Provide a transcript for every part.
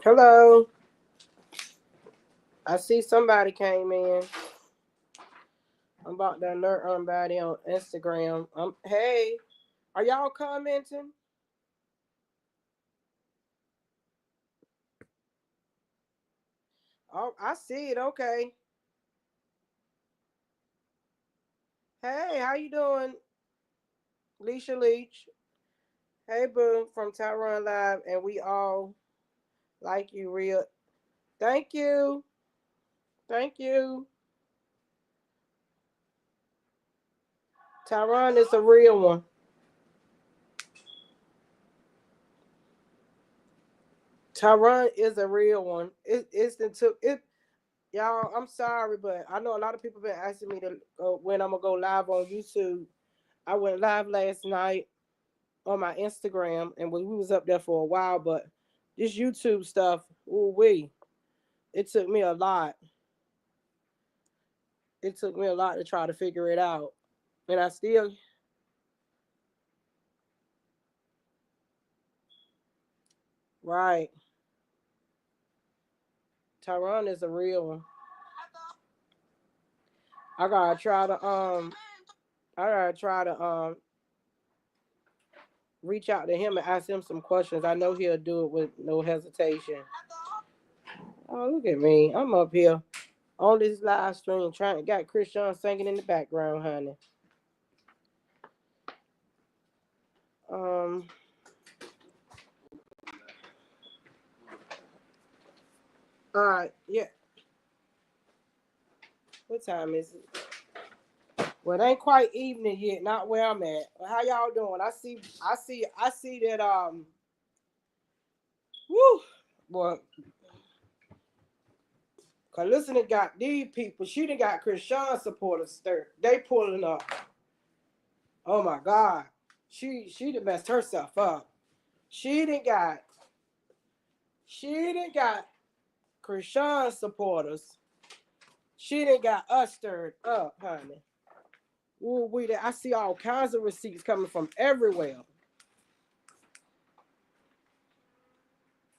Hello. I see somebody came in. I'm about to alert somebody on Instagram. Hey, are y'all commenting? Oh, I see it. Okay. Hey, how you doing, Leisha Leach? Hey, Boo from Tyrone Live, and we all like you, real. Thank you. Thank you. Tyrone is a real one. Tyrone is a real one. It's the took it. Y'all, I'm sorry, but I know a lot of people been asking me to when I'm gonna go live on YouTube. I went live last night on my Instagram, and we was up there for a while. But this YouTube stuff, ooh wee, it took me a lot. It took me a lot to try to figure it out, and I still right. Tyrone is a real one. I gotta try to I gotta try to reach out to him and ask him some questions. I know he'll do it with no hesitation. Oh, look at me! I'm up here on this live stream trying. Got Christian singing in the background, honey. Um. All right. Yeah. What time is it? Well, it ain't quite evening yet. Not where I'm at. How y'all doing? I see that. Woo. Boy, Karlissa done got these people. She done got Christian supporters stirred. They pulling up. Oh my God. She done messed herself up. She done got. She done got Christian supporters. She done got us stirred up, honey. Ooh, I see all kinds of receipts coming from everywhere.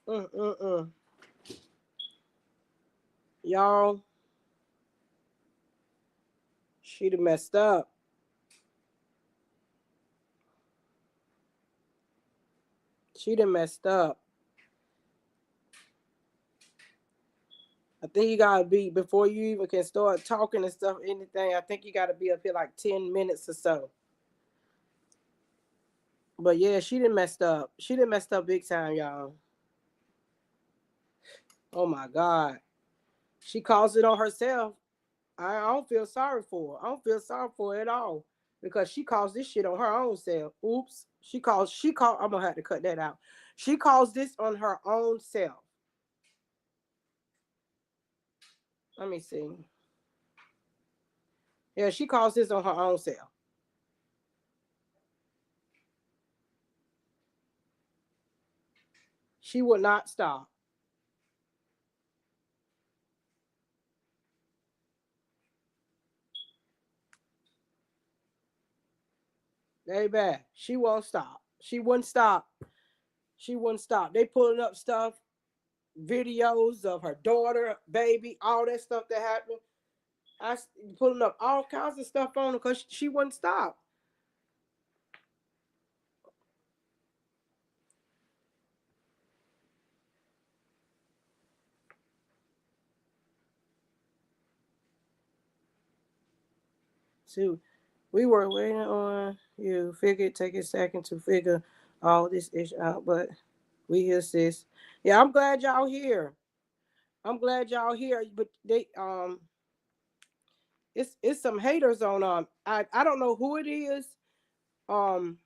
Mm-mm-mm. Y'all, she done messed up. She done messed up. I think you gotta be before you even can start talking and stuff, anything. I think you gotta be up here like 10 minutes or so. But yeah, she done messed up. She done messed up big time, y'all. Oh my God. She caused it on herself. I don't feel sorry for her. I don't feel sorry for her at all. Because she caused this shit on her own self. Oops. She caused I'm gonna have to cut that out. She caused this on her own self. Let me see. Yeah, she caused this on her own self. She would not stop. Baby, she won't stop. She wouldn't stop. She wouldn't stop. They pulling up stuff, videos of her daughter, baby, all that stuff that happened. I pulling up all kinds of stuff on her because she wouldn't stop. So we were waiting on you. Figured take a second to figure all this issue out, but we here, sis. Yeah, I'm glad y'all here. I'm glad y'all here. But it's some haters on I don't know who it is. Um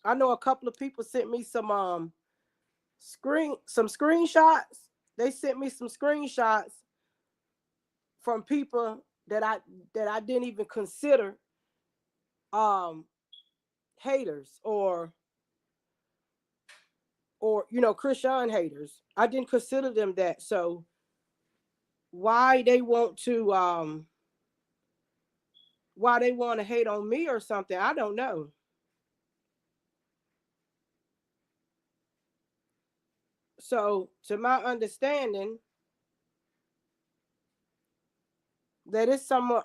I know a couple of people sent me some screenshots. They sent me some screenshots from people that I didn't even consider um haters or Christian haters. I didn't consider them that. So why they want to why they want to hate on me or something, I don't know. So, to my understanding, that it's somewhere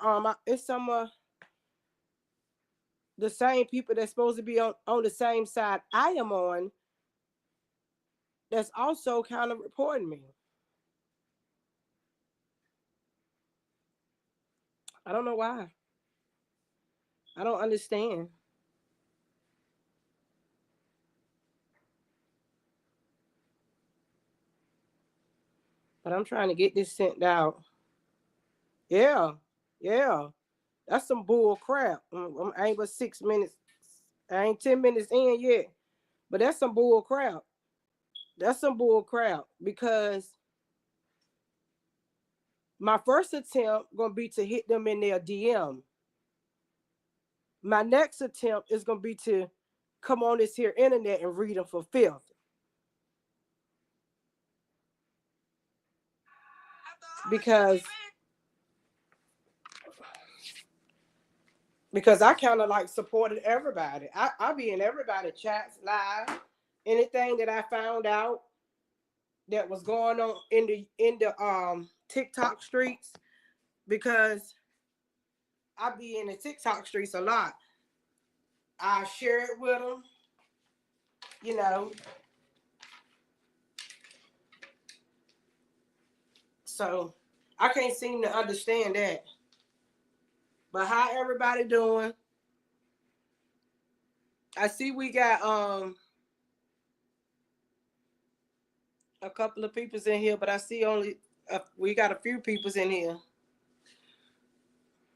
the same people that's supposed to be on the same side I am on that's also kind of reporting me. I don't know why. I don't understand. But I'm trying to get this sent out. Yeah, yeah. That's some bull crap. I ain't but 6 minutes. I ain't 10 minutes in yet. But that's some bull crap. That's some bull crap because my first attempt gonna be to hit them in their DM. My next attempt is gonna be to come on this here internet and read them for filth. Because I kind of like supported everybody. I be in everybody chats live. Anything that I found out that was going on in the TikTok streets, because I be in the TikTok streets a lot. I share it with them, you know. So I can't seem to understand that. But how everybody doing? I see we got a couple of peoples in here, but I see only we got a few peoples in here.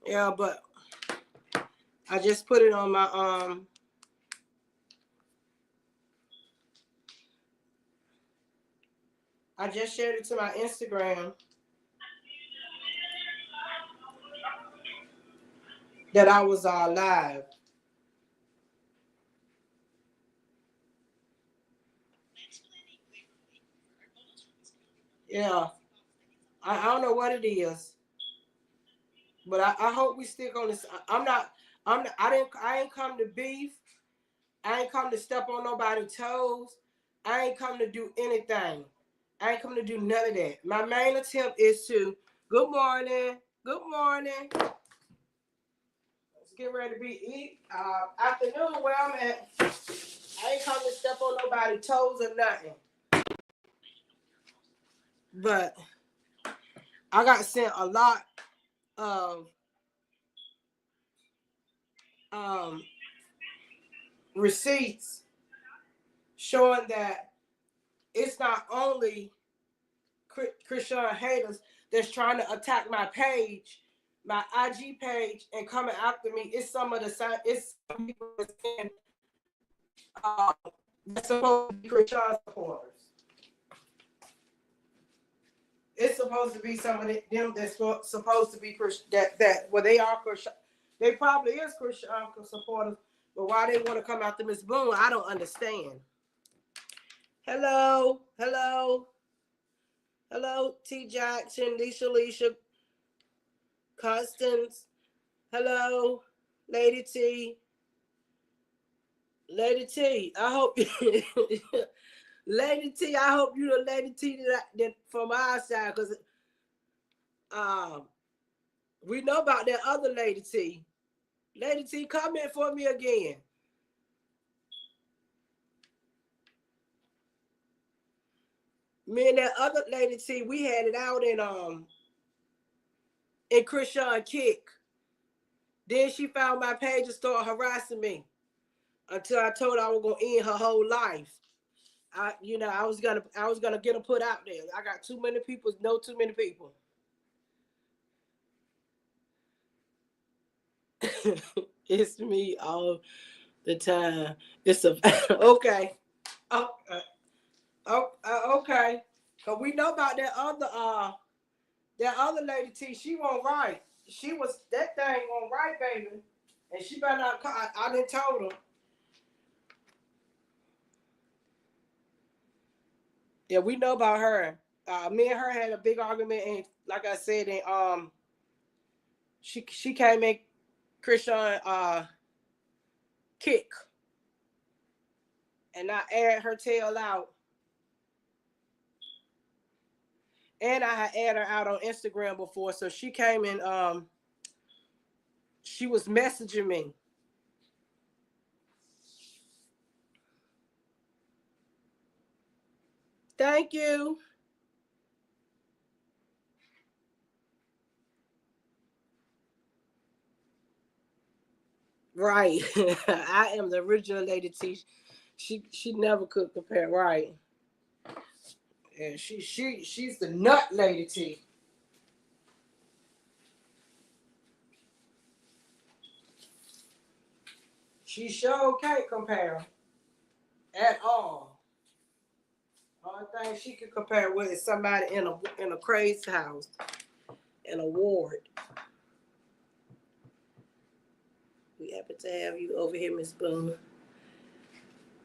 Yeah, but I just put it on my I just shared it to my Instagram that I was live. Yeah, I don't know what it is, but I hope we stick on this. I ain't come to beef. I ain't come to step on nobody's toes. I ain't come to do anything. I ain't come to do none of that. My main attempt is to, good morning, good morning. Let's get ready to be eat. Afternoon where I'm at. I ain't come to step on nobody's toes or nothing. But I got sent a lot of receipts showing that it's not only Christian haters that's trying to attack my page, my IG page, and coming after me. It's some of the same. It's some people that's in, that's supposed to be Christian supporters. It's supposed to be some of them that's supposed to be Christian. That well, they are Christian. They probably is Christian supporters, but why they want to come after Miss Boone, I don't understand. Hello, hello, hello, T. Jackson, Alicia, Constance. Hello, Lady T. Lady T, I hope Lady T, I hope you the Lady T that from our side, because we know about that other Lady T. Lady T, comment for me again. Me and that other Lady T, we had it out in Christian Kick. Then she found my page and started harassing me until I told her I was gonna end her whole life. I was gonna get her put out there. I got too many people, know too many people. It's me all the time. It's a okay. Oh, okay. Cause we know about that other Lady T. She won't write. She was that thing won't write, baby, and she better not. I didn't told her. Yeah, we know about her. Me and her had a big argument, and like I said, and she came in Christian Kick, and I aired her tail out. And I had added her out on Instagram before, so she came and she was messaging me. Thank you. Right. I am the original Lady T. She never could compare. Right. And she's the nut Lady T. She sure can't compare at all. Only thing she could compare with is somebody in a crazy house, in a ward. We happen to have you over here, Miss Boone.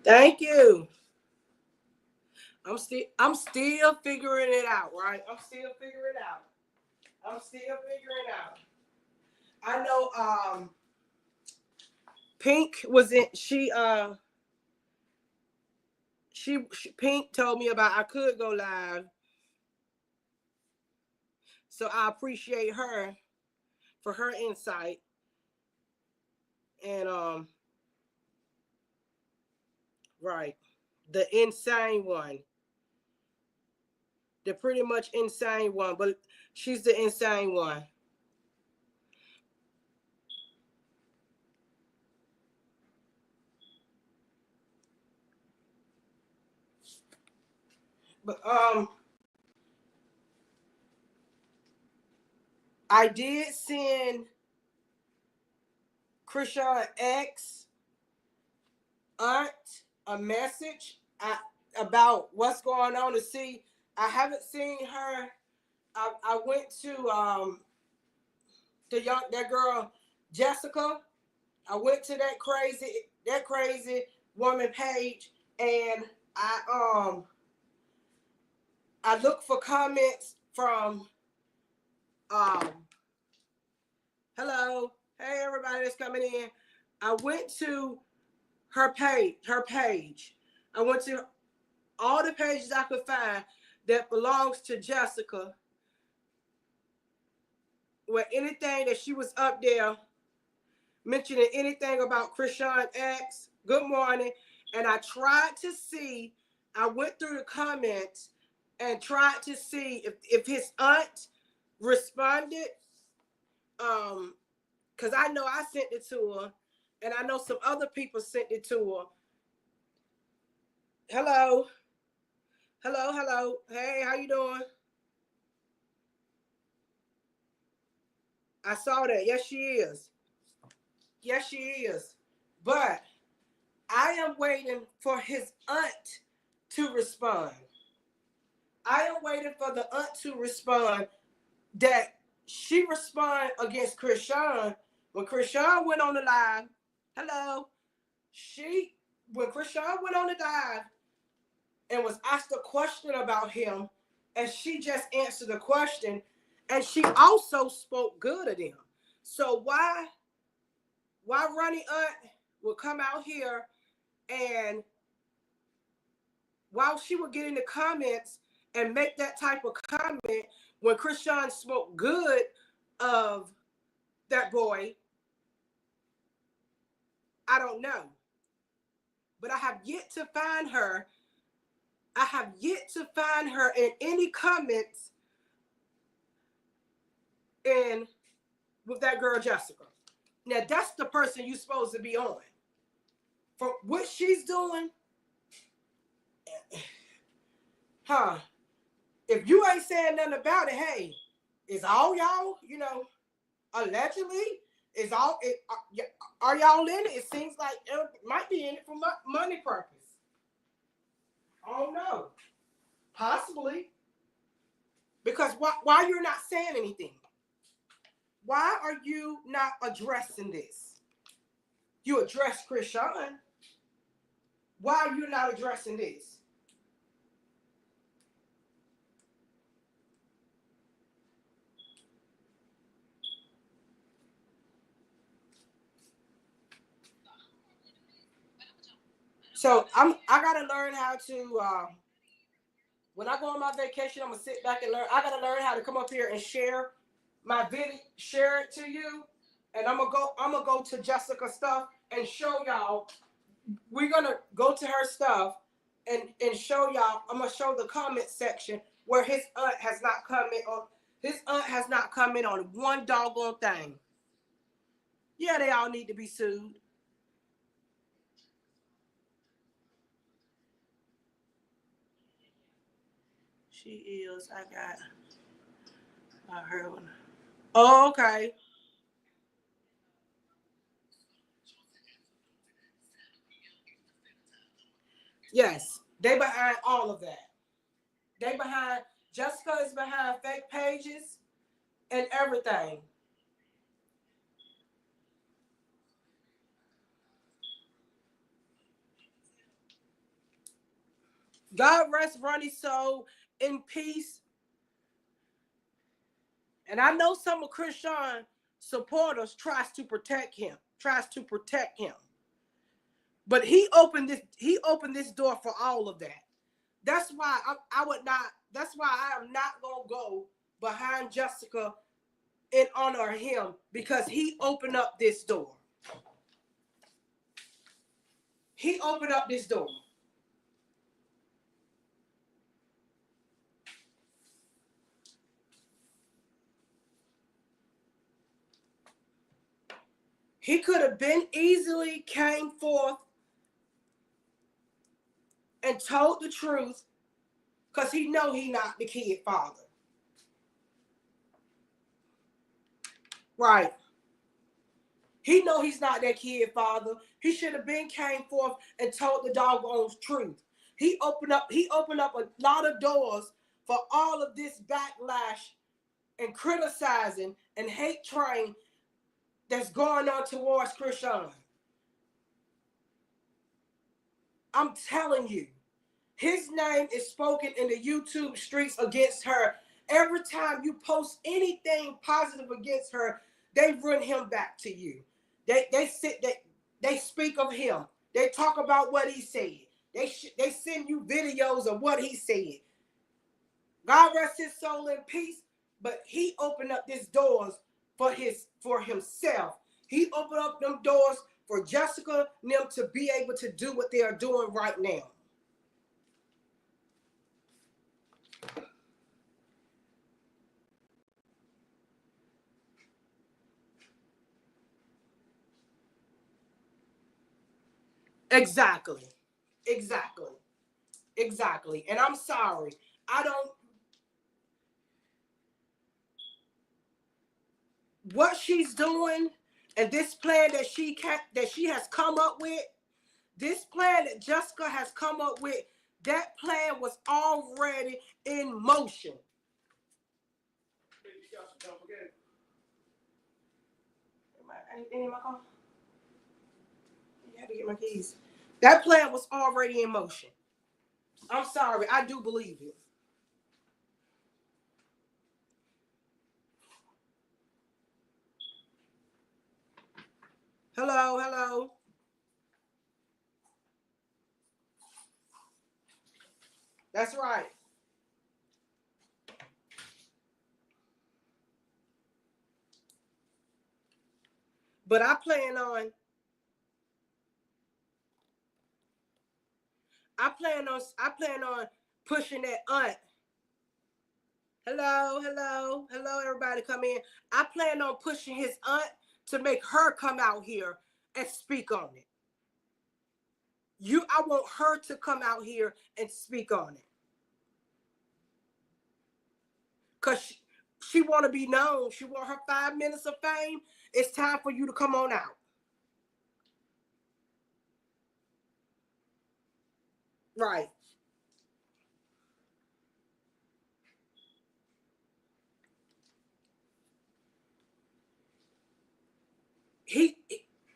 Thank you. I'm still figuring it out, right? I'm still figuring it out. I'm still figuring it out. I know Pink was in she Pink told me about I could go live. So I appreciate her for her insight. And right. The insane one. The pretty much insane one, but she's the insane one. But I did send Krishan X aunt a message about what's going on to see. I haven't seen her. I went to that girl Jessica. I went to that crazy woman page, and I looked for comments from um hello, hey everybody that's coming in. I went to her page. I went to all the pages I could find that belongs to Jessica, where anything that she was up there mentioning anything about Krishan X, good morning. And I tried to see, I went through the comments and tried to see if his aunt responded. Because I know I sent it to her, and I know some other people sent it to her. Hello. Hello, hello. Hey, how you doing? I saw that. Yes, she is. Yes, she is. But I am waiting for his aunt to respond. I am waiting for the aunt to respond that she respond against Krishan. When Krishan went on the live, hello, when Krishan went on the live and was asked a question about him, and she just answered the question, and she also spoke good of them. So why Ronnie Aunt would come out here, and while she would get in the comments and make that type of comment when Krishan spoke good of that boy, I don't know. But I have yet to find her. I have yet to find her in any comments in with that girl Jessica. Now that's the person you're supposed to be on. For what she's doing, huh? If you ain't saying nothing about it, hey, it's all y'all, allegedly, is all it, are y'all in it? It seems like it might be in it for money purpose. I don't know. Possibly. Because why you're not saying anything? Why are you not addressing this? You address Krishan. Why are you not addressing this? So I gotta learn how to When I go on my vacation, I'm gonna sit back and learn. I gotta learn how to come up here and share my video, share it to you, and I'm gonna go to Jessica's stuff and show y'all. We're gonna go to her stuff and show y'all. I'm gonna show the comment section where his aunt has not commented on. His aunt has not commented on one doggone thing. Yeah, they all need to be sued. She is. I heard one. Oh, okay. Yes, they behind all of that. They behind. Jessica is behind fake pages and everything. God rest Ronnie's soul in peace. And I know some of Krishan supporters tries to protect him. But he opened this door for all of that. That's why I would not. That's why I am not gonna go behind Jessica in honor of him, because he opened up this door. He opened up this door. He could have been easily came forth and told the truth, because he know he not the kid father. Right. He know he's not that kid father. He should have been came forth and told the doggone truth. He opened up a lot of doors for all of this backlash and criticizing and hate train that's going on towards Krishan. I'm telling you, his name is spoken in the YouTube streets against her. Every time you post anything positive against her, they run him back to you. They speak of him. They talk about what he said. They send you videos of what he said. God rest his soul in peace. But he opened up these doors for himself. He opened up them doors for Jessica and them to be able to do what they are doing right now. Exactly. Exactly. Exactly. And I'm sorry. I don't. What she's doing and this plan that she has come up with, this plan that Jessica has come up with, that plan was already in motion. Anything in my car? You had to get my keys. That plan was already in motion. I'm sorry. I do believe it. Hello, hello. That's right. But I plan on pushing that aunt. Hello, hello, hello, everybody come in. I plan on pushing his aunt to make her come out here and speak on it. I want her to come out here and speak on it. Because she want to be known. She want her 5 minutes of fame. It's time for you to come on out. Right.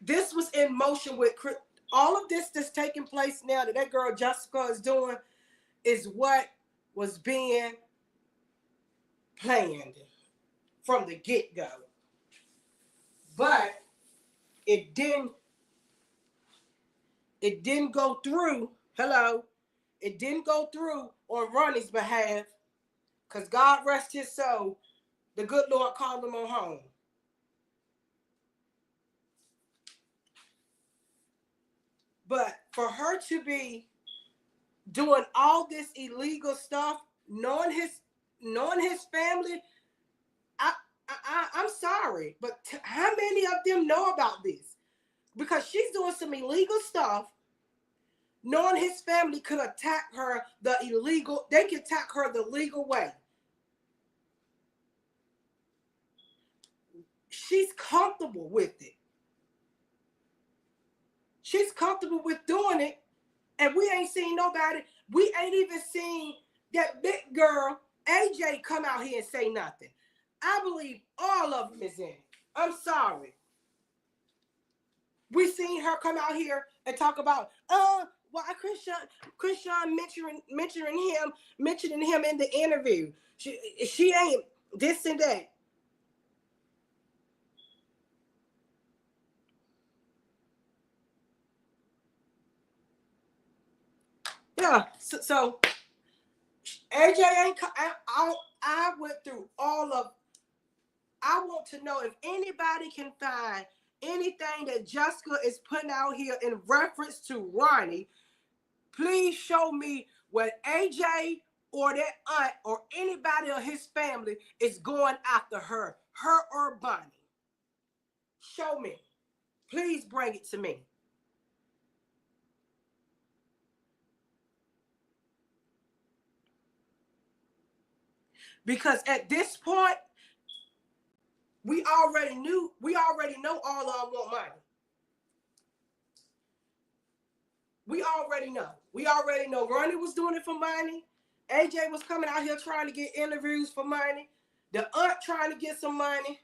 This was in motion with all of this that's taking place now that girl Jessica is doing is what was being planned from the get-go. But it didn't go through. Hello. It didn't go through on Ronnie's behalf, because God rest his soul. The good Lord called him on home. But for her to be doing all this illegal stuff, knowing his family, I'm sorry, but how many of them know about this? Because she's doing some illegal stuff, knowing his family could attack her they could attack her the legal way. She's comfortable with it. She's comfortable with doing it, and we ain't seen nobody. We ain't even seen that big girl, AJ, come out here and say nothing. I believe all of them is in it. I'm sorry. We seen her come out here and talk about, why Christian mentioning him in the interview. She ain't this and that. Yeah, so AJ ain't. I went through all of. I want to know if anybody can find anything that Jessica is putting out here in reference to Ronnie. Please show me what AJ or that aunt or anybody of his family is going after her or Bonnie. Show me. Please bring it to me. Because at this point, we already know all of them want money. We already know Ronnie was doing it for money. AJ was coming out here trying to get interviews for money. The aunt trying to get some money.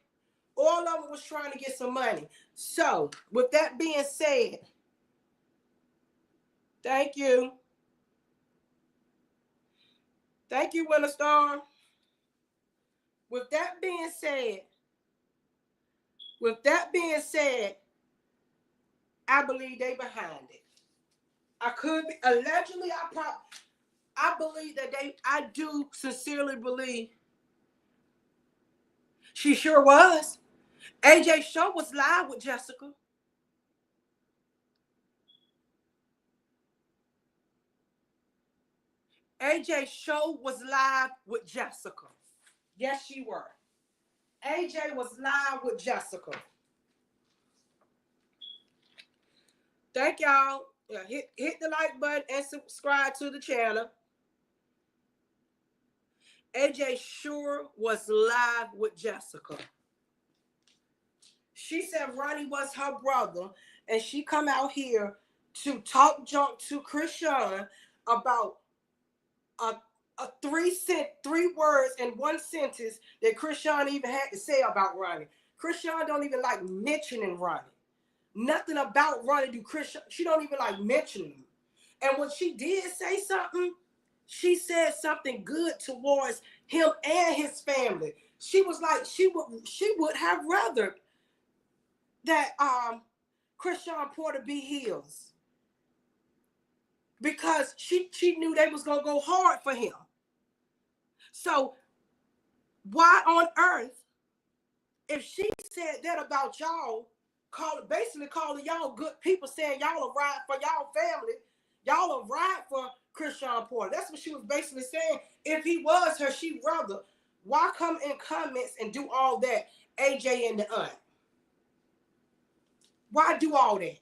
All of them was trying to get some money. So, with that being said, thank you. Thank you, Winter Storm. With that being said, I believe they behind it. I could be, allegedly, I believe that I do sincerely believe she sure was. AJ show was live with Jessica. AJ show was live with Jessica. Yes, she were. AJ was live with Jessica. Thank y'all. Hit the like button and subscribe to the channel. AJ sure was live with Jessica. She said Ronnie was her brother, and she come out here to talk junk to Christian about a three words in one sentence that Christian even had to say about Ronnie. Christian don't even like mentioning Ronnie. Nothing about Ronnie do Christian. She don't even like mentioning him. And when she did say something, she said something good towards him and his family. She was like, she would have rather that Christian Porter be heels, because she knew they was gonna go hard for him. So why on earth, if she said that about y'all, basically calling y'all good people, saying y'all will ride for y'all family, y'all will ride for Christian Porter. That's what she was basically saying. If he was her, she'd rather. Why come in comments and do all that, AJ and the aunt? Why do all that?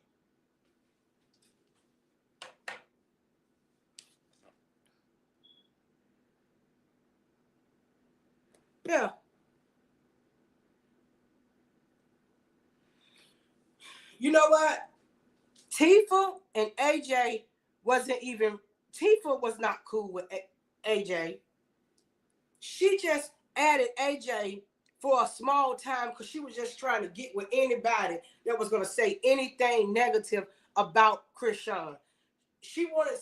Yeah. You know what? Tifa and AJ Tifa was not cool with AJ. She just added AJ for a small time because she was just trying to get with anybody that was going to say anything negative about Christian. She wanted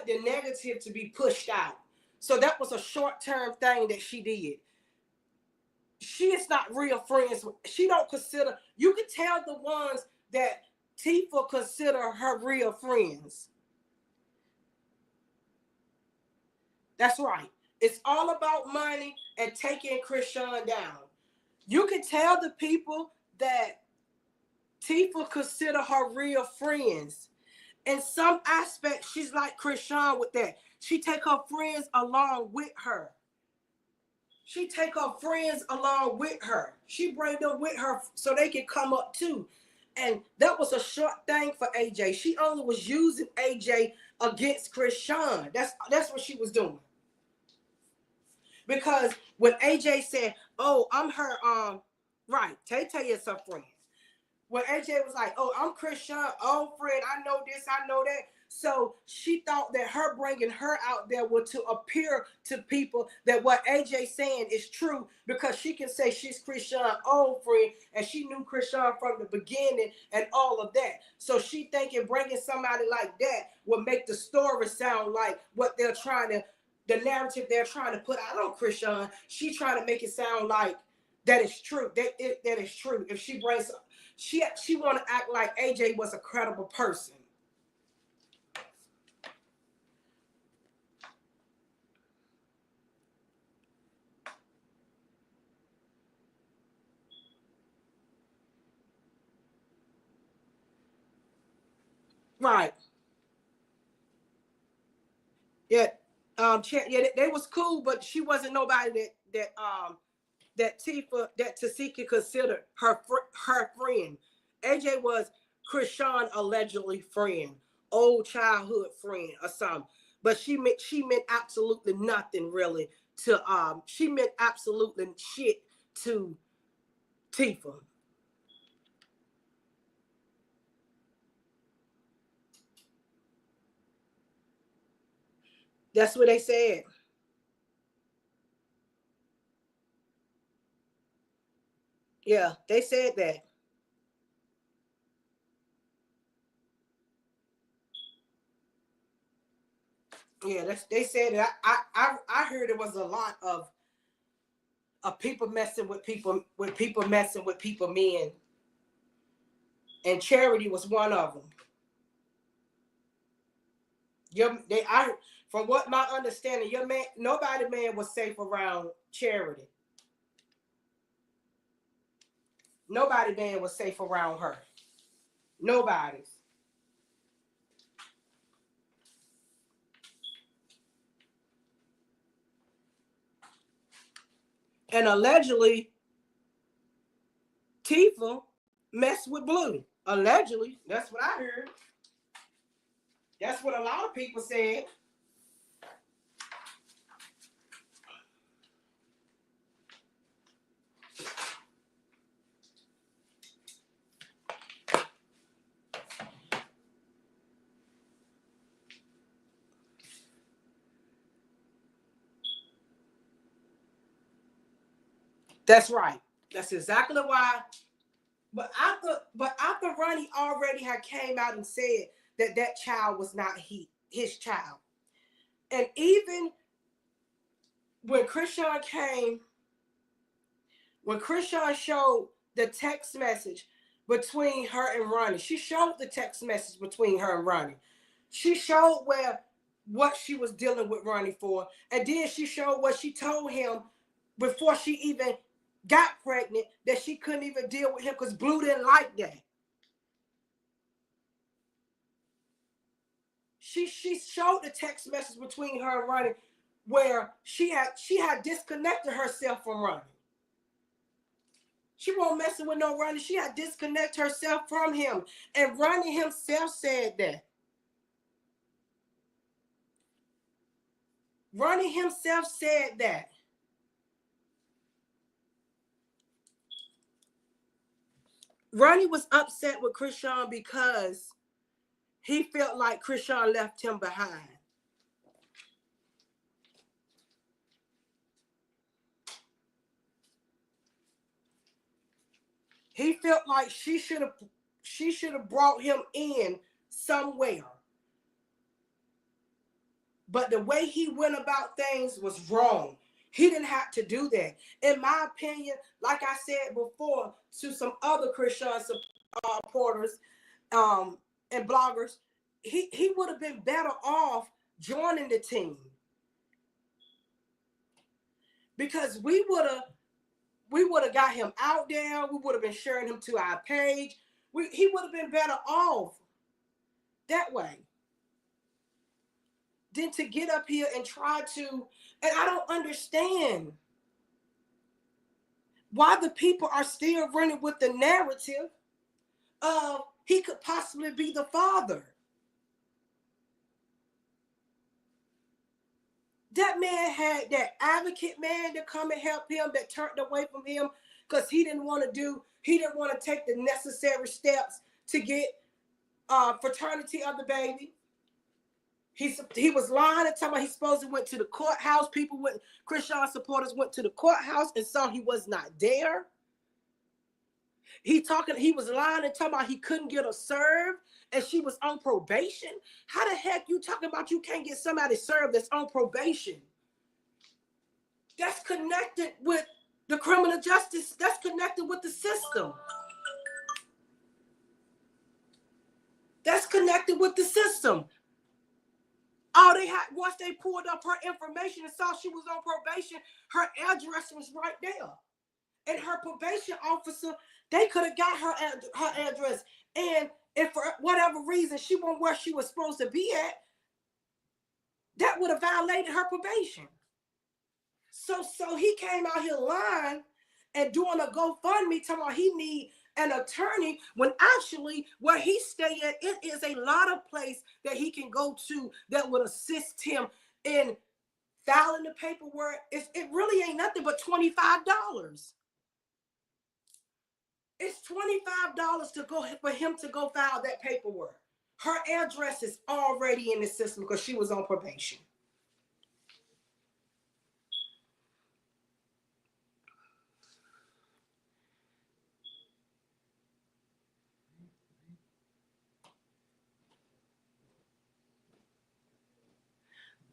the negative to be pushed out. So that was a short-term thing that she did. She is not real friends. She don't consider, you can tell the ones that Tifa consider her real friends. That's right. It's all about money and taking Chrisean down. You can tell the people that Tifa consider her real friends. In some aspects, she's like Chrisean with that. She take her friends along with her. She take her friends along with her. She bring them with her so they can come up too. And that was a short thing for AJ. She only was using AJ against Chrisean. That's what she was doing. Because when AJ said, "Oh, I'm her," right, Tay is her friend. When AJ was like, "Oh, I'm Chrisean, oh friend, I know this, I know that." So she thought that her bringing her out there was to appear to people that what AJ saying is true, because she can say she's Chrisean old friend and she knew Chrisean from the beginning and all of that. So she thinking bringing somebody like that would make the story sound like what they're trying to, the narrative they're trying to put out on Chrisean. She trying to make it sound like that is true. That is true. If she brings, she want to act like AJ was a credible person. Right. Yeah. Yeah, they was cool, but she wasn't nobody that Tifa, that Tasika considered her friend. AJ was Chrisean allegedly friend, old childhood friend or something. But she meant absolutely nothing really to she meant absolutely shit to Tifa. That's what they said. Yeah, they said that. Yeah, they said that. I heard it was a lot of people messing with people messing with people men, and Charity was one of them. I from what my understanding, your man, nobody man was safe around Charity. Nobody man was safe around her. Nobody's. And allegedly, Tifa messed with Blue. Allegedly, that's what I heard. That's what a lot of people said. That's right. That's exactly why. But after Ronnie already had came out and said that that child was not his child, and even when Chrisean came, when Chrisean showed the text message between her and Ronnie, she showed the text message between her and Ronnie. She showed what she was dealing with Ronnie for, and then she showed what she told him before she even got pregnant, that she couldn't even deal with him because Blue didn't like that. She showed the text message between her and Ronnie where she had disconnected herself from Ronnie. She won't messing with no Ronnie. She had disconnected herself from him. And Ronnie himself said that. Ronnie himself said that. Ronnie was upset with Chrisean because he felt like Chrisean left him behind. He felt like she should have brought him in somewhere. But the way he went about things was wrong. He didn't have to do that. In my opinion, like I said before to some other Chrisean supporters and bloggers, he would have been better off joining the team. because we would have got him out there. We would have been sharing him to our page. He would have been better off that way than to get up here and try to. And I don't understand why the people are still running with the narrative of he could possibly be the father. That man had that advocate man to come and help him that turned away from him because he didn't want to take the necessary steps to get fraternity of the baby. He was lying and talking about he supposed to went to the courthouse. Christian supporters went to the courthouse and saw he was not there. He was lying and talking about he couldn't get her served and she was on probation. How the heck you talking about you can't get somebody served that's on probation? That's connected with the criminal justice. That's connected with the system. That's connected with the system. Once they pulled up her information and saw she was on probation, her address was right there. And her probation officer, they could have got her address. And if for whatever reason she wasn't where she was supposed to be at, that would have violated her probation. So he came out here lying and doing a GoFundMe talking about he need an attorney when actually where he stay at, it is a lot of place that he can go to that would assist him in filing the paperwork. It really ain't nothing but $25. It's $25 for him to go file that paperwork. Her address is already in the system because she was on probation.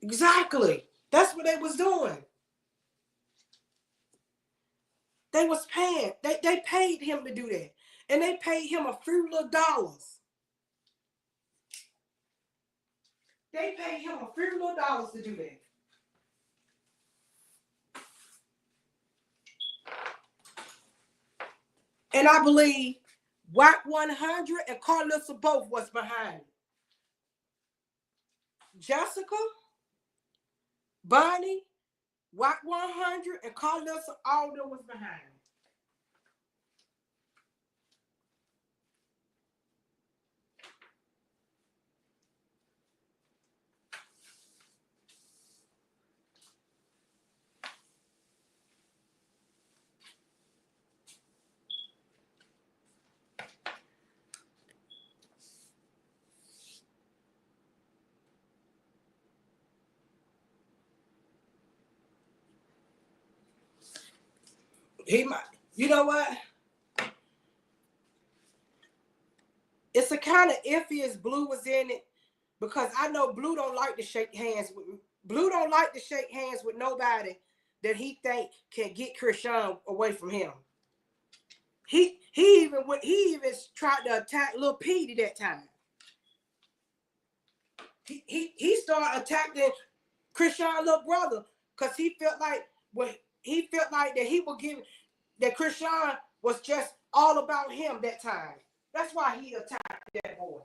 Exactly. That's what they was doing. They was paying. They paid him to do that. And they paid him a few little dollars. They paid him a few little dollars to do that. And I believe White 100 and Karlissa both was behind it. Jessica, Bonnie, White 100, and Karlissa, all of them was behind it. He might, you know what? It's a kind of iffy as Blue was in it because I know Blue don't like to shake hands with me. Blue don't like to shake hands with nobody that he think can get Christian away from him. He even tried to attack Lil Petey that time. He started attacking Christian little brother because he felt like that he would give that Christian was just all about him that time. That's why he attacked that boy.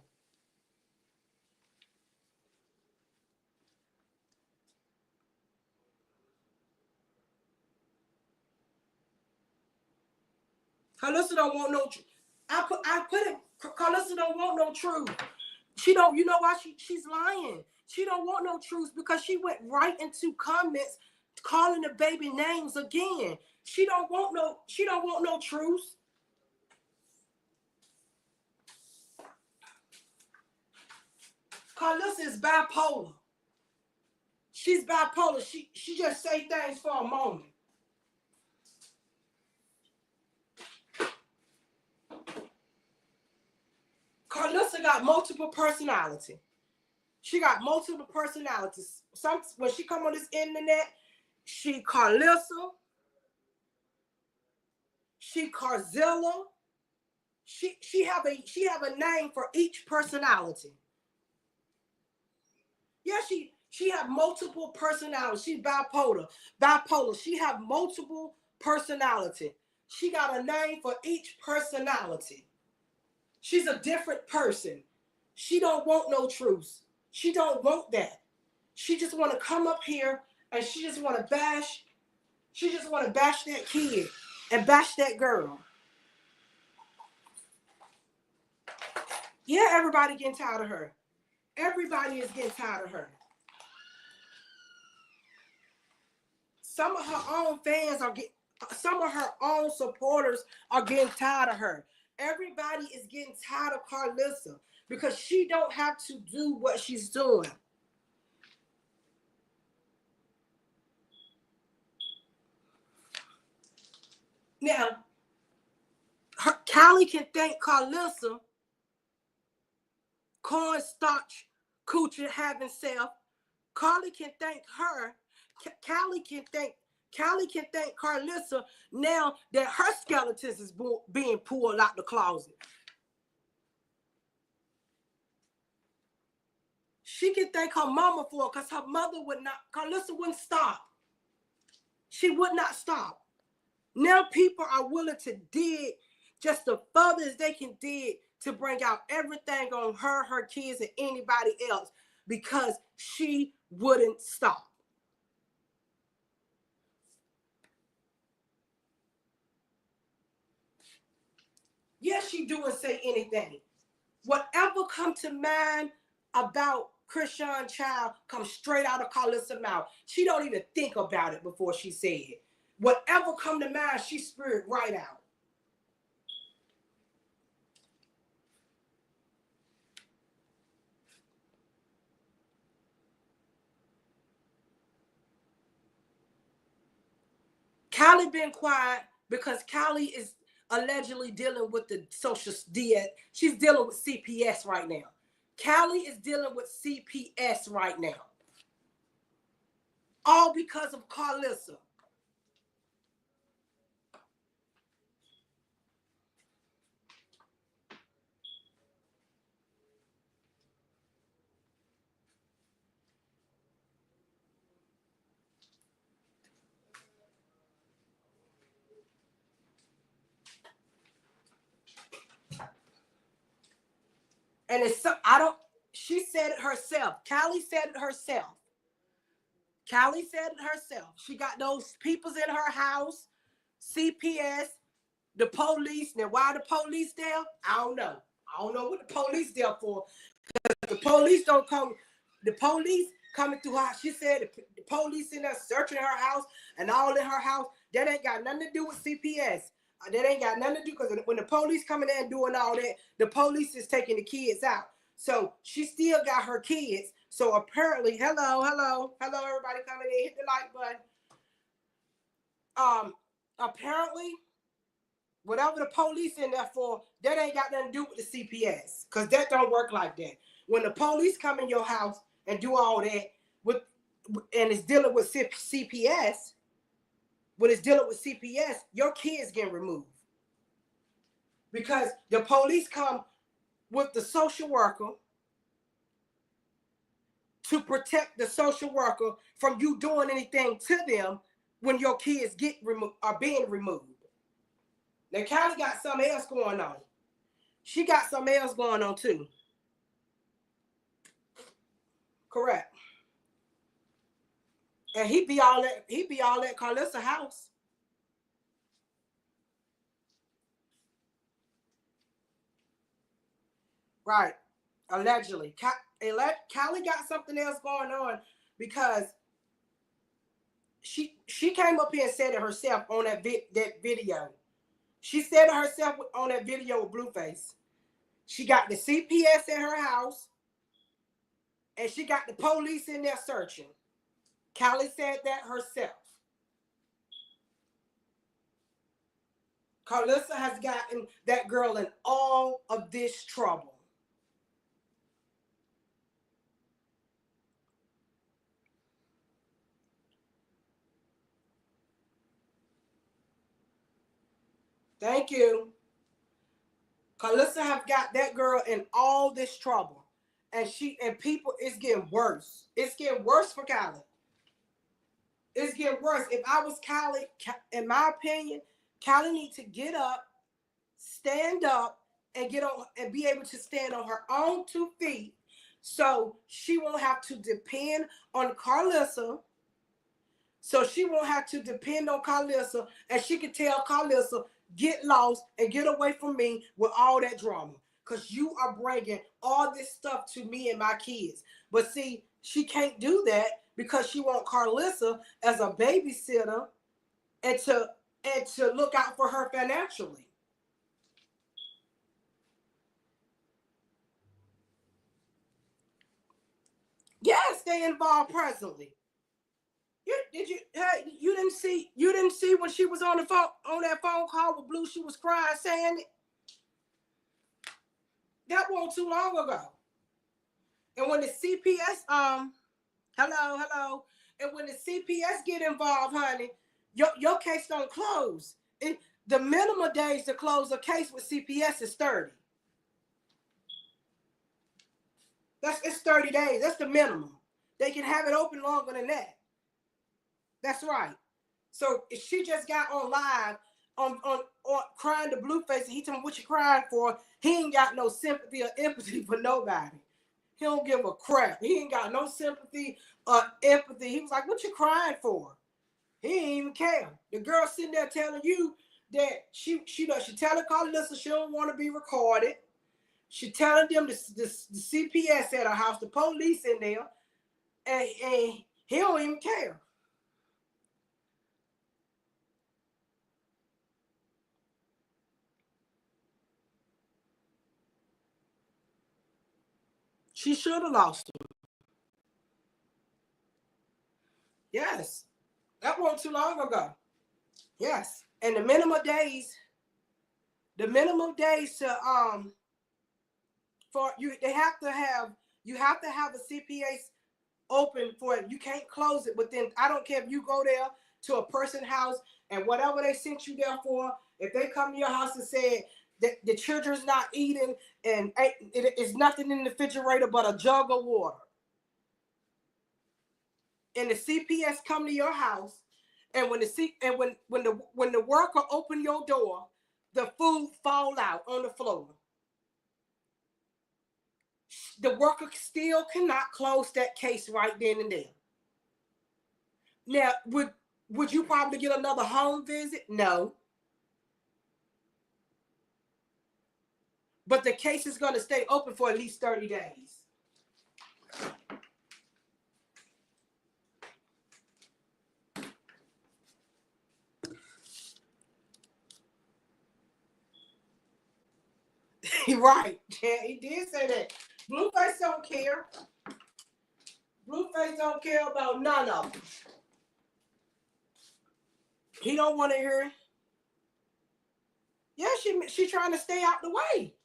Karlissa don't want no truth. I put it. Karlissa don't want no truth. She don't. You know why she's lying? She don't want no truth because she went right into comments calling the baby names again. She don't want no truth. Karlissa is bipolar. She's bipolar. She just say things for a moment. Karlissa got multiple personality. She got multiple personalities. When she come on this internet, she Karlissa, she Karzilla. She have a name for each personality. Yeah, She have multiple personalities. She's bipolar. Bipolar. She have multiple personality. She got a name for each personality. She's a different person. She don't want no truth. She don't want that. She just want to come up here and she just want to bash. She just want to bash that kid and bash that girl. Yeah, everybody getting tired of her. Everybody is getting tired of her. Some of her own fans are getting, some of her own supporters are getting tired of her. Everybody is getting tired of Karlissa because she don't have to do what she's doing. Now, Callie can thank Karlissa, cornstarch, coochie having self. Callie can thank her. Callie can thank Karlissa now that her skeletons is being pulled out the closet. She can thank her mama for it because her mother would not, Karlissa wouldn't stop. She would not stop. Now people are willing to dig just the furthest they can dig to bring out everything on her, her kids, and anybody else because she wouldn't stop. Yes, she do and say anything. Whatever come to mind about Christian child comes straight out of Karlissa's mouth. She don't even think about it before she say it. Whatever come to mind, she spit right out. Callie been quiet because Callie is allegedly dealing with the social DS. She's dealing with CPS right now. Callie is dealing with CPS right now. All because of Karlissa. And it's so, I don't, she said it herself. Callie said it herself. Callie said it herself. She got those peoples in her house, CPS, the police. Now, why the police there? I don't know. I don't know what the police there for. The police don't come. The police coming through her. She said the police in there searching her house and all in her house. That ain't got nothing to do with CPS. That ain't got nothing to do because when the police coming in and doing all that, the police is taking the kids out. So she still got her kids. So apparently, hello, everybody coming in, hit the like button. Apparently, whatever the police in there for, that ain't got nothing to do with the CPS. Because that don't work like that. When the police come in your house and do all that with and it's dealing with CPS, when it's dealing with CPS, your kids get removed. Because the police come with the social worker to protect the social worker from you doing anything to them when your kids get removed are being removed. Now, Callie got something else going on. She got something else going on too. Correct. And he be all at Karlissa's house. Right. Allegedly. Callie got something else going on because she came up here and said it herself on that video. She said it herself on that video with Blueface. She got the CPS at her house and she got the police in there searching. Callie said that herself. Karlissa has gotten that girl in all of this trouble. Thank you. Karlissa have got that girl in all this trouble. and people, it's getting worse. It's getting worse for Kylie. It's getting worse. If I was Kylie, in my opinion, Kylie needs to get up, stand up, and get on and be able to stand on her own 2 feet, so she won't have to depend on Karlissa. So she won't have to depend on Karlissa, and she can tell Karlissa, get lost and get away from me with all that drama. Because you are bringing all this stuff to me and my kids. But see, she can't do that because she wants Karlissa as a babysitter and to look out for her financially. Yes, they involved presently. You didn't see when she was on the phone on that phone call with Blue, she was crying saying it. That wasn't too long ago. And when the CPS hello, and when the CPS get involved, honey, your case don't close. The minimum days to close a case with CPS is 30. It's 30 days. That's the minimum. They can have it open longer than that. That's right. So if she just got on live on crying to Blueface, and he told me what you crying for. He ain't got no sympathy or empathy for nobody. He don't give a crap. He ain't got no sympathy or empathy. He was like, what you crying for? He ain't even care. The girl sitting there telling you that she telling Karlissa she don't want to be recorded. She telling them the CPS at her house, the police in there, and he don't even care. She should have lost him. Yes. That wasn't too long ago. Yes. And the minimum days to for you, you have to have a CPS open for it. You can't close it within, I don't care if you go there to a person's house and whatever they sent you there for, if they come to your house and say that the children's not eating and it's nothing in the refrigerator but a jug of water, and the CPS come to your house, and when the worker open your door, the food fall out on the floor. The worker still cannot close that case right then and there. Now, would you probably get another home visit? No. But the case is going to stay open for at least 30 days. Right. Yeah, he did say that. Blueface don't care. Blueface don't care about none of them. He don't want to hear it. Yeah, she's trying to stay out the way.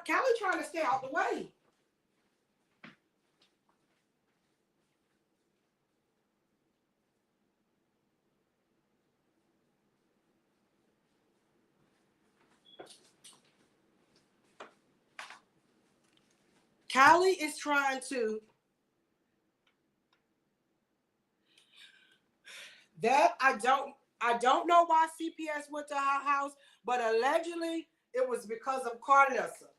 Callie trying to stay out the way. Callie is trying to. That I don't know why CPS went to her house, but allegedly it was because of Karlissa.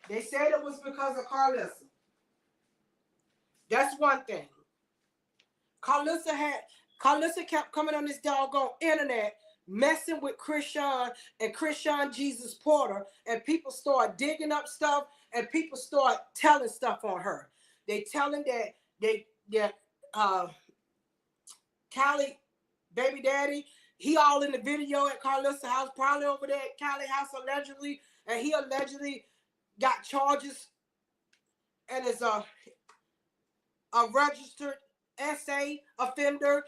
They said it was because of Karlissa. That's one thing. Karlissa kept coming on this doggone internet messing with Chrisean and Chrisean Jesus Porter, and people start digging up stuff and people start telling stuff on her. They telling that Callie baby daddy, he all in the video at Karlissa's house, probably over there at Callie's house allegedly, and he allegedly got charges and is a registered SA offender.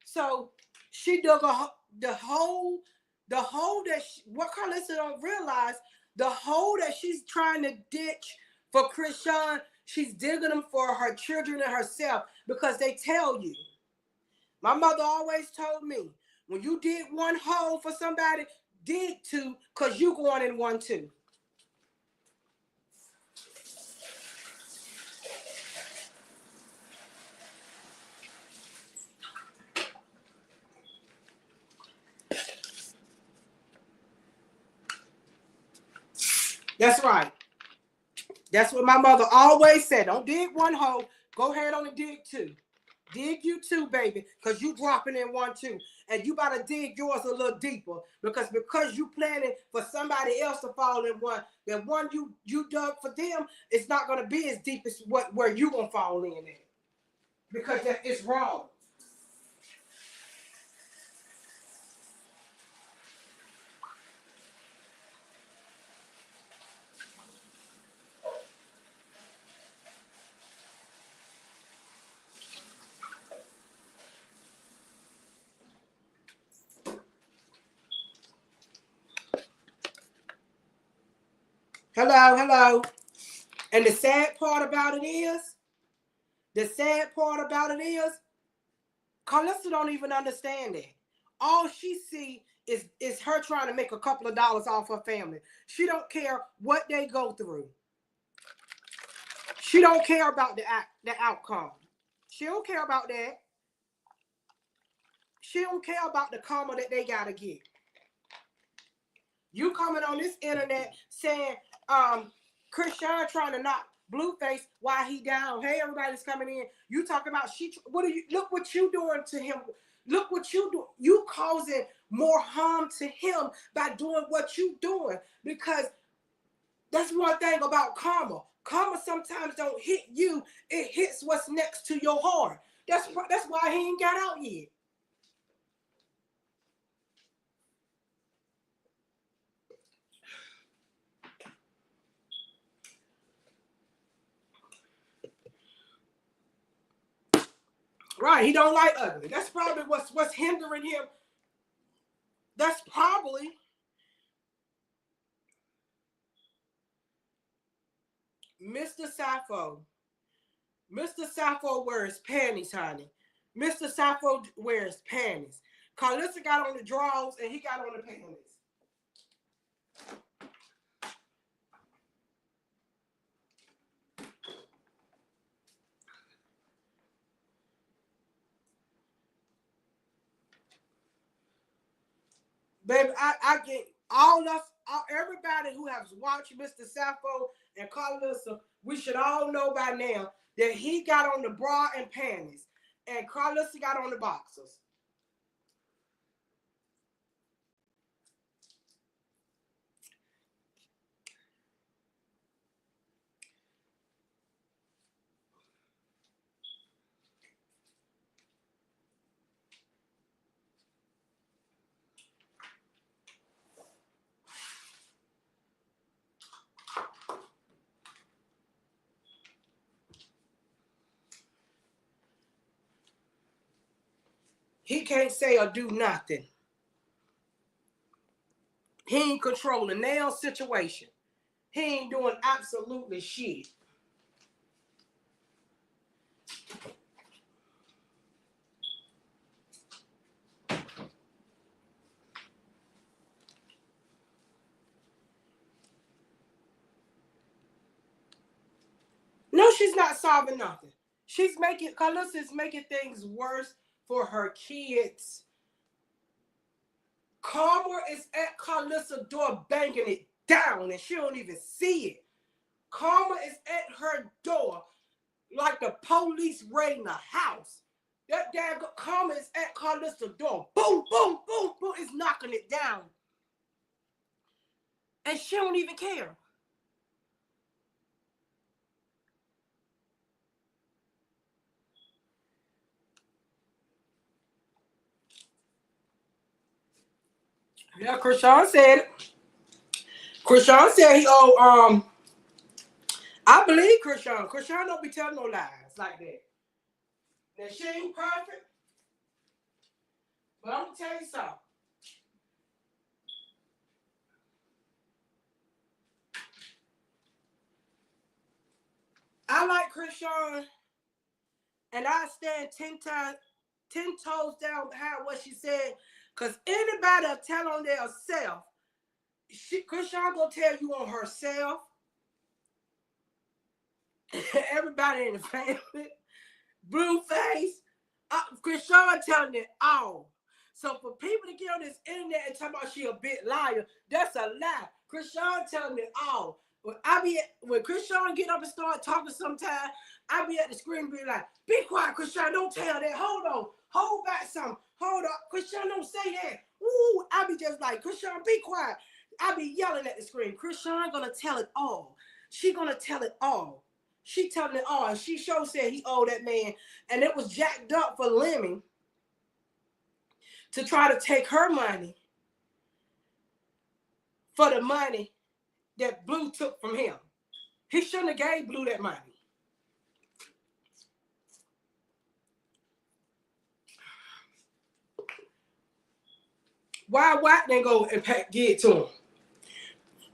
So she dug the hole that what Karlissa don't realize, the hole that she's trying to ditch for Chrisean, she's digging them for her children and herself, because they tell you My mother always told me, when you dig one hole for somebody, dig two, because you going in one too. That's right. That's what my mother always said. Don't dig one hole. Go ahead on and dig two. Dig you two, baby, because you dropping in one too. And you gotta dig yours a little deeper because you planning for somebody else to fall in one. That one you dug for them, it's not gonna be as deep as where you gonna fall in at. Because it's wrong. Hello, hello. And the sad part about it is, Karlissa don't even understand that. All she see is her trying to make a couple of dollars off her family. She don't care what they go through. She don't care about the outcome. She don't care about that. She don't care about the karma that they gotta get. You coming on this internet saying, Christian trying to knock Blueface while he down. Hey, everybody's coming in. You talking about what are you? Look what you doing to him. Look what you do. You causing more harm to him by doing what you doing. Because that's one thing about karma. Karma sometimes don't hit you. It hits what's next to your heart. That's why he ain't got out yet. Right, he don't like ugly. That's probably what's hindering him. That's probably Mr. Sappho. Mr. Sappho wears panties, honey. Mr. Sappho wears panties. Karlissa got on the drawers and he got on the panties. Baby, I get everybody who has watched Mr. Sappho and Karlissa, we should all know by now that he got on the bra and panties and Karlissa got on the boxers. He can't say or do nothing. He ain't controlling nail situation. He ain't doing absolutely shit. No, she's not solving nothing. Karlissa is making things worse for her kids. Karma is at Karlissa's door banging it down and she don't even see it. Karma is at her door like the police raiding a house. That damn Karma is at Karlissa's door. Boom, boom, boom, boom. It's knocking it down. And she don't even care. Yeah, Krishan said he I believe Krishan. Krishan don't be telling no lies like that. Now she ain't perfect. But I'm gonna tell you something. I like Krishan and I stand 10 times. 10 toes down behind what she said. Because anybody will tell on their self. Chrisean gonna tell you on herself. Everybody in the family. Blueface. Chrisean telling it all. So for people to get on this internet and talk about she a big liar, that's a lie. Chrisean telling it all. When Chrisean get up and start talking sometime, I be at the screen and be like, be quiet, Chrisean, don't tell that. Hold on. Hold back some. Hold up. Chrisean, don't say that. Ooh, I be just like, Chrisean, be quiet. I be yelling at the screen. Chrisean gonna tell it all. She gonna tell it all. She telling it all. And she sure said he owed that man. And it was jacked up for Lemmy to try to take her money for the money that Blue took from him. He shouldn't have gave Blue that money. Why Wack didn't go and give it to him?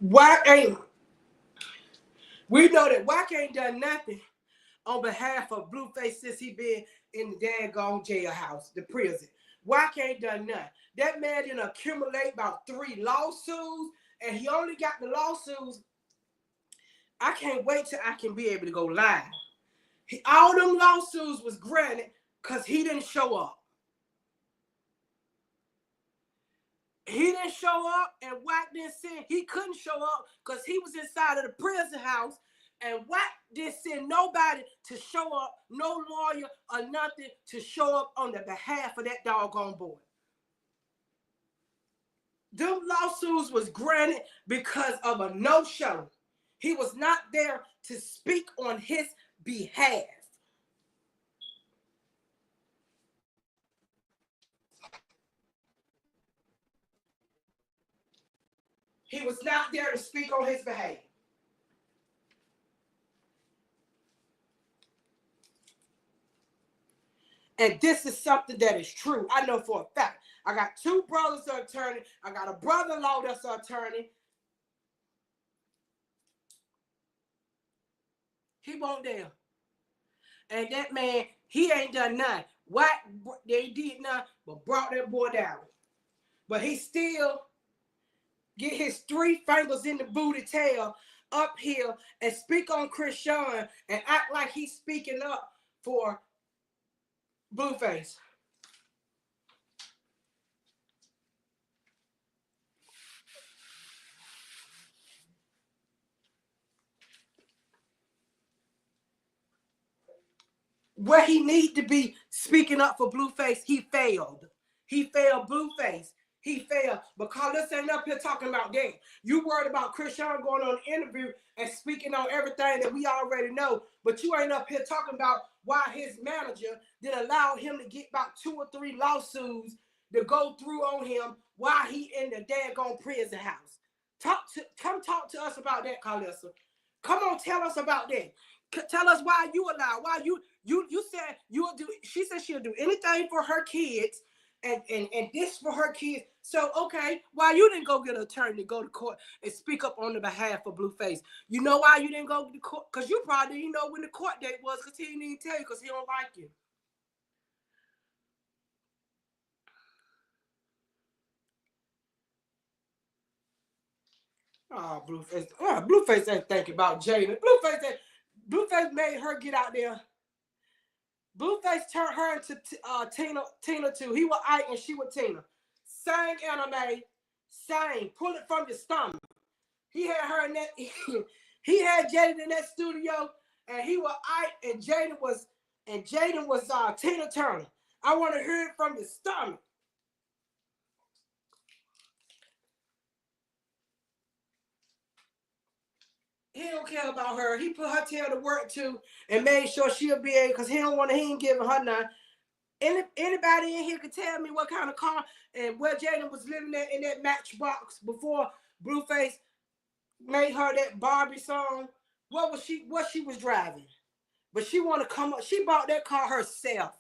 Wack ain't. We know that Wack ain't done nothing on behalf of Blueface since he been in the daggone jailhouse, the prison. Wack ain't done nothing. That man didn't accumulate about 3 lawsuits, and he only got the lawsuits. I can't wait till I can be able to go live. All them lawsuits was granted because he didn't show up. He didn't show up, and Wack didn't send. He couldn't show up because he was inside of the prison house, and Wack didn't send nobody to show up, no lawyer or nothing to show up on the behalf of that doggone boy. Them lawsuits was granted because of a no-show. He was not there to speak on his behalf. He was not there to speak on his behalf. And this is something that is true. I know for a fact. I got 2 brothers that are attorney. I got a brother-in-law that's an attorney. He won't there. And that man, he ain't done nothing. Wack, they did nothing but brought that boy down. But he still get his 3 fingers in the booty tail up here and speak on Chrisean and act like he's speaking up for Blueface. Where he need to be speaking up for Blueface, he failed. He failed Blueface. He failed. But Karlissa ain't up here talking about that. You worried about Chrisean going on an interview and speaking on everything that we already know. But you ain't up here talking about why his manager did allow him to get about 2 or 3 lawsuits to go through on him while he in the daggone prison house. Come talk to us about that, Karlissa. Come on, tell us about that. Tell us why you allowed. Why you said you'll do. She said she'll do anything for her kids, and this for her kids. So okay, why you didn't go get an attorney to go to court and speak up on the behalf of Blueface? You know why you didn't go to court? Because you probably didn't know when the court date was, because he didn't even tell you because he don't like you. Oh, Blueface. Oh, Blueface ain't thinking about Jada. Blueface made her get out there. Blueface turned her into Tina too. He was Ike and she was Tina. Same anime, same. Pull it from your stomach. He had her in that. He had Jaden in that studio, and he was Ike, and Jaden was Tina Turner. I want to hear it from your stomach. He don't care about her. He put her tail to work too and made sure she'll be able, because he ain't giving her none. Anybody in here could tell me what kind of car and where Jaden was living at in that Matchbox before Blueface made her that Barbie song? What she was driving? But she want to come up. She bought that car herself.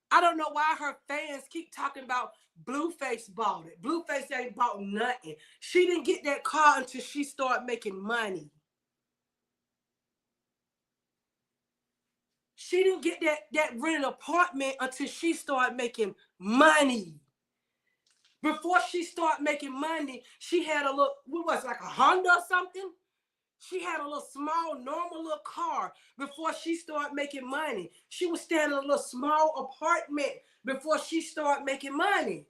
I don't know why her fans keep talking about Blueface bought it. Blueface ain't bought nothing. She didn't get that car until she started making money. She didn't get that rented apartment until she started making money. Before she started making money, she had a little, what was it, like a Honda or something? She had a little small, normal little car before she started making money. She was staying in a little small apartment before she started making money.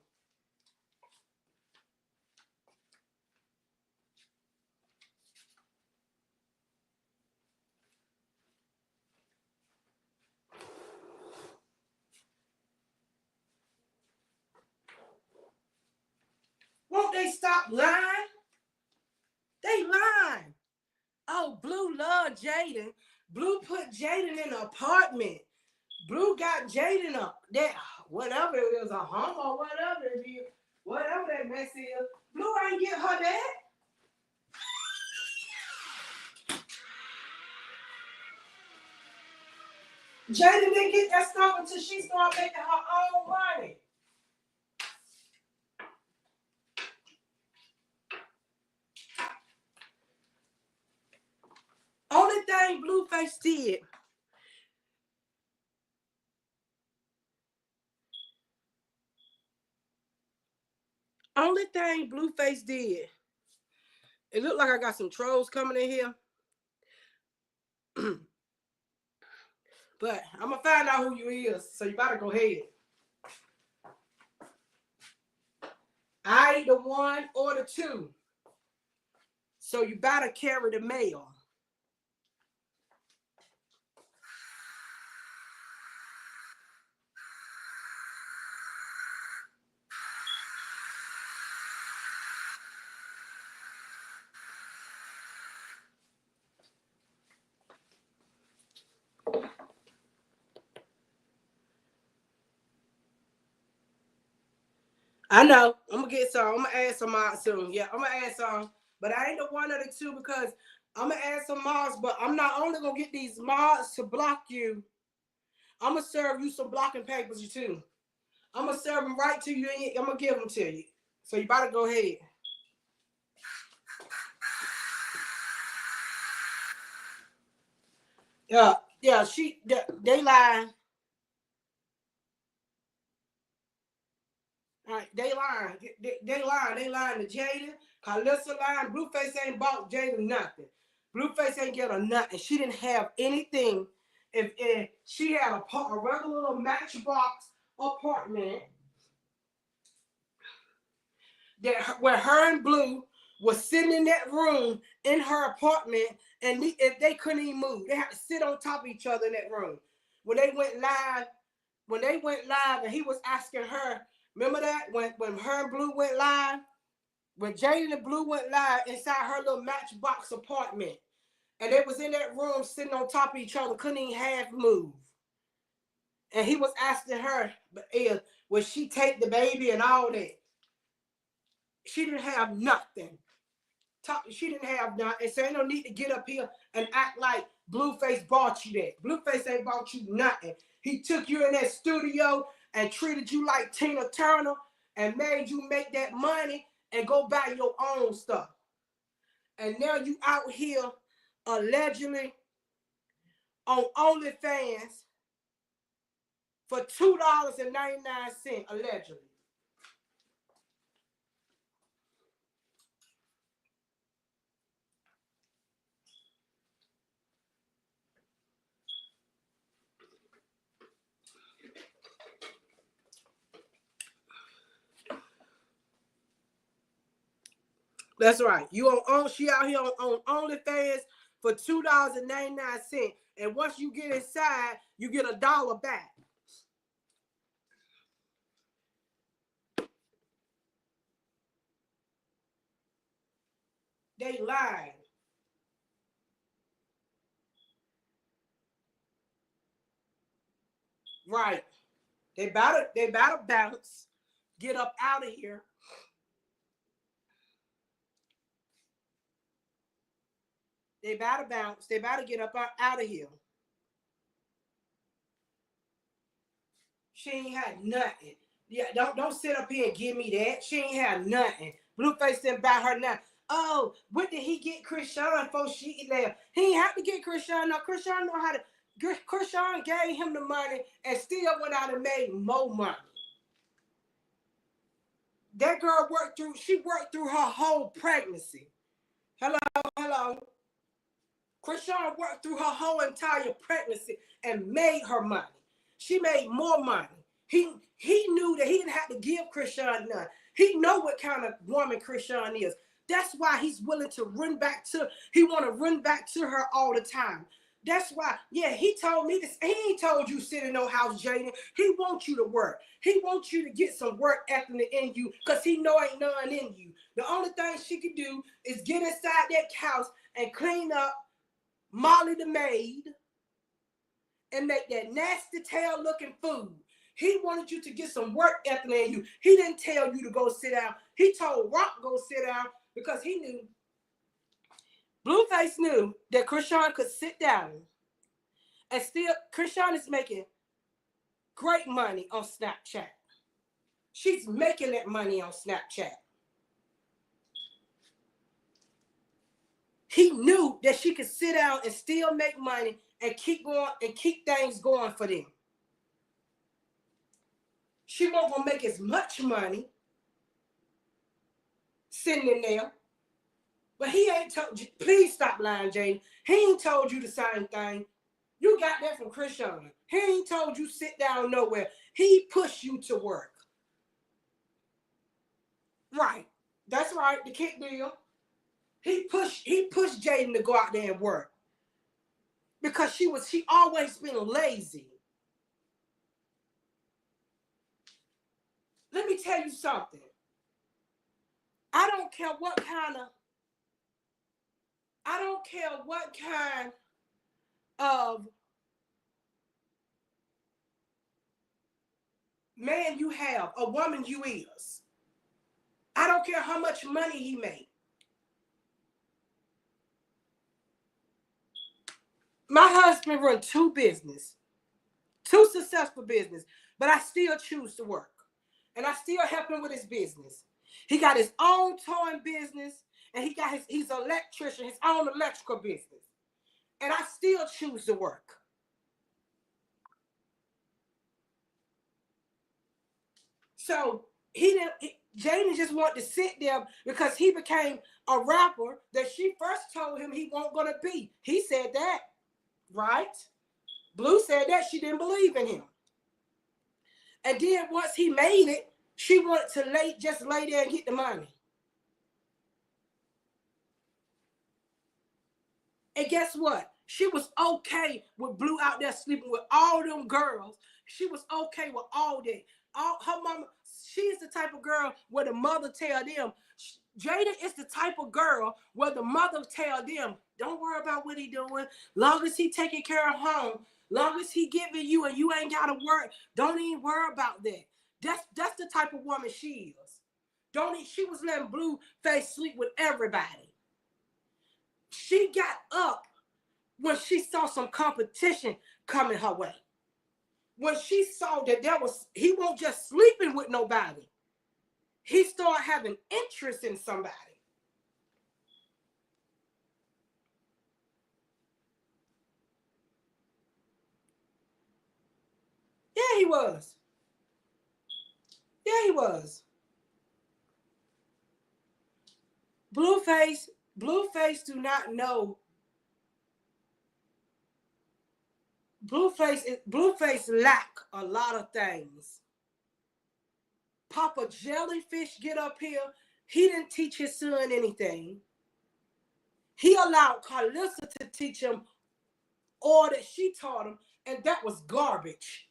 Won't they stop lying? They lying. Oh, Blue loved Jaden. Blue put Jaden in an apartment. Blue got Jaden up. That whatever it is, a home or whatever it is, whatever that mess is. Blue ain't get her that. Jaden didn't get that stuff until she started making her own money. Only thing Blueface did, it looked like I got some trolls coming in here. But I'm going to find out who you is, so you better go ahead. I ain't the one or the two, so you better carry the mail. I know. I'm going to get some. I'm going to add some out soon. Yeah, I'm going to add some. But I ain't the one or the two because I'm going to add some mods. But I'm not only going to get these mods to block you. I'm going to serve you some blocking papers too. I'm going to serve them right to you. And I'm going to give them to you. So you better go ahead. Yeah, they lying. All right, they lying. They lying. They lying to Jada. Karlissa lying. Blueface ain't bought Jada nothing. Blueface ain't get her nothing. She didn't have anything. If she had a regular little matchbox apartment where her and Blue was sitting in that room in her apartment, and if they couldn't even move, they had to sit on top of each other in that room. When they went live, and he was asking her, remember that when her and Blue went live, when Jaden and Blue went live inside her little matchbox apartment, and they was in that room sitting on top of each other, couldn't even half move. And he was asking her, would she take the baby and all that? She didn't have nothing. She didn't have nothing. So ain't no need to get up here and act like Blueface bought you that. Blueface ain't bought you nothing. He took you in that studio and treated you like Tina Turner and made you make that money and go buy your own stuff. And now you out here allegedly on OnlyFans for $2.99 allegedly. That's right. She out here on OnlyFans for $2.99. And once you get inside, you get $1 back. They lied. Right. They better bounce. Get up out of here. They better bounce. They better get up out of here. She ain't had nothing. Yeah, don't sit up here and give me that. She ain't had nothing. Blueface didn't buy her nothing. Oh, what did he get Krishan for she left? He ain't have to get Krishan. No, Krishan know how to. Krishan gave him the money and still went out and made more money. That girl worked through her whole pregnancy. Hello. Krishan worked through her whole entire pregnancy and made her money. She made more money. He knew that he didn't have to give Krishan none. He know what kind of woman Krishan is. That's why he's willing to he want to run back to her all the time. That's why, yeah, he told me this. He ain't told you sit in no house, Jaden. He wants you to work. He wants you to get some work ethic in you because he know ain't none in you. The only thing she could do is get inside that house and clean up Molly the maid and make that nasty tail looking food. He wanted you to get some work ethic in you. He didn't tell you to go sit down. He told Rock go sit down because he knew, Blueface knew that Krishan could sit down and still, Krishan is making great money on Snapchat. She's making that money on Snapchat. He knew that she could sit down and still make money and keep going and keep things going for them. She won't gonna make as much money sitting in there. But he ain't told you, please stop lying, Jane. He ain't told you the same thing. You got that from Krishan. He ain't told you sit down nowhere. He pushed you to work. Right. That's right, the kick deal. He pushed Jaden to go out there and work. Because she always been lazy. Let me tell you something. I don't care what kind of man you have, a woman you is. I don't care how much money he made. My husband run two successful business, but I still choose to work. And I still help him with his business. He got his own towing business, and he's an electrician, his own electrical business. And I still choose to work. So Jaden just wanted to sit there because he became a rapper that she first told him he wasn't gonna be. He said that, right? Blue said that she didn't believe in him. And then once he made it, she wanted to just lay there and get the money. And guess what? She was okay with Blue out there sleeping with all them girls. She was okay with all that. Her mama, she's the type of girl where the mother tell them, Jada is the type of girl where the mother tell them, don't worry about what he doing. Long as he taking care of home, long as he giving you and you ain't got to work, don't even worry about that. That's the type of woman she is. She was letting Blueface sleep with everybody. She got up when she saw some competition coming her way. When she saw that he wasn't just sleeping with nobody. He started having interest in somebody. Yeah, he was. Yeah, he was. Blueface do not know. Blueface lack a lot of things. Papa Jellyfish get up here. He didn't teach his son anything. He allowed Karlissa to teach him all that she taught him, and that was garbage.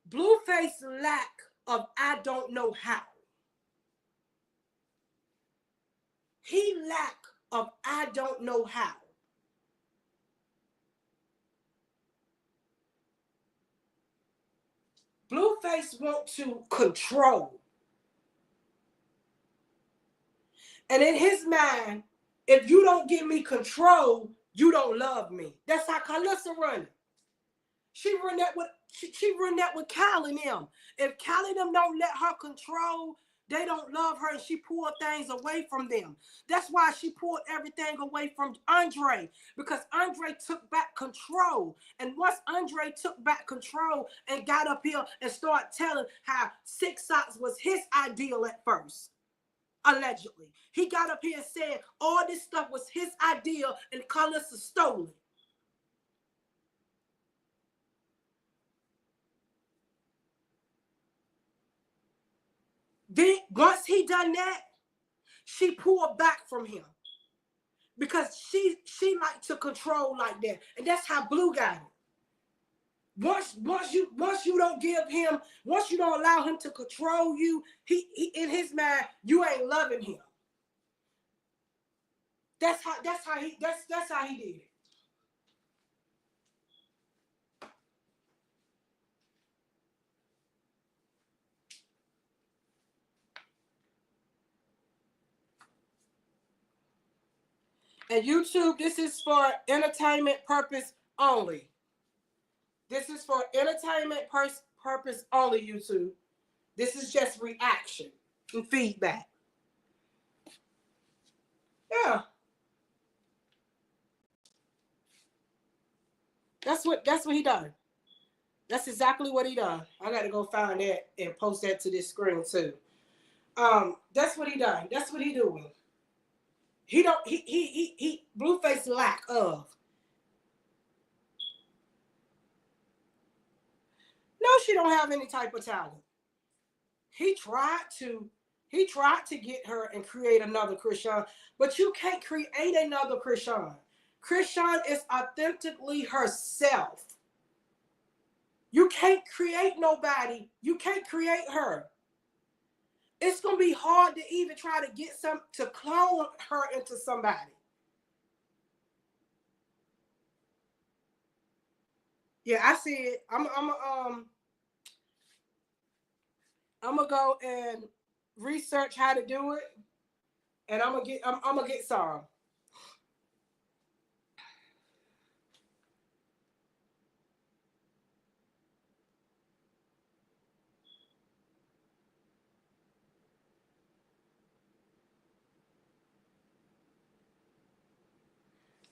Blueface lack of I don't know how. He lack of I don't know how. Blueface want to control. And in his mind, if you don't give me control, you don't love me. That's how Karlissa run it. She run that with Callie and them. If Callie and them don't let her control They don't love her, and she pulled things away from them. That's why she pulled everything away from Andre, because Andre took back control. And once Andre took back control and got up here and started telling how Six Socks was his ideal at first, allegedly. He got up here and said all this stuff was his idea and Karlissa stole it. Then once he done that, she pulled back from him because she liked to control like that, and that's how Blue got it. Once you don't give him, once you don't allow him to control you, he in his mind you ain't loving him. That's how he did it. And YouTube, this is for entertainment purpose only. This is for entertainment purpose only, YouTube. This is just reaction and feedback. Yeah. That's what he done. That's exactly what he done. I got to go find that and post that to this screen too. That's what he done. That's what he doing. He Blueface lack of. No, she don't have any type of talent. He tried to get her and create another Chrisean, but you can't create another Chrisean. Chrisean is authentically herself. You can't create nobody. You can't create her. It's gonna be hard to even try to get to clone her into somebody. Yeah, I see it. I'm gonna go and research how to do it, and I'm gonna get some.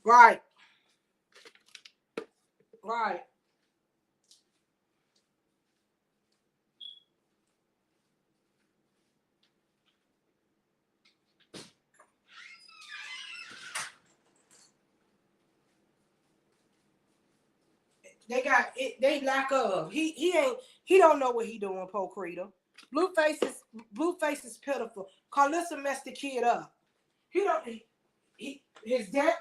Right. Right. They got it. They lack of. He don't know what he doing. Poe Credo. Blueface is pitiful. Karlissa messed the kid up. He don't. His daddy.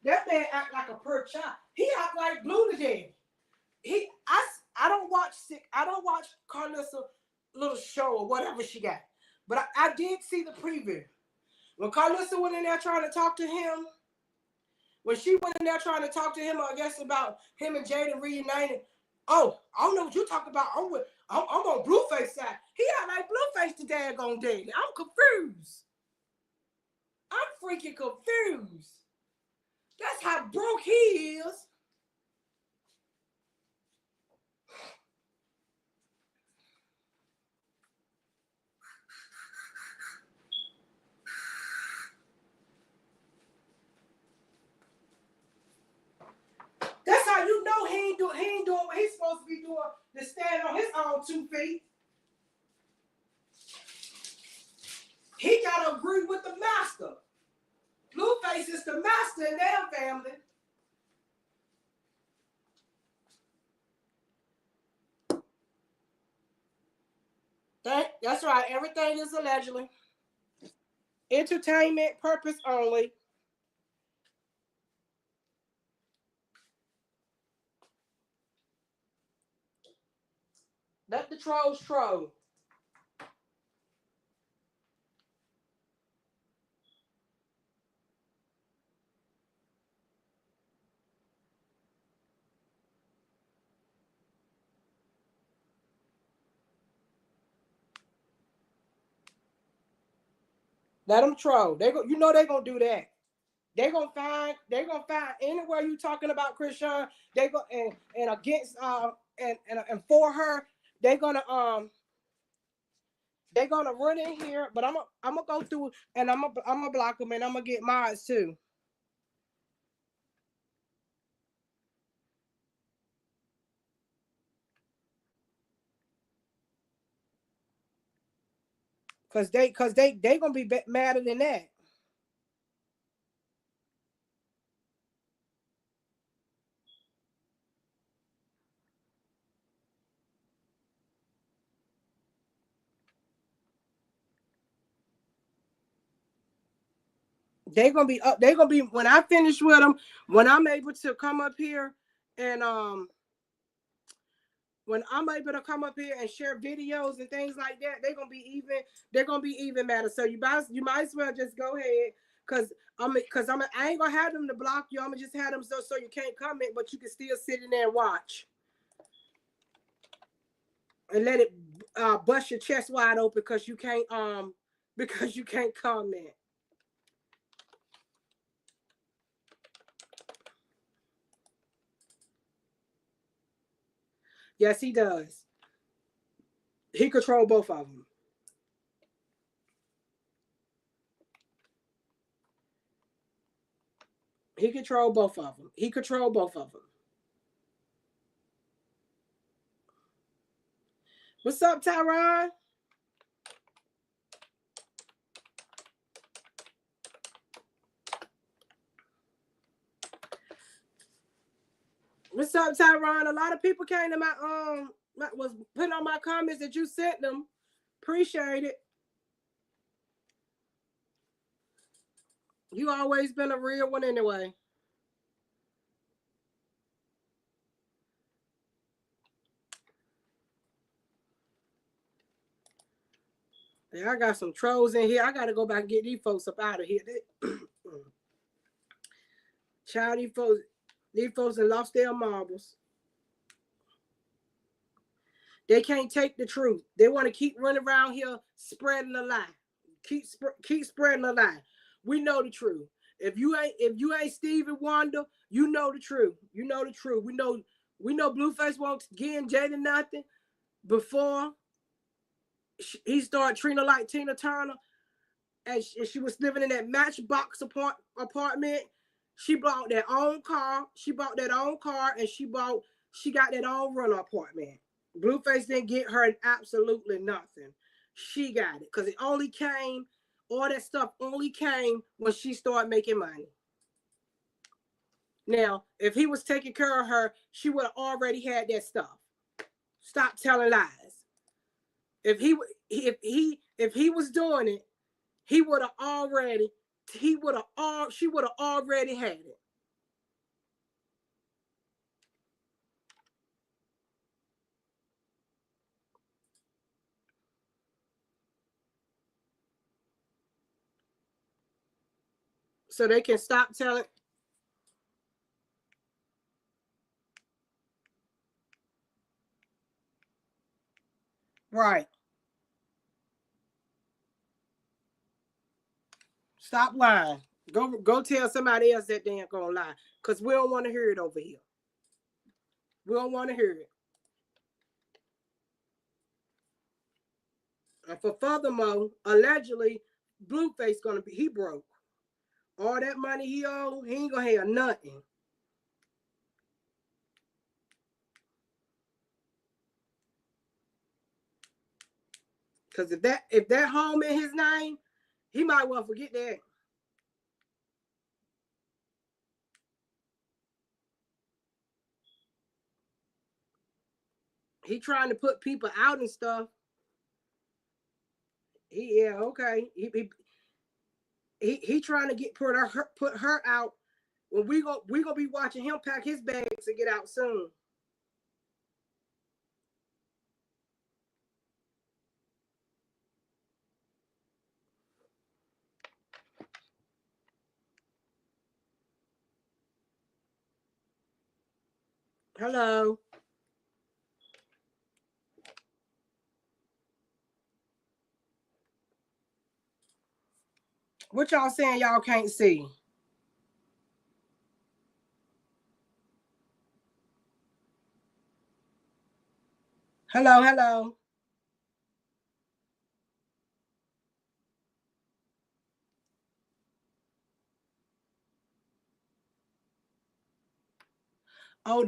That man act like a per child. He act like Blue the daddy. I don't watch Karlissa little show or whatever she got. But I did see the preview. When Karlissa went in there trying to talk to him, when she went in there trying to talk to him, I guess about him and Jada reunited. Oh, I don't know what you're talking about. I'm on Blueface side. He act like Blueface the daggone daddy. I'm confused. I'm freaking confused. That's how broke he is. That's how you know he ain't doing what he's supposed to be doing to stand on his own 2 feet. He gotta agree with the master. Blueface is the master in their family. That's right. Everything is allegedly. Entertainment purpose only. Let the trolls troll. Let them troll. You know they're gonna do that. They're gonna find anywhere you talking about Chrisean, they go and against and for her, they're gonna They're gonna run in here, but I'm gonna go through and I'm gonna block them and I'm gonna get mine too. Cause they gonna be madder than that. They gonna be up. They gonna be when I finish with them. When I'm able to come up here and when I'm able to come up here and share videos and things like that, they're gonna be even. They're gonna be even madder. So you might as well just go ahead, I ain't gonna have them to block you. I'm gonna just have them so you can't comment, but you can still sit in there and watch and let it bust your chest wide open because you can't comment. Yes, he does. He control both of them. He control both of them. He control both of them. What's up, Tyron? What's up, Tyron? A lot of people came to was putting on my comments that you sent them. Appreciate it. You always been a real one anyway. Yeah, I got some trolls in here. I gotta go back and get these folks up out of here. Child, these folks have lost their marbles. They can't take the truth. They want to keep running around here spreading a lie. Keep spreading a lie. We know the truth. If you ain't Stevie Wonder, you know the truth. You know the truth. We know Blueface won't give Jada nothing before he started treating her like Tina Turner, and she was living in that Matchbox apartment. She bought that own car. She bought that own car, and she got that own rental apartment. Blueface didn't get her absolutely nothing. She got it because it only came. All that stuff only came when she started making money. Now, if he was taking care of her, she would have already had that stuff. Stop telling lies. If he was doing it, he would have already. She would have already had it. So they can stop telling. Right. Stop lying. Go tell somebody else that they ain't gonna lie. Cause we don't want to hear it over here. We don't want to hear it. And for furthermore, allegedly, Blueface he broke. All that money he owed, he ain't gonna have nothing. Cause if that home in his name, he might well forget that. He trying to put people out and stuff. Yeah, okay. He trying to put her out. When we gonna be watching him pack his bags to get out soon. Hello. What y'all saying y'all can't see? Hello, hello. Oh,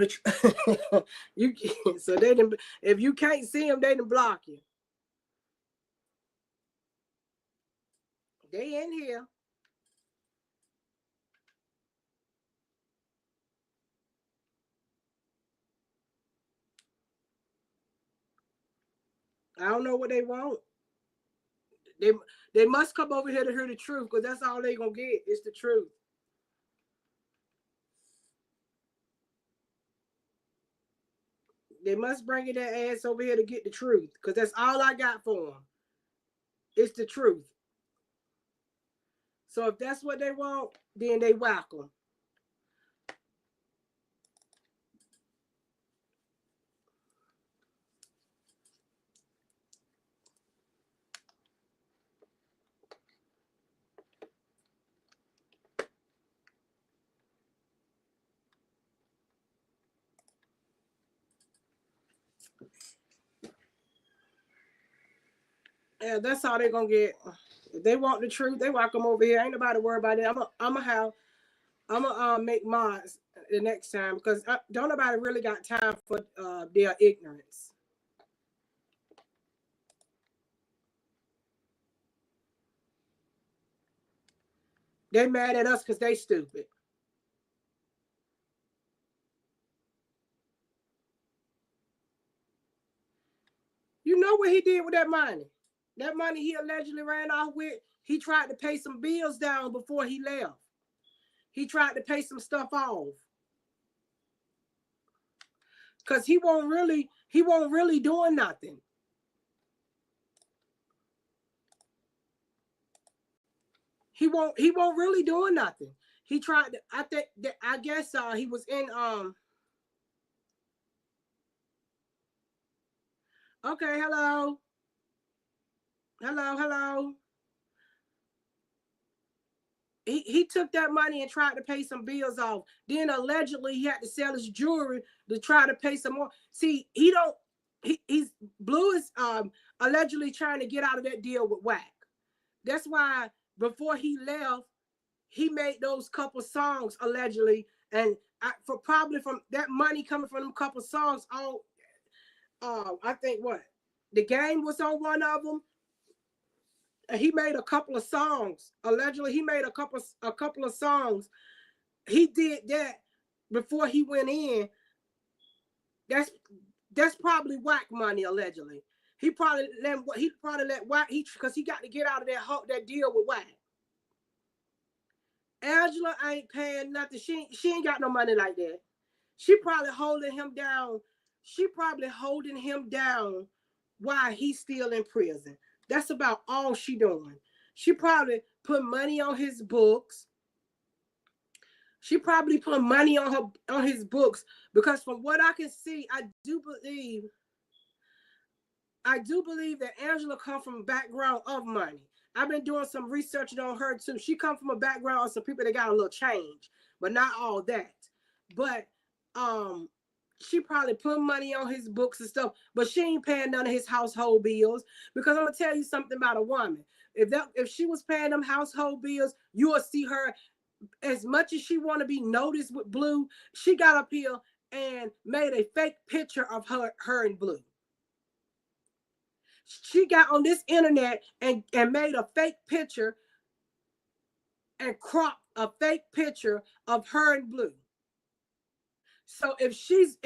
you can't. So they didn't. If you can't see them, they didn't block you. They in here. I don't know what they want. They they must come over here to hear the truth, because that's all they gonna get. It's the truth. They must bring their ass over here to get the truth, because that's all I got for them. It's the truth. So if that's what they want, then they welcome. Yeah, that's all they're gonna get. If they want the truth, they welcome over here. Ain't nobody worry about it. I'm gonna make mine the next time, because don't nobody really got time for their ignorance. They mad at us because they stupid. You know what he did with that money? That money he allegedly ran off with, he tried to pay some bills down before he left. He tried to pay some stuff off. Cause he won't really doing nothing. He won't really doing nothing. He tried to, I think that, I guess he was in okay, hello. Hello, hello. He took that money and tried to pay some bills off. Then allegedly he had to sell his jewelry to try to pay some more. See, he don't. He's Blue is allegedly trying to get out of that deal with Whack. That's why before he left, he made those couple songs allegedly, and for probably from that money coming from them couple songs. All I think what the game was on one of them. He made a couple of songs. Allegedly, he made a couple of songs. He did that before he went in. That's that's probably Whack money allegedly. He probably let Whack because he got to get out of that deal with Whack. Angela ain't paying nothing. She ain't got no money like that. She probably holding him down. She probably holding him down while he's still in prison. That's about all she doing. She probably put money on his books. She probably put money on his books, because from what I can see, I do believe that Angela come from a background of money. I've been doing some research on her too. She come from a background of some people that got a little change, but not all that. But um, she probably put money on his books and stuff, but she ain't paying none of his household bills. Because I'm gonna tell you something about a woman. If she was paying them household bills, you will see her. As much as she want to be noticed with Blue, she got up here and made a fake picture of her and Blue. She got on this internet and made a fake picture and cropped a fake picture of her and Blue. So if she's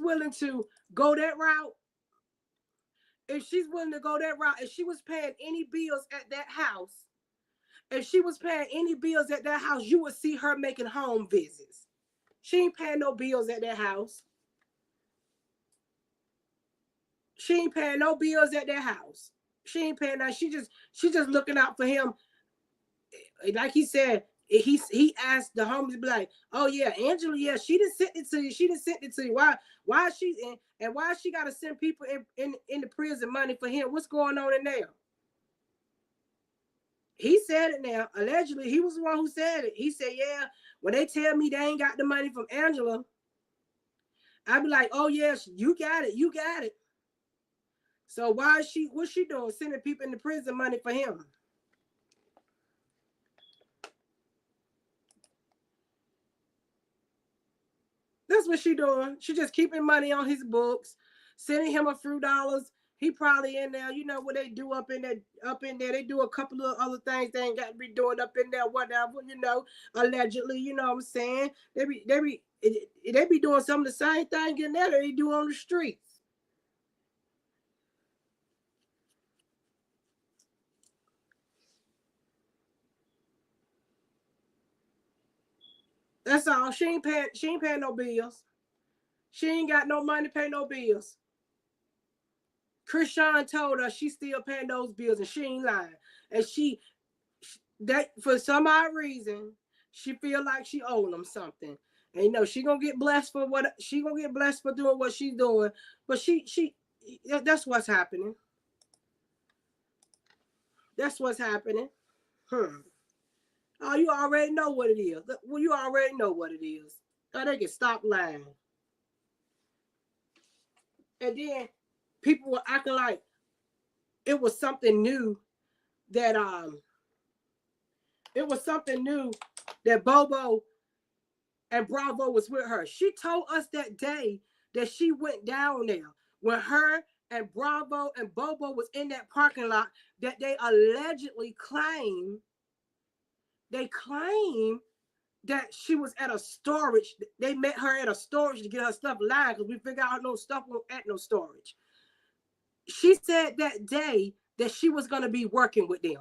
willing to go that route, if she was paying any bills at that house, you would see her making home visits. She ain't paying no bills at that house. She ain't paying no bills at that house. She ain't paying that. She just looking out for him. Like he said, he asked the homies to be like, oh yeah, Angela, yeah, she didn't send it to you. She didn't send it to you. Why is she in, and why is she gotta send people in the prison money for him? What's going on in there? He said it now. Allegedly, he was the one who said it. He said, yeah, when they tell me they ain't got the money from Angela, I'd be like, oh yes, you got it. You got it. So what's she doing? Sending people in the prison money for him. That's what she doing. She just keeping money on his books, sending him a few dollars. He probably in there, you know what they do up in there. Up in there, they do a couple of other things they ain't got to be doing up in there, whatever, you know. Allegedly, you know what I'm saying? They be doing some of the same thing in there that they do on the streets. That's all. She ain't paying no bills. She ain't got no money to pay no bills. Krishan told her she's still paying those bills and she ain't lying. And that for some odd reason, she feel like she owed them something. And you know, she gonna get blessed for what she gonna get blessed for doing what she's doing. But that's what's happening. That's what's happening. Oh, you already know what it is. Well, you already know what it is. Oh, they can stop lying. And then people were acting like it was something new that Bobo and Bravo was with her. She told us that day that she went down there when her and Bravo and Bobo was in that parking lot that they allegedly claim that she was at a storage. They met her at a storage to get her stuff lined because we figured out no stuff at no storage. She said that day that she was going to be working with them.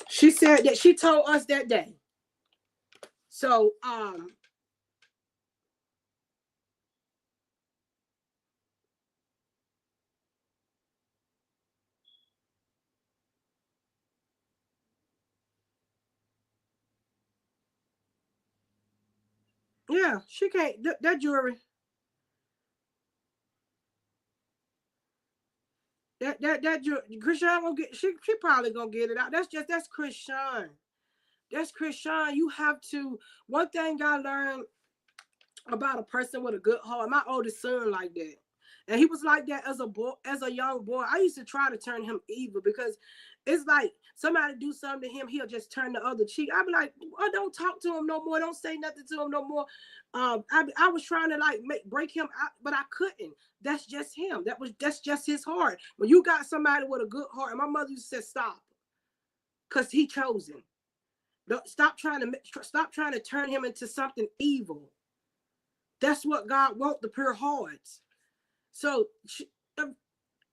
She said that she told us that day. So, yeah, she can't, that jewelry, that jewelry, Krishan gonna get, she probably gonna get it out. That's Krishan. That's Krishan. You have to, one thing I learned about a person with a good heart, my oldest son like that. And he was like that as a boy, as a young boy. I used to try to turn him evil because it's like somebody do something to him, he'll just turn the other cheek. I'd be like, oh, don't talk to him no more. Don't say nothing to him no more. I was trying to like break him out, but I couldn't. That's just him. That's just his heart. When you got somebody with a good heart, and my mother used to say, stop, because he chosen. Stop trying to turn him into something evil. That's what God wants, the pure hearts. So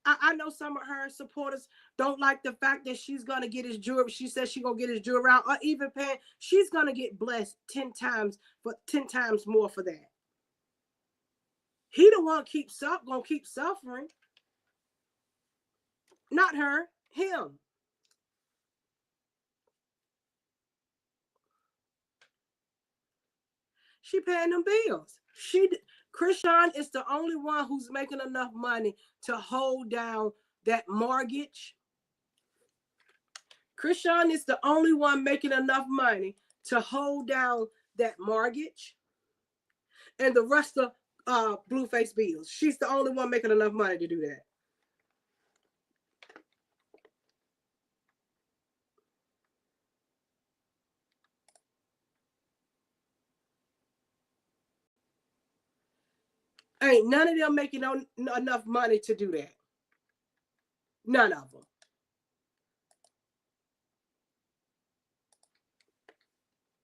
I know some of her supporters don't like the fact that she's going to get his jewelry. She says she's going to get his jewelry out, or even paying. She's going to get blessed 10 times more for that. He the one going to keep suffering. Not her, him. She paying them bills. Krishan is the only one who's making enough money to hold down that mortgage. Krishan is the only one making enough money to hold down that mortgage and the rest of Blueface bills. She's the only one making enough money to do that. Ain't none of them making enough money to do that. None of them.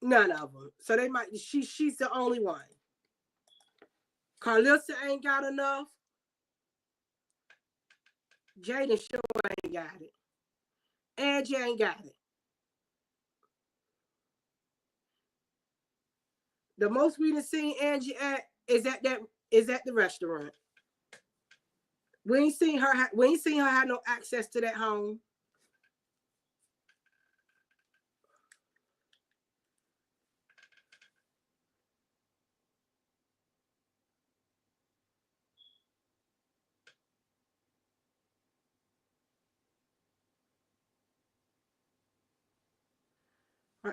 None of them. So they might. She's the only one. Karlissa ain't got enough. Jaden sure ain't got it. Angie ain't got it. The most we done seen Angie at is at the restaurant. We ain't seen her have no access to that home.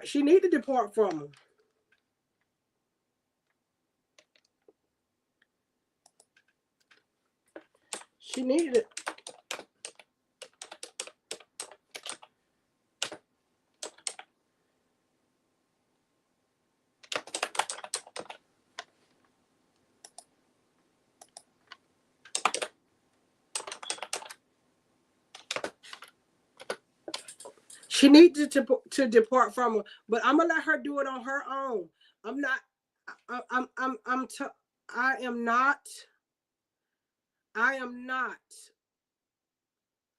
She need to depart from him. She needed it. She needed to depart from her, but I'm gonna let her do it on her own. I'm not. I'm. I am not. I am not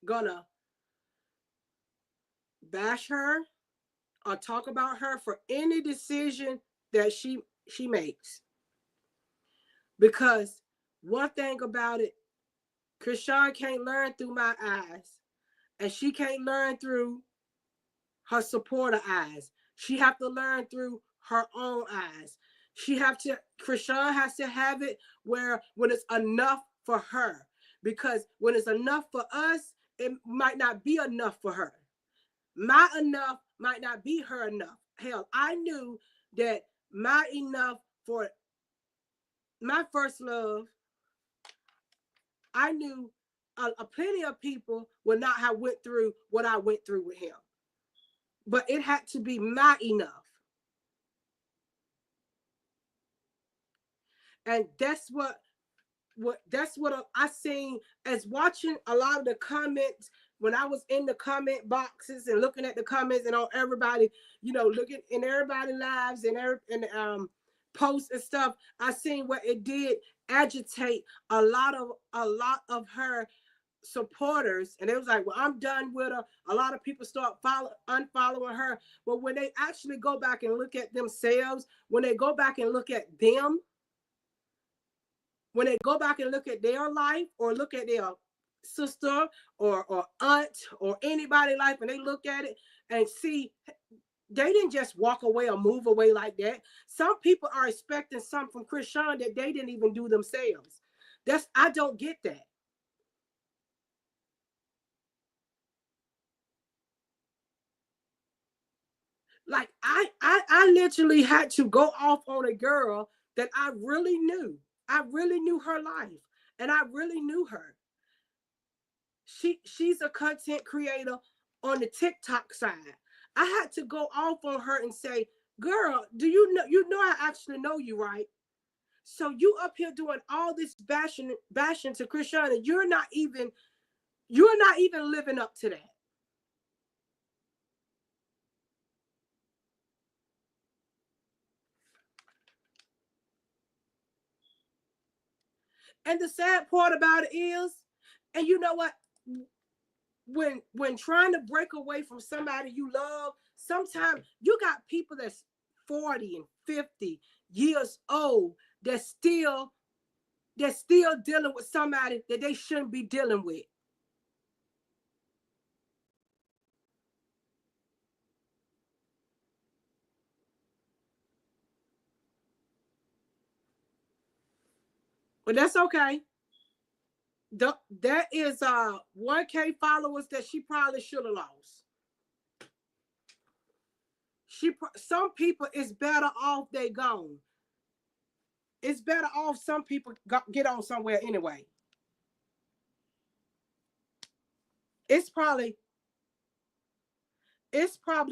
gonna bash her or talk about her for any decision that she makes. Because one thing about it, Krishan can't learn through my eyes, and she can't learn through her supporter eyes. She have to learn through her own eyes. Krishan has to have it where when it's enough for her. Because when it's enough for us, it might not be enough for her. My enough might not be her enough. Hell, I knew that my enough for my first love, I knew plenty of people would not have went through what I went through with him. But it had to be my enough. And that's what I seen as watching a lot of the comments when I was in the comment boxes and looking at the comments and on everybody, looking in everybody's lives and posts and stuff. I seen what it did agitate a lot of her supporters, and it was like, well, I'm done with her. A lot of people start unfollowing her. But when they actually go back and look at themselves, when they go back and look at them, when they go back and look at their life or look at their sister or aunt or anybody's life, and they look at it and see they didn't just walk away or move away like that. Some people are expecting something from Krishan that they didn't even do themselves. I don't get that. Like I literally had to go off on a girl that I really knew. I really knew her life, and I really knew her. She's a content creator on the TikTok side. I had to go off on her and say, "Girl, do you know I actually know you, right? So you up here doing all this bashing to Krishan, and you're not even living up to that." And the sad part about it is, and you know what? When trying to break away from somebody you love, sometimes you got people that's 40 and 50 years old that's still dealing with somebody that they shouldn't be dealing with. But that's okay. That is 1K followers that she probably should have lost. Some people, it's better off they gone. It's better off some people get on somewhere anyway. It's probably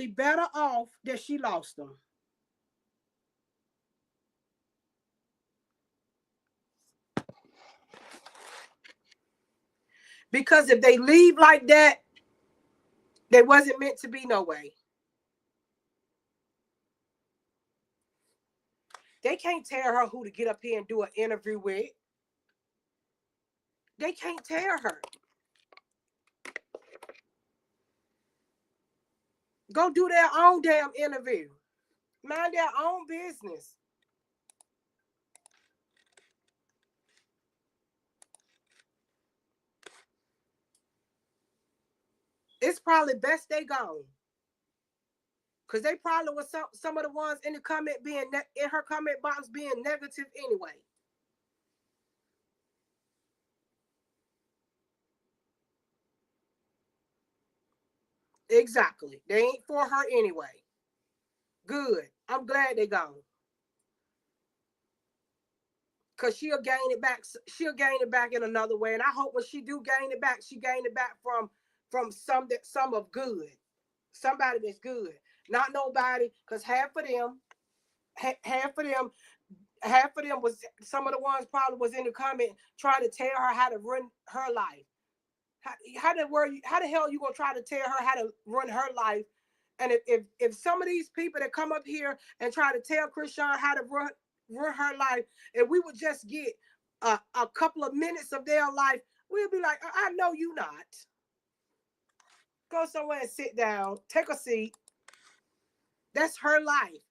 better off that she lost them. Because if they leave like that, they wasn't meant to be no way. They can't tell her who to get up here and do an interview with. They can't tell her. Go do their own damn interview. Mind their own business. It's probably best they gone. Because they probably was some of the ones in the comment in her comment box being negative anyway. Exactly. They ain't for her anyway. Good. I'm glad they gone. Cause she'll gain it back. She'll gain it back in another way. And I hope when she do gain it back, she gain it back from some of good. Somebody that's good. Not nobody, because half of them was, some of the ones probably was in the comment trying to tell her how to run her life. How the hell you gonna try to tell her how to run her life? And if some of these people that come up here and try to tell Chrisean how to run her life, if we would just get a couple of minutes of their life, we'll be like, I know you not. Go somewhere and sit down, take a seat. That's her life.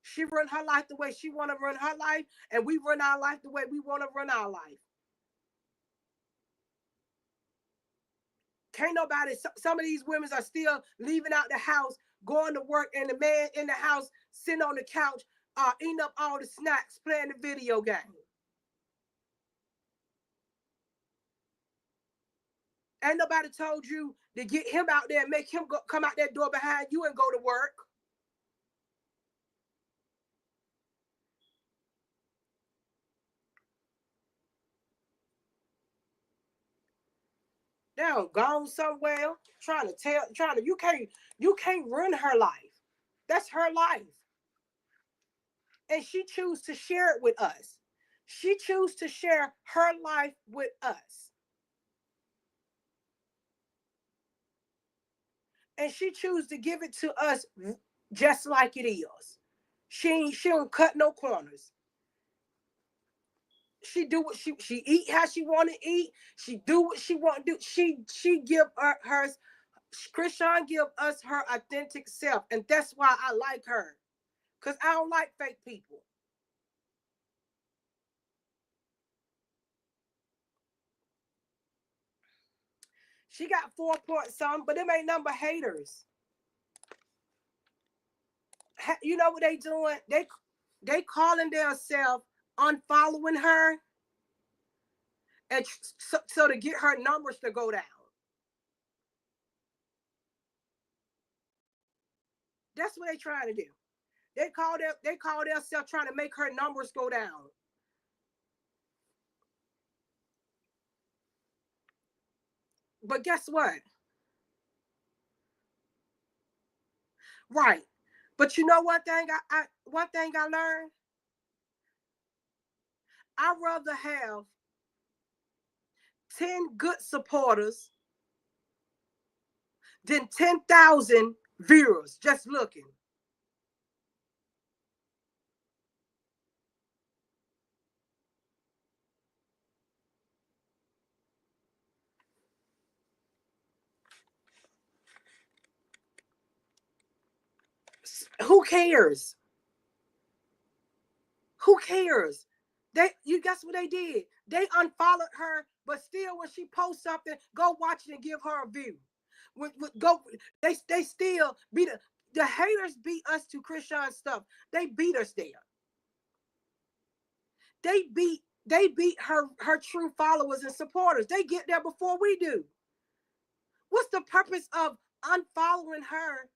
She run her life the way she want to run her life, and we run our life the way we want to run our life. Can't nobody, some of these women are still leaving out the house, going to work, and the man in the house sitting on the couch, eating up all the snacks, playing the video game. Ain't nobody told you to get him out there and make him come out that door behind you and go to work. They don't gone somewhere you can't run her life. That's her life. And she choose to share it with us. She choose to share her life with us. And she choose to give it to us just like it is. She don't cut no corners. She do what she eat how she want to eat. She do what she want to do. She give her Chrisean give us her authentic self, and that's why I like her, because I don't like fake people. She got 4 point some, but them ain't number haters. You know what they doing? They calling themselves unfollowing her, and so to get her numbers to go down. That's what they trying to do. They call themselves trying to make her numbers go down. But guess what? Right. But you know one thing I learned? I'd rather have 10 good supporters than 10,000 viewers just looking. Who cares? Who cares? You guess what they did? They unfollowed her, but still when she posts something, go watch it and give her a view. They still beat the haters beat us to Chrisean stuff. They beat us there. They beat her true followers and supporters. They get there before we do. What's the purpose of unfollowing her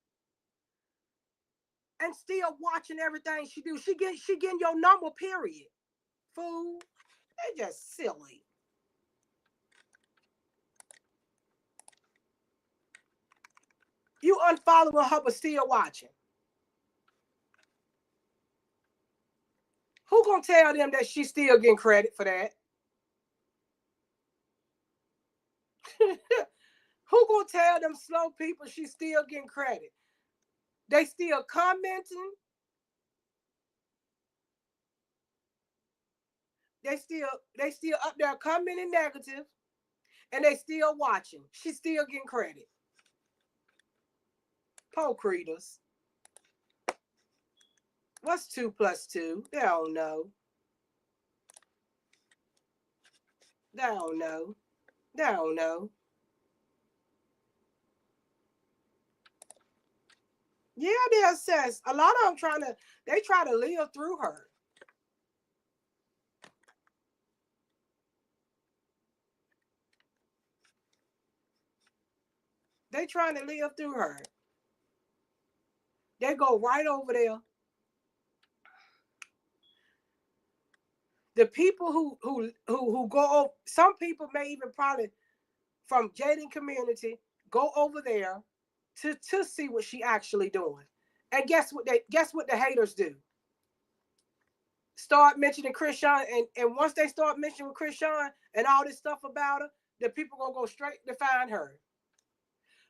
and still watching everything she do? She getting your number, period. Fool. They just silly. You unfollowing her but still watching. Who gonna tell them that she's still getting credit for that? Who gonna tell them slow people she's still getting credit? They still commenting. They still up there commenting negative, and they still watching. She's still getting credit. Po creators. What's 2 plus 2? They don't know. They don't know. They don't know. Yeah, they're obsessed. A lot of them they try to live through her. They trying to live through her. They go right over there. The people who go, some people may even probably from Jaden community go over there to see what she actually doing. And guess what the haters do? Start mentioning Krishan, and once they start mentioning Krishan and all this stuff about her, the people gonna go straight to find her.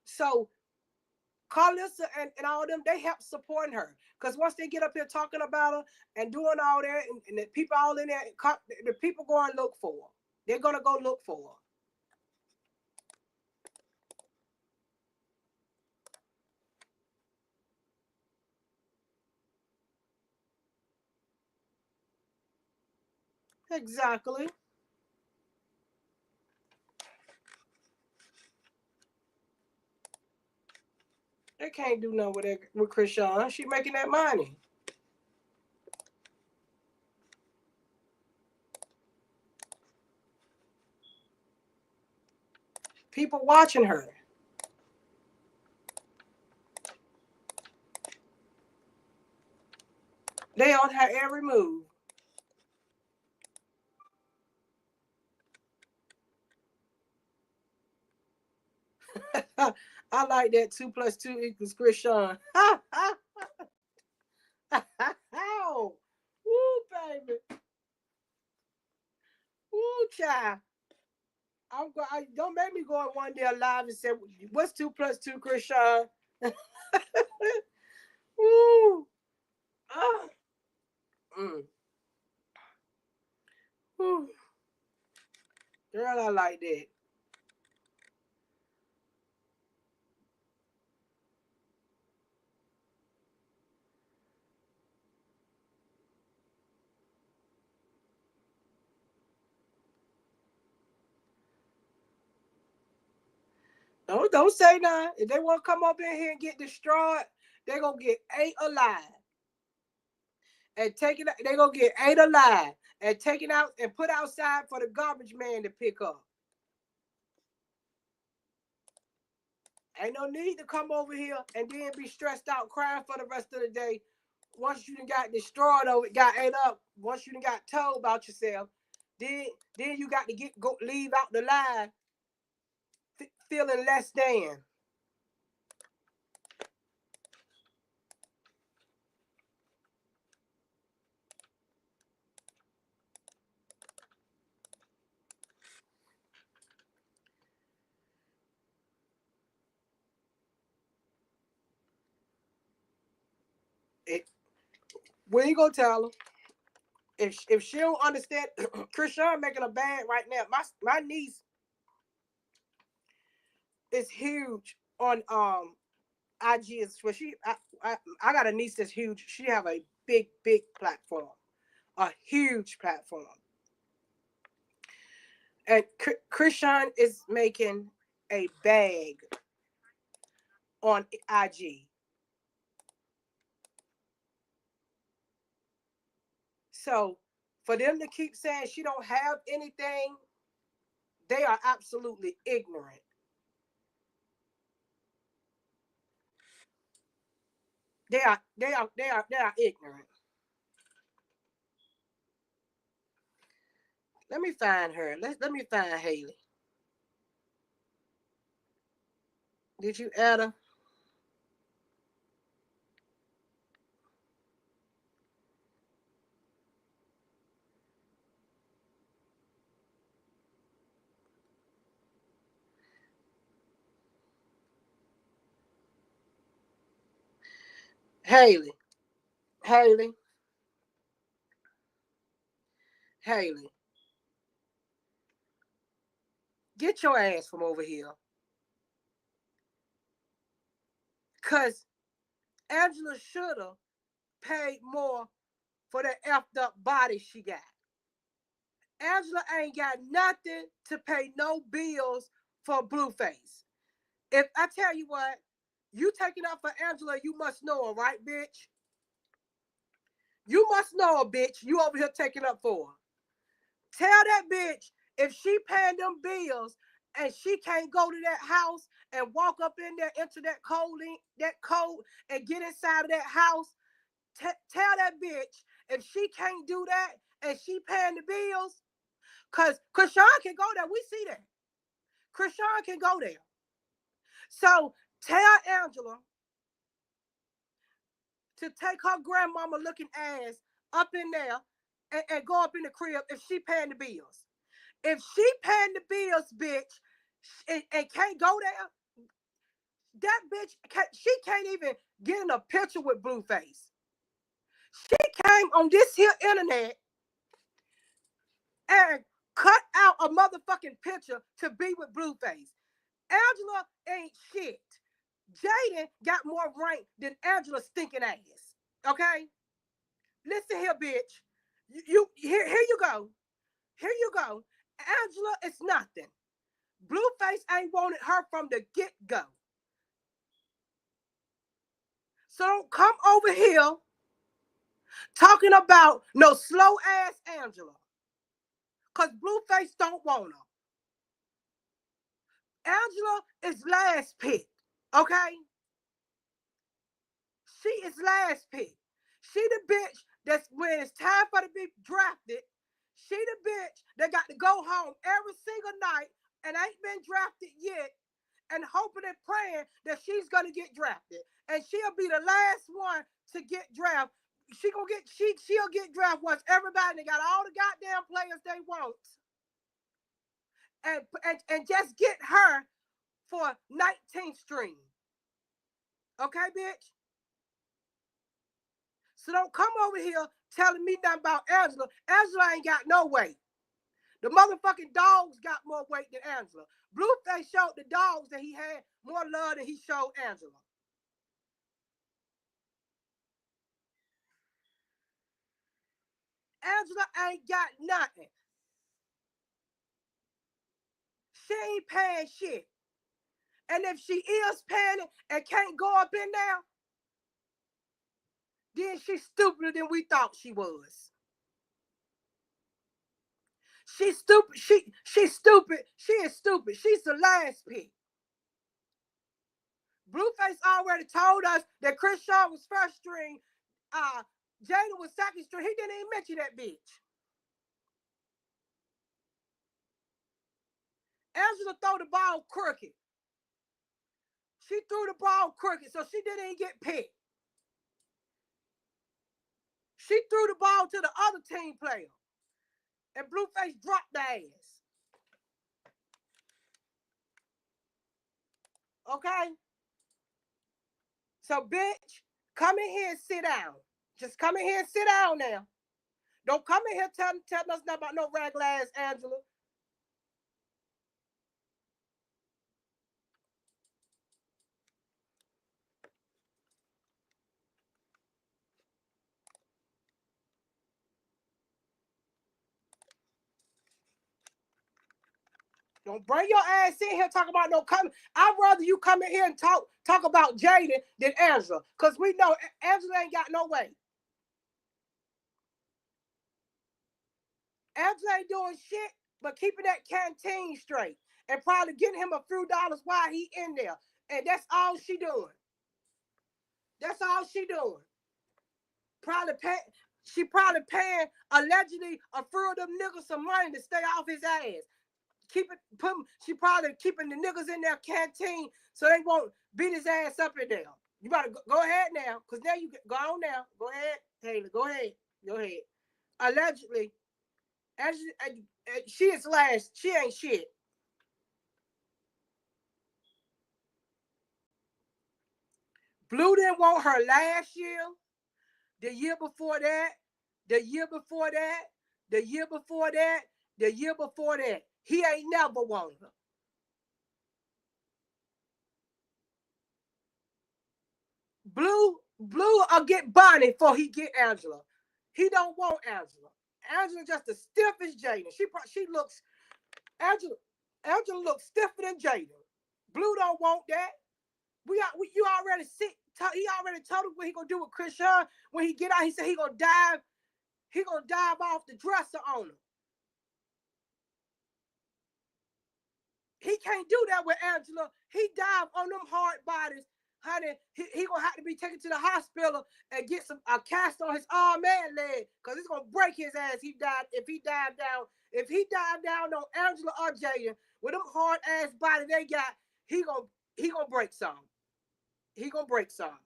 So Karlissa and all them, they help supporting her. Because once they get up here talking about her and doing all that, and the people all in there, the people go and look for her. They're gonna go look for her. Exactly. They can't do nothing with Krishan. She making that money. People watching her. They on her every move. I like that 2 plus 2 equals Krishan. Oh, woo, baby. Woo, child. Don't make me go on one day live and say, what's 2 plus 2, Krishan? Woo. Ah. Mm. Woo. Girl, I like that. Don't say nothing. If they want to come up in here and get destroyed, they're going to get 8 alive. And take it, they're going to get 8 alive and take it out and put outside for the garbage man to pick up. Ain't no need to come over here and then be stressed out crying for the rest of the day. Once you done got destroyed over it, got ate up, once you done got told about yourself, then you got to leave out the line feeling less than. It, when you gonna tell her? If she don't understand, Krishan making a bad right now. My niece is huge on IG. Is where I got a niece that's huge. She have a big platform, a huge platform, and Krishan is making a bag on IG. So for them to keep saying she don't have anything, they are absolutely ignorant. They are ignorant. Let me find her. Let me find Haley. Did you add her? Haley. Haley. Haley. Get your ass from over here. Cause Angela should have paid more for that effed up body she got. Angela ain't got nothing to pay no bills for Blueface. If I tell you what, you taking up for Angela, you must know her, right, bitch? You must know her, bitch. You over here taking up for her. Tell that bitch if she paying them bills and she can't go to that house and walk up in there, enter that code and get inside of that house. Tell that bitch if she can't do that and she paying the bills, because Krishan can go there. We see that. Krishan can go there. So tell Angela to take her grandmama looking ass up in there and go up in the crib if she paying the bills. If she paying the bills, bitch, and can't go there, that bitch, she can't even get in a picture with Blueface. She came on this here internet and cut out a motherfucking picture to be with Blueface. Angela ain't shit. Jaden got more rank than Angela's stinking ass. Okay? Listen here, bitch. Here you go. Here you go. Angela is nothing. Blueface ain't wanted her from the get-go. So don't come over here talking about no slow ass Angela. Because Blueface don't want her. Angela is last pick. Okay? She is last pick. She the bitch that's when it's time for to be drafted. She the bitch that got to go home every single night and ain't been drafted yet and hoping and praying that she's gonna get drafted. And she'll be the last one to get drafted. She'll get drafted once everybody got all the goddamn players they want. And just get her for 19th string. Okay, bitch? So don't come over here telling me nothing about Angela. Angela ain't got no weight. The motherfucking dogs got more weight than Angela. Blueface showed the dogs that he had more love than he showed Angela. Angela ain't got nothing. She ain't paying shit. And if she is paying it and can't go up in there, then she's stupider than we thought she was. She's stupid. She's stupid. She is stupid. She's the last pick. Blueface already told us that Krishan was first string. Jada was second string. He didn't even mention that bitch. Angela threw the ball crooked. She threw the ball crooked, so she didn't even get picked. She threw the ball to the other team player. And Blueface dropped the ass. Okay? So, bitch, come in here and sit down. Just come in here and sit down now. Don't come in here telling us nothing about no regular ass Angela. Don't bring your ass in here talking about no coming. I'd rather you come in here and talk about Jaden than Angela. Because we know Angela ain't got no way. Angela ain't doing shit but keeping that canteen straight and probably getting him a few dollars while he in there. And that's all she doing. That's all she doing. She probably paying allegedly a few of them niggas some money to stay off his ass. She probably keeping the niggas in their canteen so they won't beat his ass up in there. You better go ahead now, because now you go on now. Go ahead, Taylor. Go ahead. Allegedly, she is last. She ain't shit. Blue didn't want her last year, the year before that, the year before that, the year before that, the year before that. He ain't never wanted her. Blue will get Bonnie before he get Angela. He don't want Angela. Angela just as stiff as Jaden. She looks Angela looks stiffer than Jaden. Blue don't want that. You already see. He already told us what he gonna do with Krishan when he get out. He said he gonna dive. He gonna dive off the dresser on her. He can't do that with Angela. He dive on them hard bodies honey, he gonna have to be taken to the hospital and get a cast on his arm and leg, cause it's gonna break his ass. If he dive down on Angela or Jaden with them hard ass body they got, he gonna break some. He gonna break some.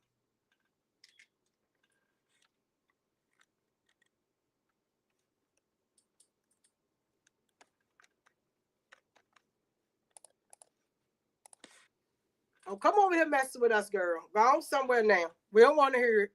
Oh, come over here messing with us, girl. Go on somewhere now. We don't want to hear it.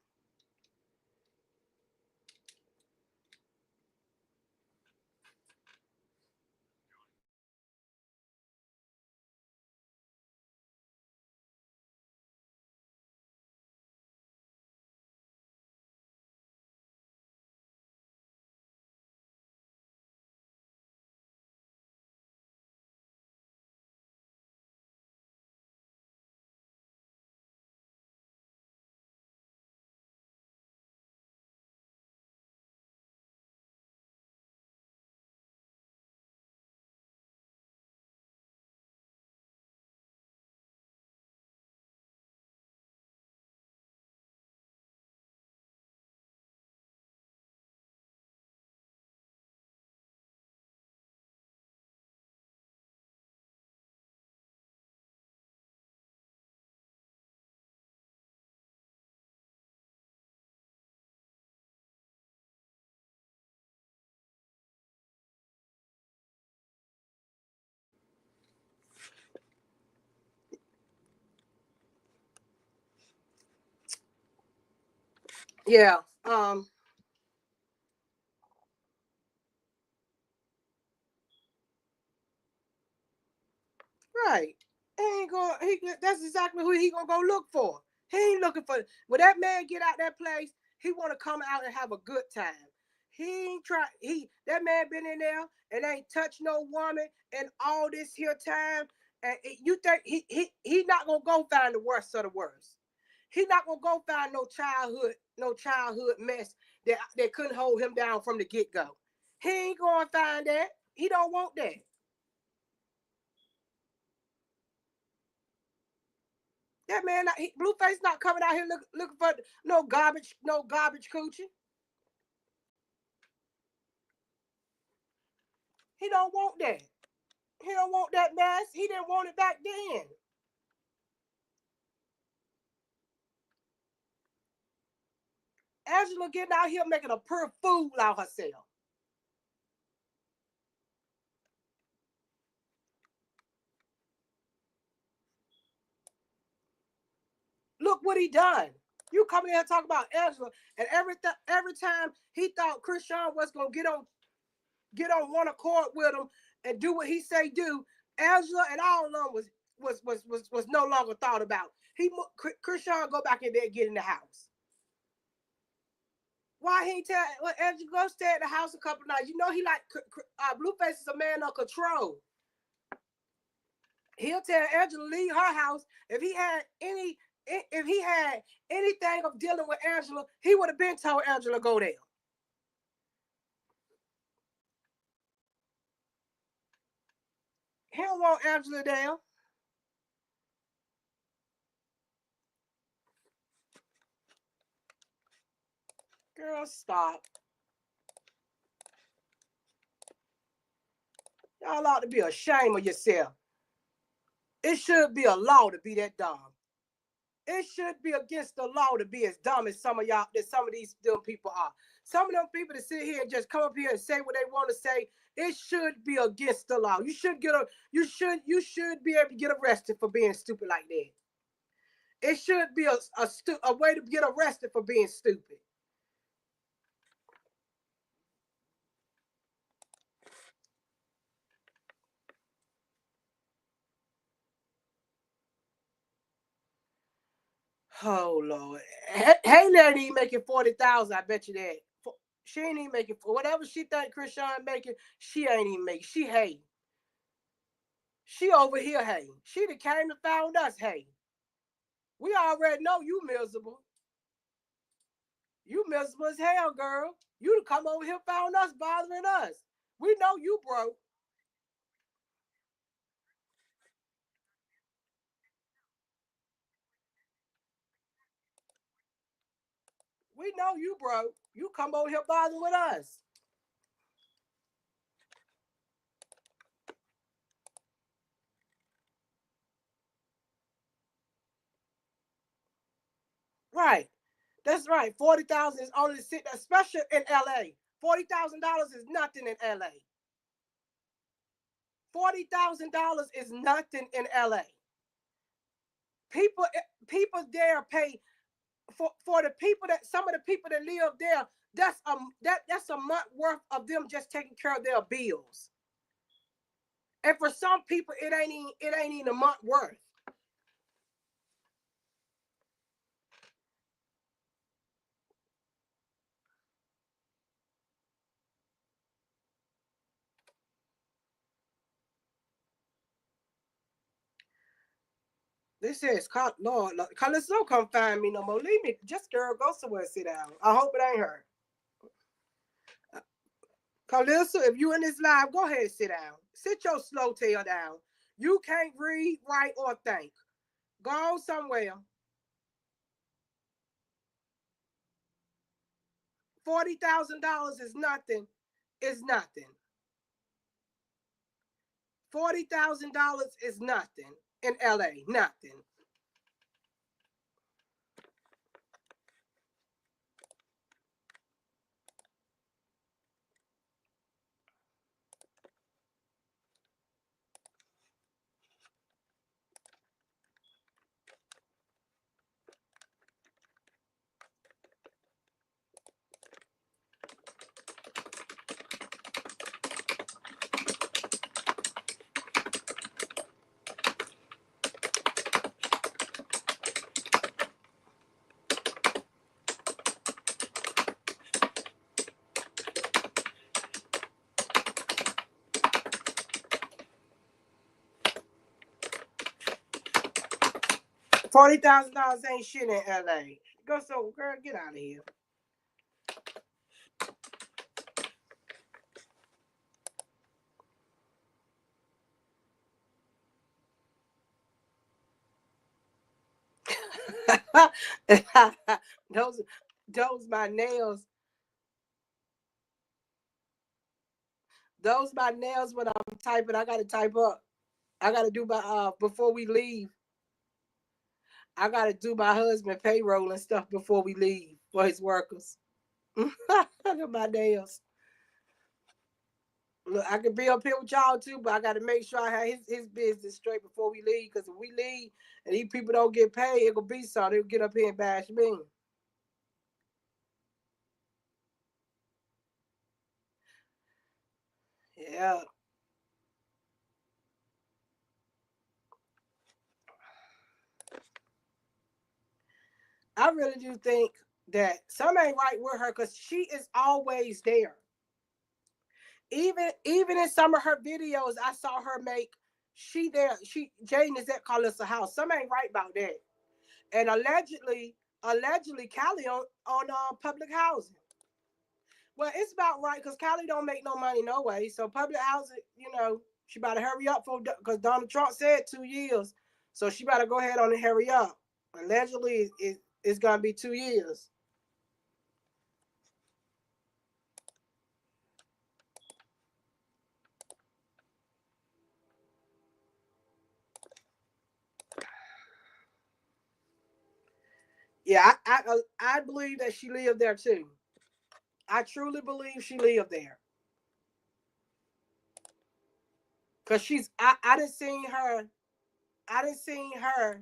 Yeah. Right. He ain't going. That's exactly who he gonna go look for. He ain't looking for. When that man get out that place, he want to come out and have a good time. He ain't try. That man been in there and ain't touched no woman in all this here time. And you think he not gonna go find the worst of the worst. He not gonna go find no childhood mess that couldn't hold him down from the get go. He ain't gonna find that. He don't want that. That man, Blueface not coming out here looking for no garbage coochie. He don't want that. He don't want that mess. He didn't want it back then. Angela getting out here making a pure fool out herself. Look what he done. You come in here and talk about Angela, and every time he thought Christian was gonna get on one accord with him and do what he say do, Angela and all of them was no longer thought about. Christian go back in there and get in the house. Why he tell Angela go stay at the house a couple nights? You know he like Blueface is a man of control. He'll tell Angela to leave her house if he had anything of dealing with Angela, he would have been told Angela to go there. He don't want Angela there. Girl, stop. Y'all ought to be ashamed of yourself. It should be a law to be that dumb. It should be against the law to be as dumb as some of these dumb people are. Some of them people that sit here and just come up here and say what they want to say, it should be against the law. You should be able to get arrested for being stupid like that. It should be a way to get arrested for being stupid. Oh Lord, Haley ain't even making 40,000. I bet you that. She ain't even making for whatever she think Christian making. She ain't even making. She hating. She over here hating. She that came and found us hating. We already know you miserable. You miserable as hell, girl. You to come over here found us bothering us. We know you broke. We know you broke. You come over here bothering with us. Right. That's right. 40,000 is only sitting, especially in LA. $40,000 is nothing in LA. $40,000 is nothing in LA. People people there pay for the people that some of the people that live there. That's a month worth of them just taking care of their bills. And for some people, it ain't even a month worth. This says, Lord, Karlissa, don't come find me no more. Leave me. Just girl, go somewhere and sit down. I hope it ain't her. Karlissa, if you in this live, go ahead and sit down. Sit your slow tail down. You can't read, write, or think. Go somewhere. $40,000 is nothing. Is nothing. $40,000 is nothing in LA. Nothing. $40,000 ain't shit in LA. Go so girl, get out of here. those those my nails. Those my nails when I'm typing. I gotta type up. I gotta do my before we leave. I gotta do my husband payroll and stuff before we leave for his workers. My nails. Look, I could be up here with y'all too, but I gotta make sure I have his business straight before we leave. Cause if we leave and these people don't get paid, it will be something. They'll get up here and bash me. Yeah. I really do think that something ain't right with her because she is always there. Even in some of her videos, I saw her make she there. Jaden is at Karlissa house. Something ain't right about that. And allegedly, Callie on public housing. Well, it's about right because Callie don't make no money no way. So public housing, she better hurry up for because Donald Trump said 2 years. So she better go ahead on and hurry up. Allegedly, it's gonna be 2 years. Yeah, I believe that she lived there too. I truly believe she lived there because I didn't seen her. I didn't seen her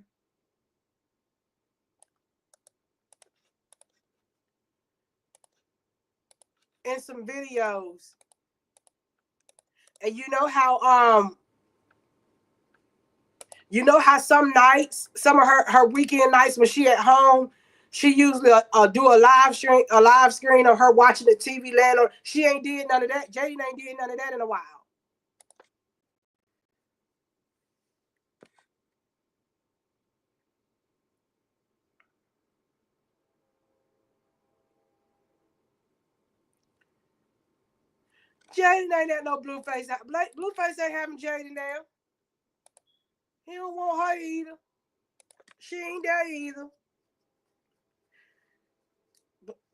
in some videos, and you know how some nights, some of her weekend nights when she at home, she usually do a live screen of her watching the TV land on. She ain't did none of that. Jaden ain't did none of that in a while. Jaden ain't at no Blueface. Blueface ain't having Jaden there. He don't want her either. She ain't there either.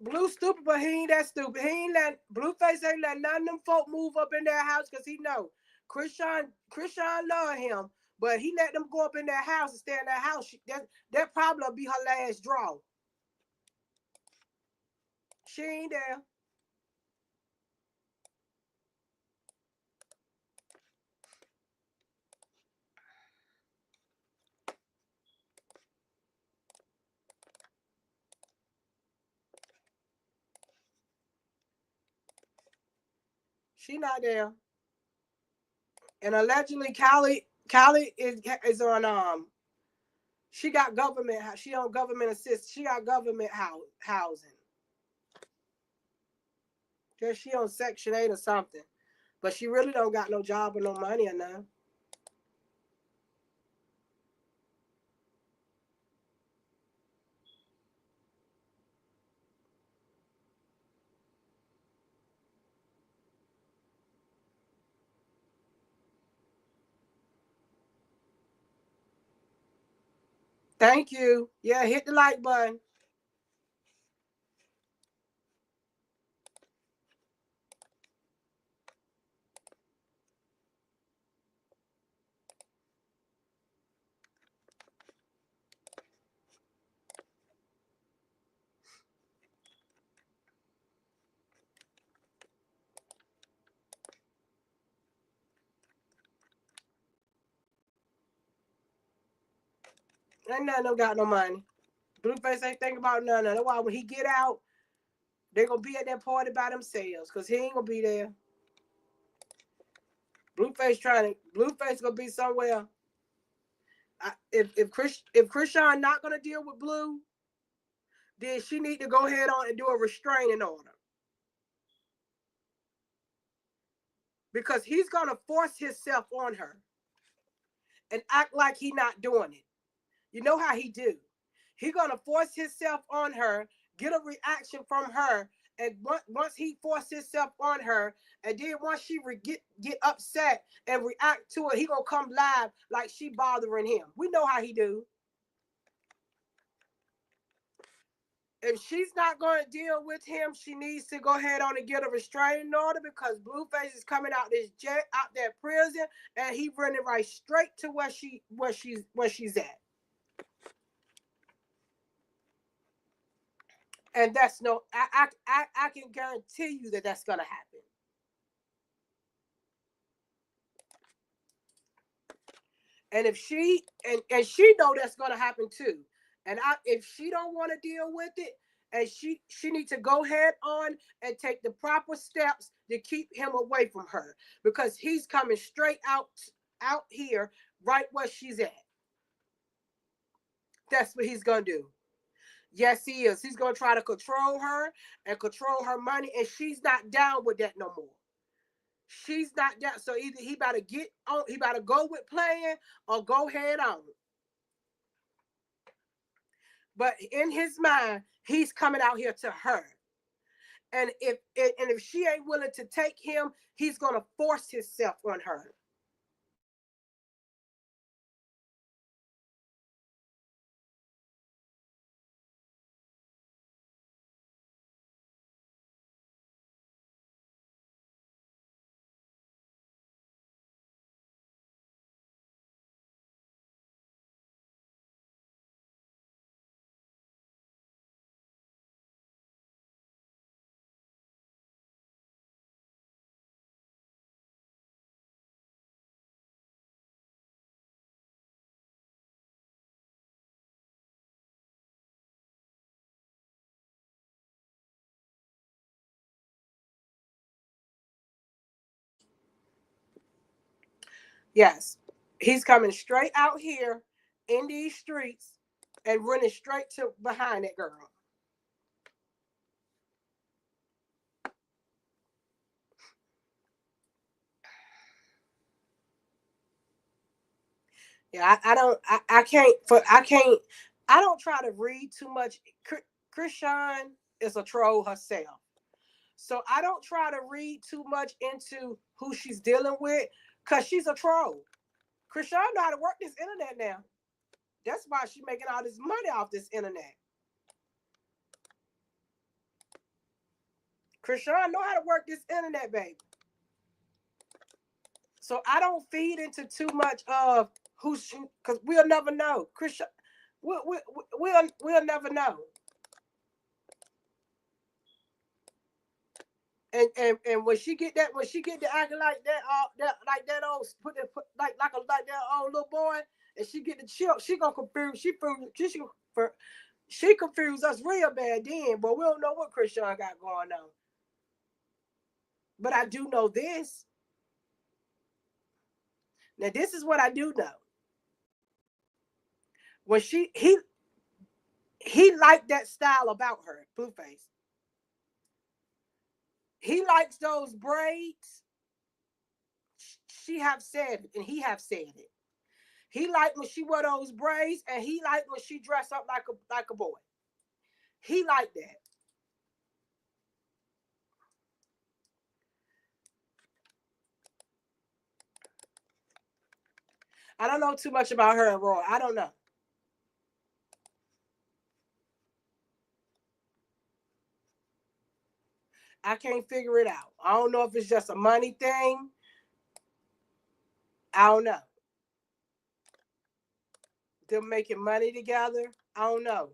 Blue stupid, but he ain't that stupid. He ain't let Blueface ain't let none of them folk move up in their house because he know Krishan love him, but he let them go up in their house and stay in their house. That probably will be her last draw. She ain't there. She not there. And allegedly, Callie is on She got government. She on government assist. She got government housing. Cause she on Section 8 or something. But she really don't got no job or no money or nothing. Thank you. Yeah, hit the like button. Ain't none of them got no money. Blueface ain't thinking about none of that. That's why when he get out, they gonna be at that party by themselves. Cause he ain't gonna be there. Blueface gonna be somewhere. If Krishan not gonna deal with Blue, then she need to go ahead on and do a restraining order. Because he's gonna force himself on her and act like he not doing it. You know how he do. He gonna force himself on her, get a reaction from her, and once he force himself on her, and then once she get upset and react to it, he gonna come live like she bothering him. We know how he do. If she's not going to deal with him, she needs to go ahead on and get a restraining order because Blueface is coming out that prison, and he running right straight to where she's at. And that's I can guarantee you that that's gonna happen. And if she know that's gonna happen too. And if she don't want to deal with it, and she needs to go ahead on and take the proper steps to keep him away from her because he's coming straight out here right where she's at. That's what he's gonna do. Yes, he is. He's gonna try to control her and control her money, and she's not down with that no more. She's not down. So either he better get on, he better go with playing or go head on. But in his mind, he's coming out here to her. And if she ain't willing to take him, he's gonna force himself on her. Yes, he's coming straight out here in these streets and running straight to behind that girl. Yeah, I don't try to read too much. Krishan is a troll herself. So I don't try to read too much into who she's dealing with because she's a troll. Krishan know how to work this internet now. That's why she's making all this money off this internet. Krishan know how to work this internet, baby. So I don't feed into too much of who's, because we'll never know. Krishan, we'll never know. And when she get to acting like that old like that old little boy, and she get the chill, she gonna confuse she confused us real bad then, but we don't know what Krishan got going on. But I do know this. Now this is what I do know. When he liked that style about her, Blueface. He likes those braids. She have said it, and he have said it. He liked when she wore those braids, and he liked when she dressed up like a boy. He liked that. I don't know too much about her and Roy. I don't know. I can't figure it out. I don't know if it's just a money thing. I don't know. Them making money together. I don't know.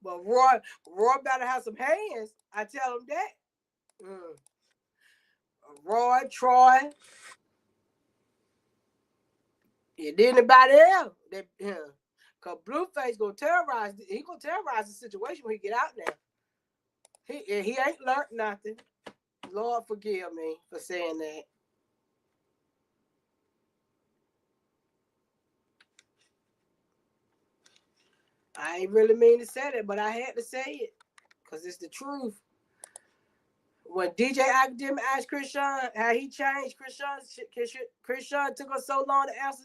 But Roy better have some hands. I tell him that. Roy, Troy, and anybody else. Cause Blueface gonna terrorize. He gonna terrorize the situation when he get out there. He ain't learned nothing. Lord forgive me for saying that. I ain't really mean to say that, but I had to say it because it's the truth. When DJ Academic asked Krishan how he changed, Krishan took her so long to answer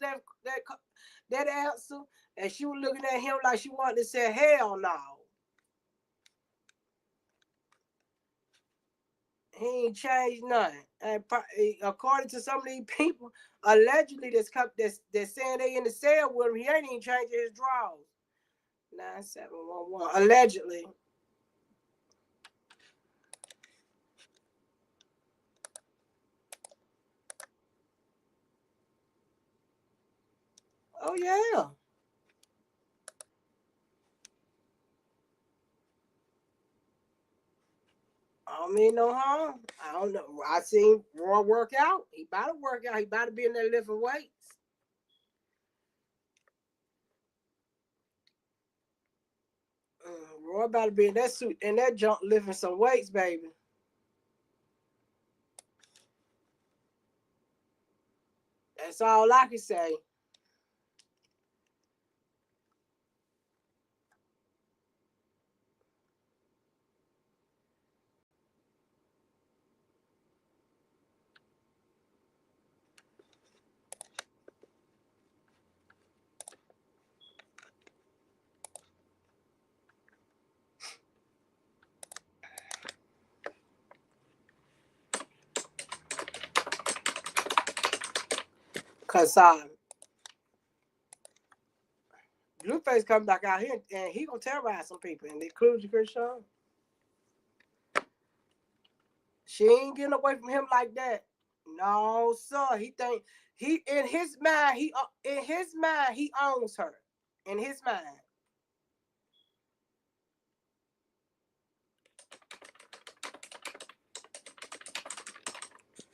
that answer, and she was looking at him like she wanted to say, hell no. He ain't changed nothing. And according to some of these people, allegedly that's saying they in the cell with him, he ain't even changing his drawers. 9711. Allegedly. Oh yeah. I don't mean no harm. I don't know. I seen Roy work out. He about to work out. He about to be in there lifting weights. Roy about to be in that suit and that junk lifting some weights, baby. That's all I can say. Cause Blueface come back out here and he gonna terrorize some people, and includes Krishan. She ain't getting away from him like that. No, sir. He think he in his mind he owns her. In his mind.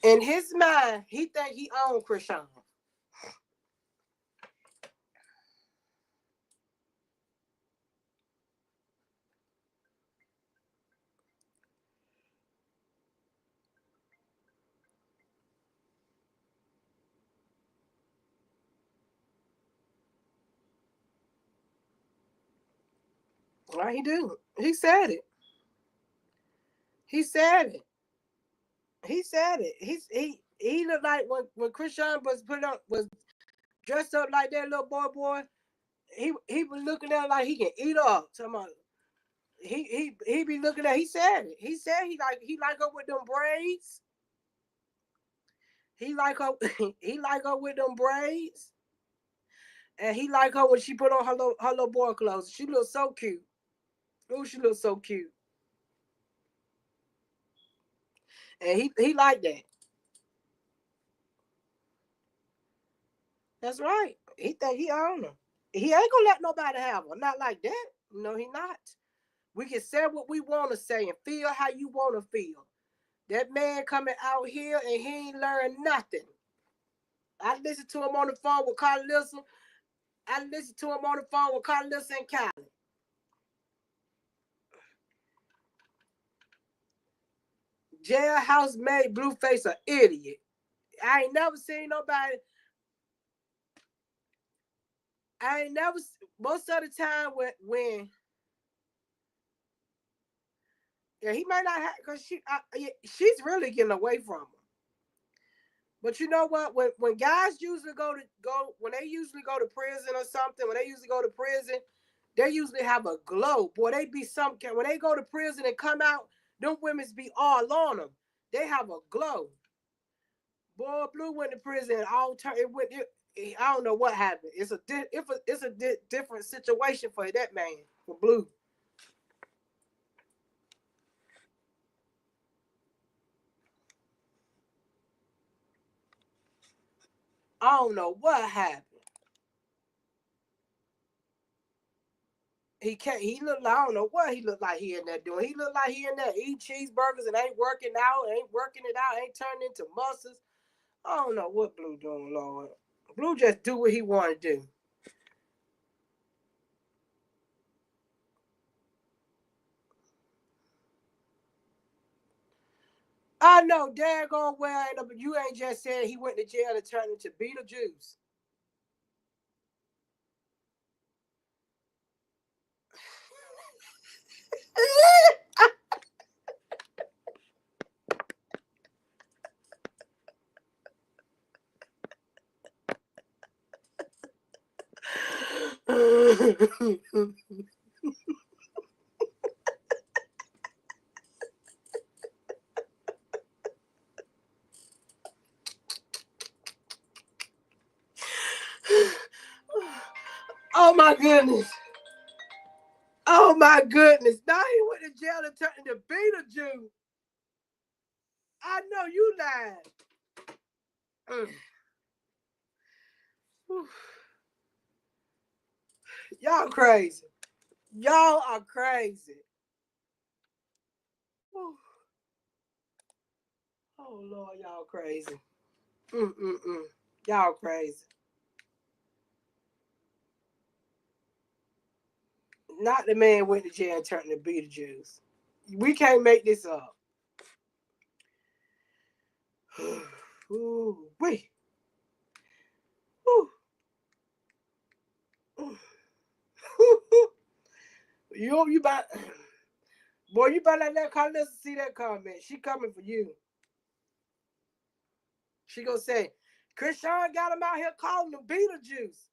In his mind, he think he owns Krishan. Right, he do. He said it. He said it. He said it. He looked like when Krishan was dressed up like that little boy. He was looking at her like he can eat up. He be looking at. He said it. He said he like her with them braids. He like her. He like her with them braids. And he like her when she put on her little boy clothes. She looks so cute. Oh, she looks so cute. And he like that. That's right. He think he own her. He ain't gonna let nobody have her. Not like that. No, he not. We can say what we want to say and feel how you want to feel. That man coming out here and he ain't learned nothing. I listened to him on the phone with Karlissa. I listened to him on the phone with Karlissa and Callie. Jailhouse made Blueface an idiot. I ain't never seen nobody. I ain't never. Most of the time when yeah, he might not have because she's really getting away from him. But you know what? When guys usually when they usually go to prison or something, when they usually go to prison, they usually have a glow. Boy, they be some when they go to prison and come out, them women's be all on them. They have a glow. Boy, Blue went to prison and all turn. I don't know what happened. It's a different situation for that man, for Blue. I don't know what happened. He can't. He look like I don't know what he looked like he in there doing. He looked like he in there eating cheeseburgers and ain't working out, ain't working it out, ain't turning into muscles. I don't know what Blue doing, Lord. Blue just do what he want to do. I know daggone well ain't, but you ain't just said he went to jail and turned into Beetlejuice. Oh my goodness. Oh my goodness. Now he went to jail and turned into Beetlejuice. I know you lied. Y'all crazy. Y'all are crazy. Oh Lord, y'all crazy. Y'all crazy. Not the man went to jail and turned to Beetlejuice. We can't make this up. Ooh, wait. You about boy, you better let that Karlissa see that comment. She coming for you. She gonna say, Krishan got him out here calling him Beetlejuice.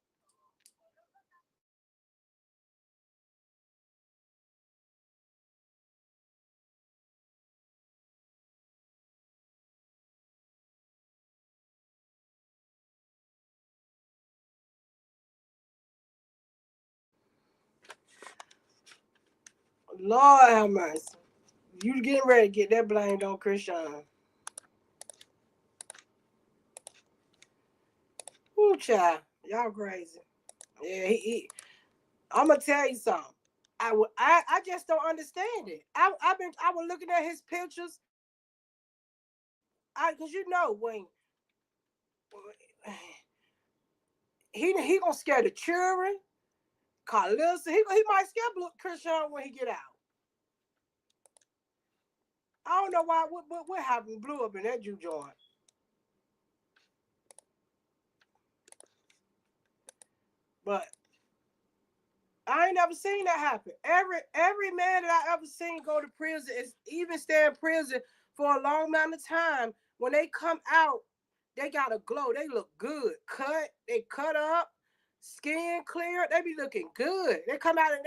Lord have mercy. You getting ready to get that blamed on Krishan. Ooh, child. Y'all crazy. Yeah, I'm gonna tell you something. I just don't understand it. I was looking at his pictures. Cause you know when he gonna scare the children. Karlissa, he might scare Krishan when he get out. I don't know why. What happened? Blew up in that juke joint. But I ain't never seen that happen. Every man that I ever seen go to prison is even stay in prison for a long amount of time. When they come out, they got a glow. They look good. They cut up, skin clear. They be looking good. They come out and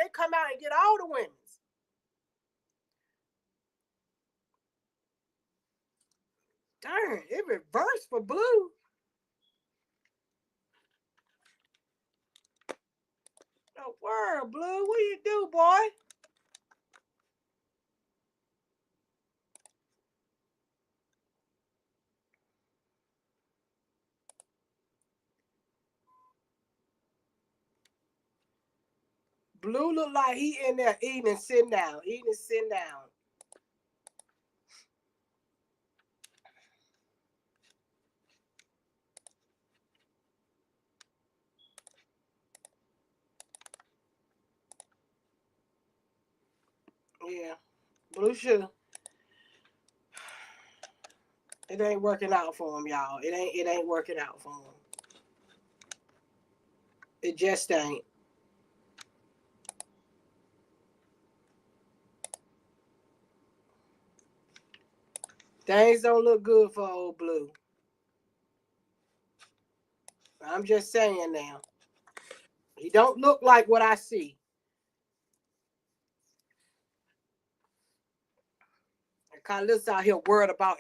get all the women's. Darn, it reversed for Blue. No word, Blue. What you do, boy? Blue look like he in there eating and sitting down. Eating and sitting down. Yeah. Blue should. It ain't working out for him, y'all. It ain't working out for him. It just ain't. Things don't look good for old Blue. I'm just saying now. He don't look like what I see. And Karlissa out here worried about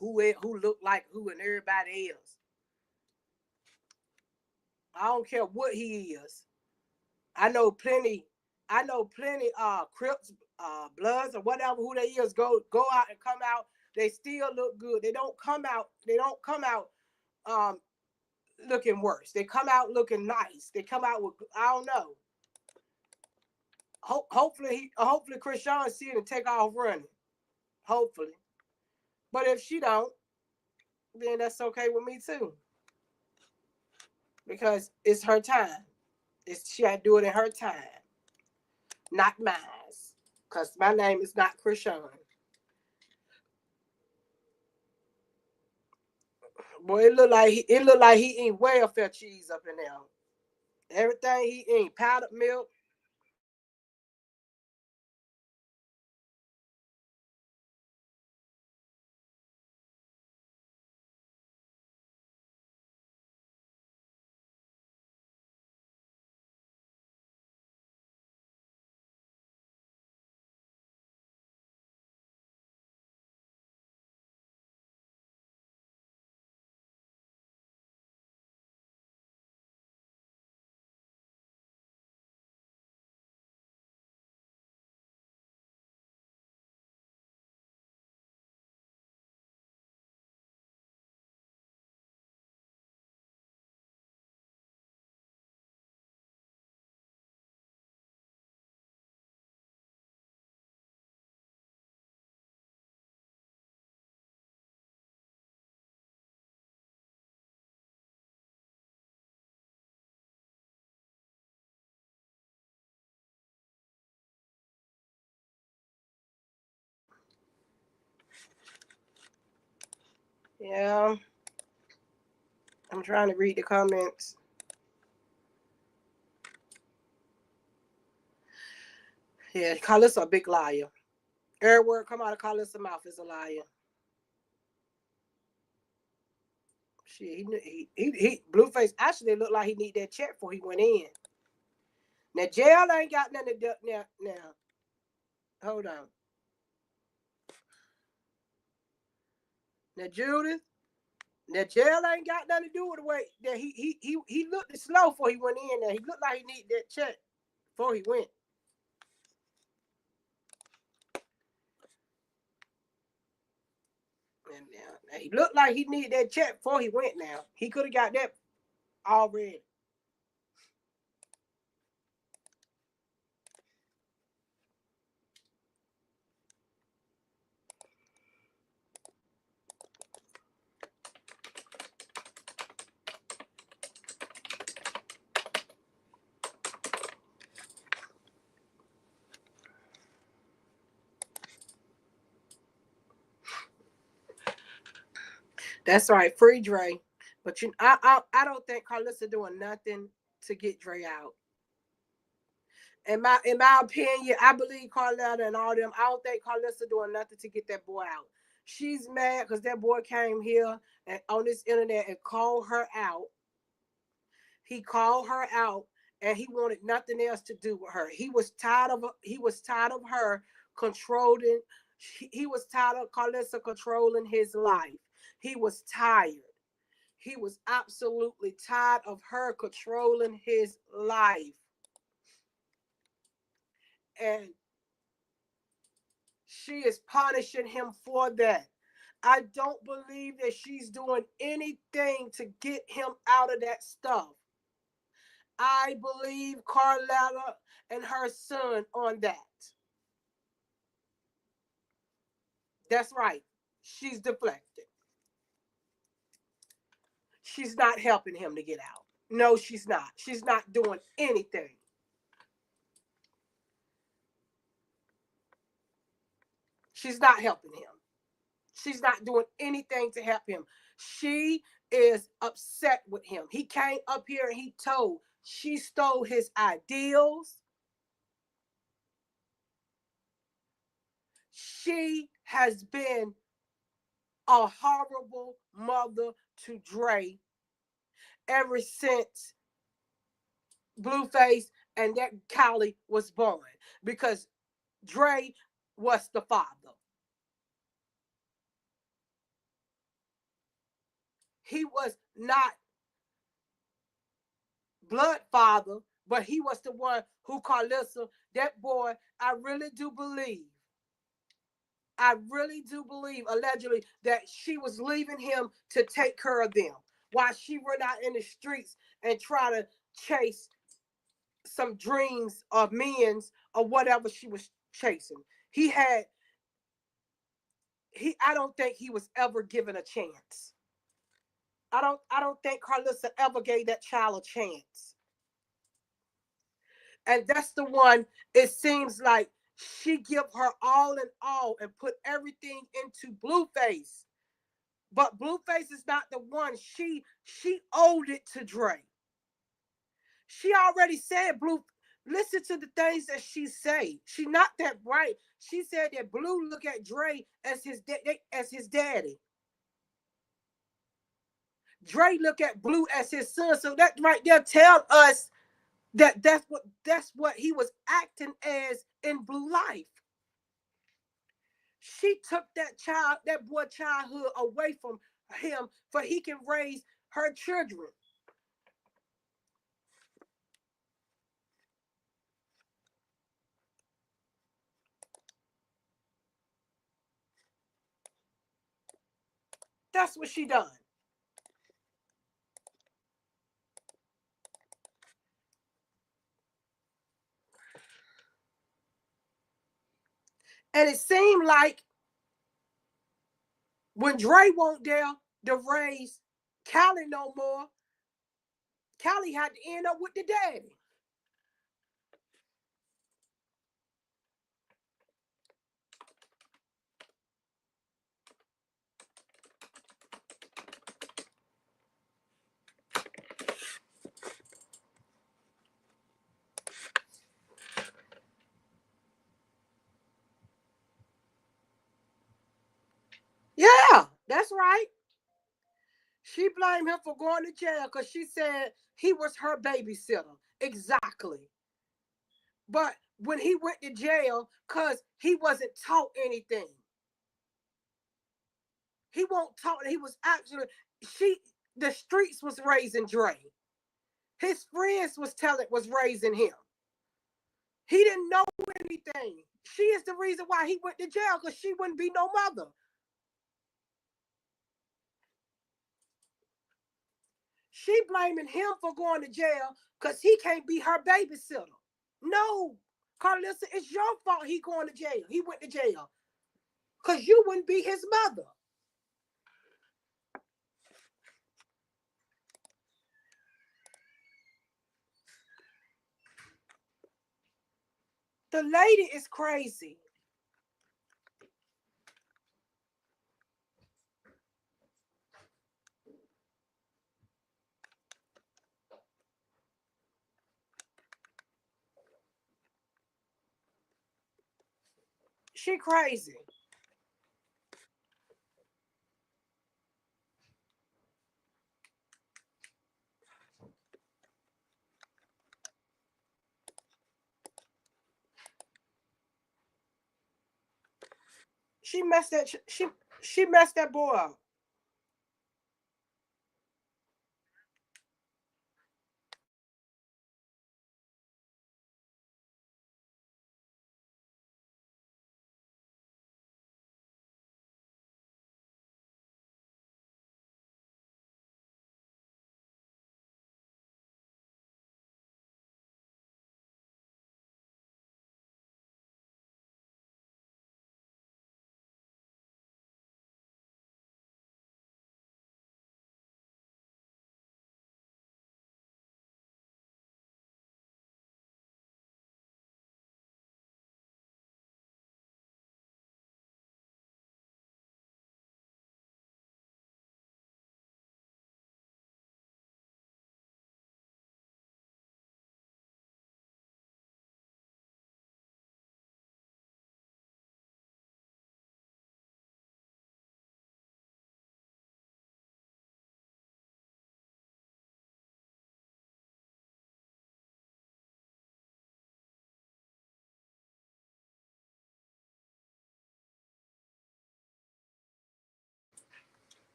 who look like who and everybody else. I don't care what he is. I know plenty. Crips, Bloods or whatever who they is go out and come out. They still look good. They don't come out. Um looking worse. They come out looking nice. They come out with I don't know. Hopefully Krishan see it and take off running. Hopefully. But if she don't, then that's okay with me too. Because it's her time. She had to do it in her time. Not mine. Because my name is not Krishan. Boy, it look like he eat welfare cheese up in there. Everything he eat, powdered milk. Yeah, I'm trying to read the comments. Yeah, Karlissa a big liar. Every word come out of Karlissa's mouth is a liar. Shit, he Blueface actually looked like he need that check before he went in. Now jail ain't got nothing to do now. Hold on. Now Judith, now jail ain't got nothing to do with the way that he looked slow before he went in there. He looked like he needed that check before he went. And now he looked like he needed that check before he went now. He could have got that already. That's right, free Dre. But I don't think Karlissa doing nothing to get Dre out. In my opinion, I believe Carletta and all them. I don't think Karlissa doing nothing to get that boy out. She's mad because that boy came here and on this internet and called her out. He called her out and he wanted nothing else to do with her. He was tired of her controlling. He was tired of Karlissa controlling his life. He was tired. He was absolutely tired of her controlling his life. And she is punishing him for that. I don't believe that she's doing anything to get him out of that stuff. I believe Karlissa and her son on that. That's right. She's deflected. She's not helping him to get out. No, she's not. She's not doing anything. She's not helping him. She's not doing anything to help him. She is upset with him. He came up here and he told she stole his ideals. She has been a horrible mother to Dre ever since Blueface and that Callie was born, because Dre was the father. He was not blood father, but he was the one who Karlissa, that boy, I really do believe, allegedly, that she was leaving him to take care of them while she run out in the streets and try to chase some dreams of men's or whatever she was chasing. He had I don't think he was ever given a chance. I don't think Karlissa ever gave that child a chance. And that's the one, it seems like she give her all in all and put everything into Blueface. But Blueface is not the one. She owed it to Dre. She already said Blue. Listen to the things that she say. She not that bright. She said that Blue look at Dre as his daddy. Dre look at Blue as his son. So that right there tell us that that's what he was acting as in Blue life. She took that boy childhood away from him for he can raise her children. That's what she done. And it seemed like when Dre won't there to raise Callie no more, Callie had to end up with the daddy. Yeah, that's right. She blamed him for going to jail because she said he was her babysitter. Exactly. But when he went to jail, because he wasn't taught anything. He won't talk. He was actually she. The streets was raising Dre. His friends was raising him. He didn't know anything. She is the reason why he went to jail because she wouldn't be no mother. She blaming him for going to jail because he can't be her babysitter. No, Karlissa, it's your fault he going to jail. He went to jail because you wouldn't be his mother. The lady is crazy. She crazy. She messed that. She messed that boy up.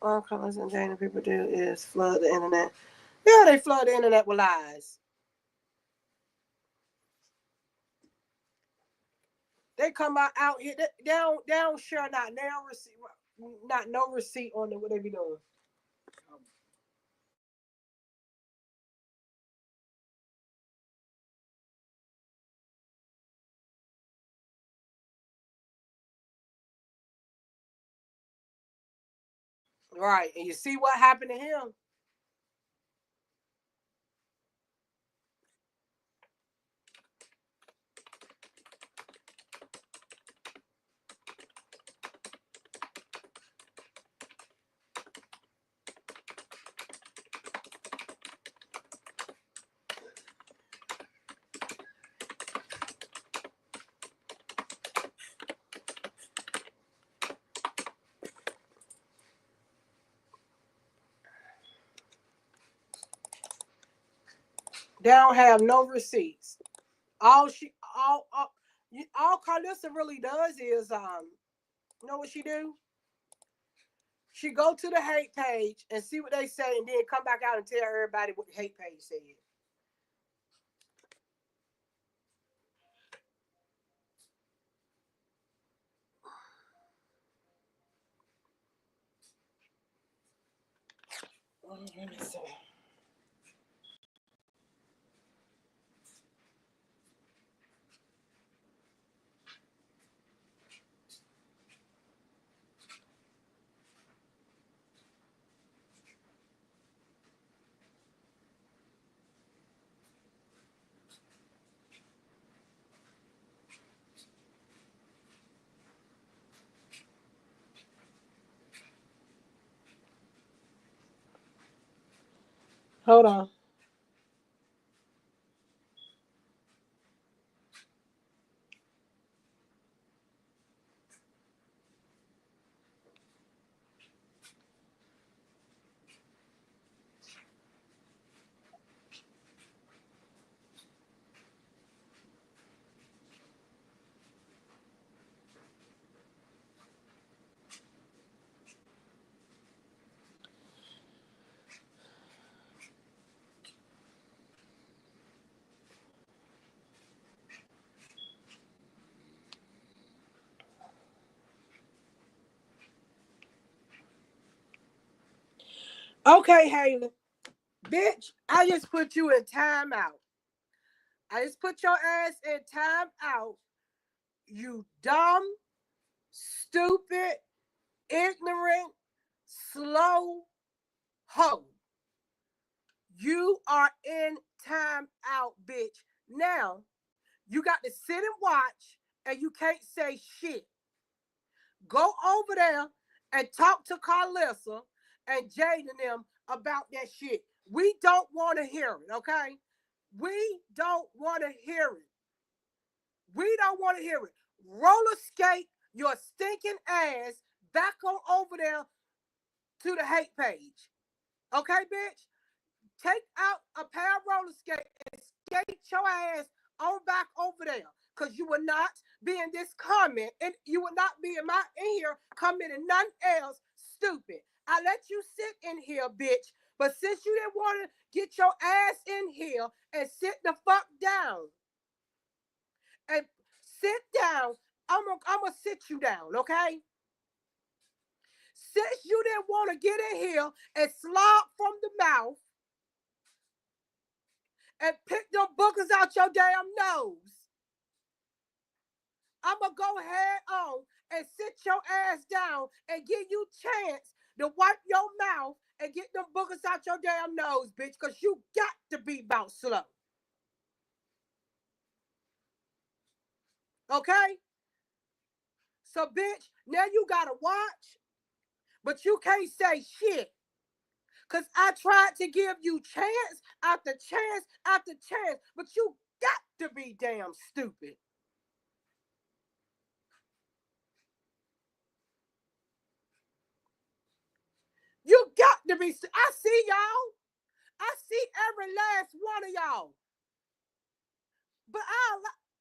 All Karlissa and Jane people do is flood the internet. Yeah, they flood the internet with lies. They come out here. They don't share not now receipt, not no receipt on what they be doing. Right, and you see what happened to him. They don't have no receipts. All all Karlissa really does is you know what she do? She go to the hate page and see what they say, and then come back out and tell everybody what the hate page said. Let me see. Hold on. Okay, Haley. Bitch, I just put you in timeout. I just put your ass in timeout. You dumb, stupid, ignorant, slow hoe. You are in timeout, bitch. Now, you got to sit and watch, and you can't say shit. Go over there and talk to Karlissa and Jade and them about that shit. We don't want to hear it, okay? We don't want to hear it. We don't want to hear it. Roller skate your stinking ass back on over there to the hate page. Okay, bitch? Take out a pair of roller skates and skate your ass on back over there. Because you will not be in this comment, and you will not be in here commenting nothing else stupid. I let you sit in here, bitch. But since you didn't want to get your ass in here and sit the fuck down and sit down, I'm gonna sit you down, okay? Since you didn't want to get in here and slop from the mouth and pick them boogers out your damn nose, I'm going to go ahead on and sit your ass down and give you a chance to wipe your mouth and get them boogers out your damn nose, bitch, because you got to be about slow. Okay? So, bitch, now you got to watch, but you can't say shit. Because I tried to give you chance after chance after chance, but you got to be damn stupid. You got to be. I see y'all. I see every last one of y'all. But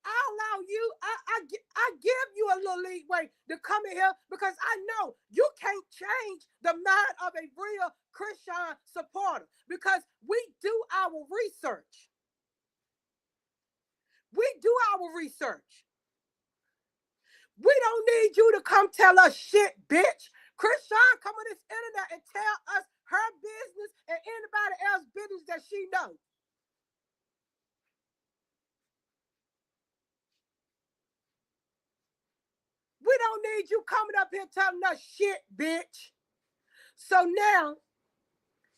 I allow you, I give you a little leeway to come in here because I know you can't change the mind of a real Christian supporter because we do our research. We do our research. We don't need you to come tell us shit, bitch. Christian come on this internet and tell us her business and anybody else's business that she knows. We don't need you coming up here telling us shit, bitch. So now,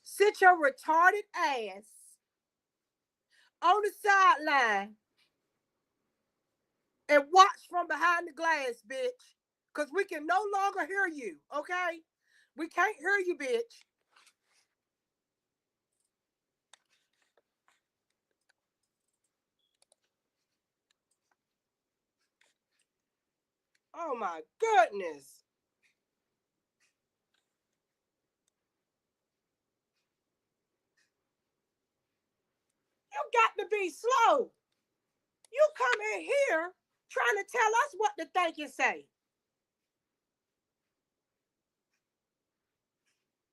sit your retarded ass on the sideline and watch from behind the glass, bitch. Because we can no longer hear you, okay? We can't hear you, bitch. Oh my goodness. You got to be slow. You come in here trying to tell us what to think and say.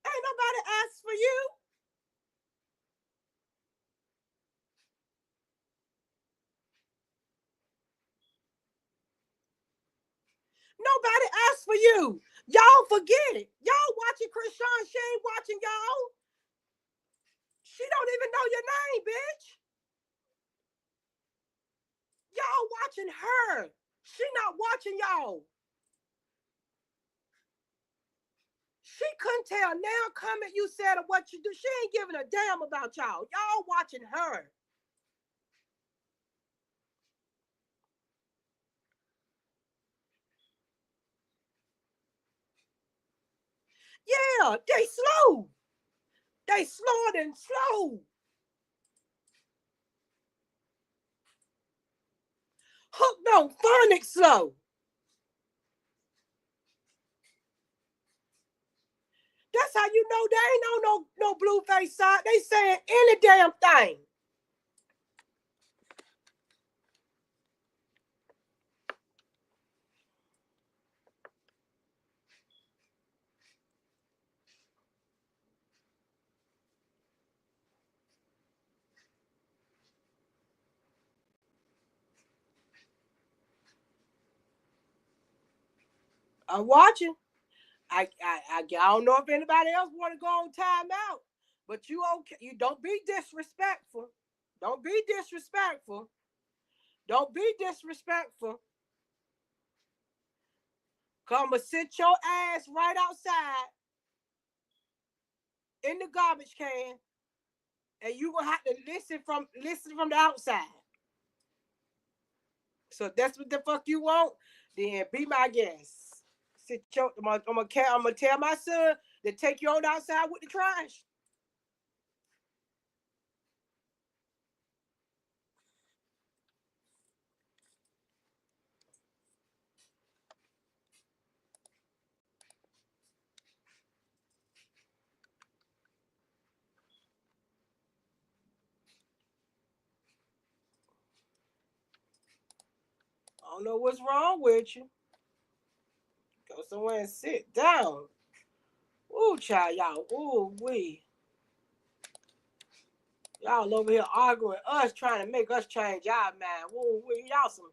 Ain't nobody asked for you. Nobody asked for you. Y'all forget it. Y'all watching Krishan. She ain't watching y'all. She don't even know your name, bitch. Y'all watching her. She not watching y'all. She couldn't tell now comment you said or what you do. She ain't giving a damn about y'all. Y'all watching her. Yeah, they slow. They slower than slow. Hooked on phonics slow. That's how you know they ain't on no Blueface side. They saying any damn thing. I'm watching. I don't know if anybody else want to go on timeout, but you okay? You don't be disrespectful. Don't be disrespectful. Don't be disrespectful. Come and sit your ass right outside in the garbage can, and you gonna have to listen from the outside. So if that's what the fuck you want, then be my guest. I'm gonna tell my son to take you on outside with the trash. I don't know what's wrong with you. Go somewhere and sit down. Ooh, child, y'all. Ooh, y'all over here arguing us, trying to make us change our mind. Ooh, y'all some.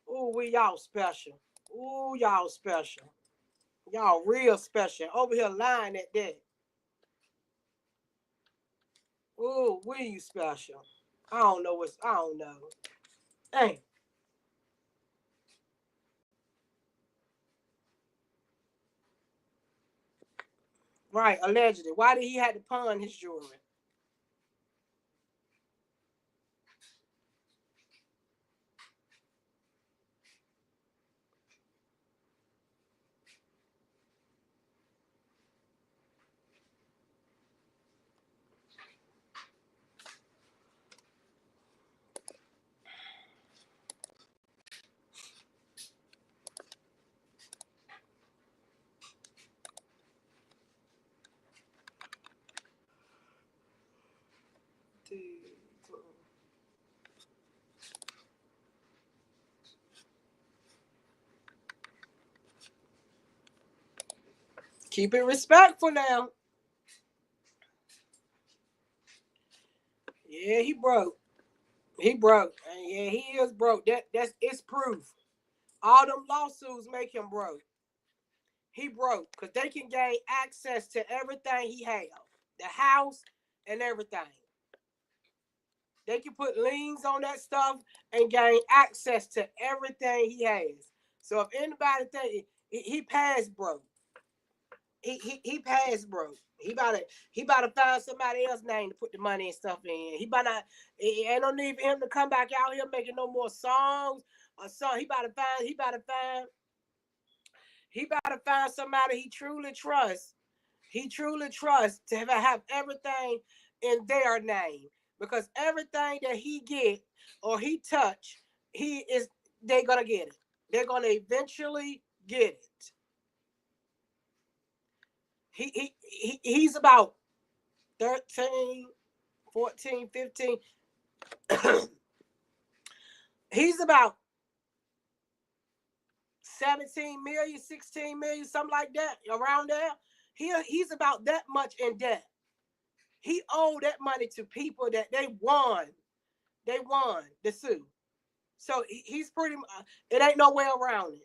Ooh, y'all special. Ooh, y'all special. Y'all real special. Over here lying at that. Ooh, you special. I don't know. Hey, right, allegedly. Why did he have to pawn his jewelry? Keep it respectful now. Yeah, he broke. He broke. Yeah, he is broke. That's it's proof. All them lawsuits make him broke. He broke because they can gain access to everything he have, the house and everything. They can put liens on that stuff and gain access to everything he has. So if anybody think he passed broke, he passed broke. He about to find somebody else's name to put the money and stuff in. He about to ain't no need for him to come back out here making no more songs or something. He about to find somebody he truly trusts. He truly trusts to have everything in their name. Because everything that he get or he touch, they're gonna get it. They're gonna eventually get it. He's about 13, 14, 15. He's about 17 million, 16 million, something like that, around there. He's about that much in debt. He owed that money to people that they won. They won the suit. So he's pretty much, it ain't no way around it.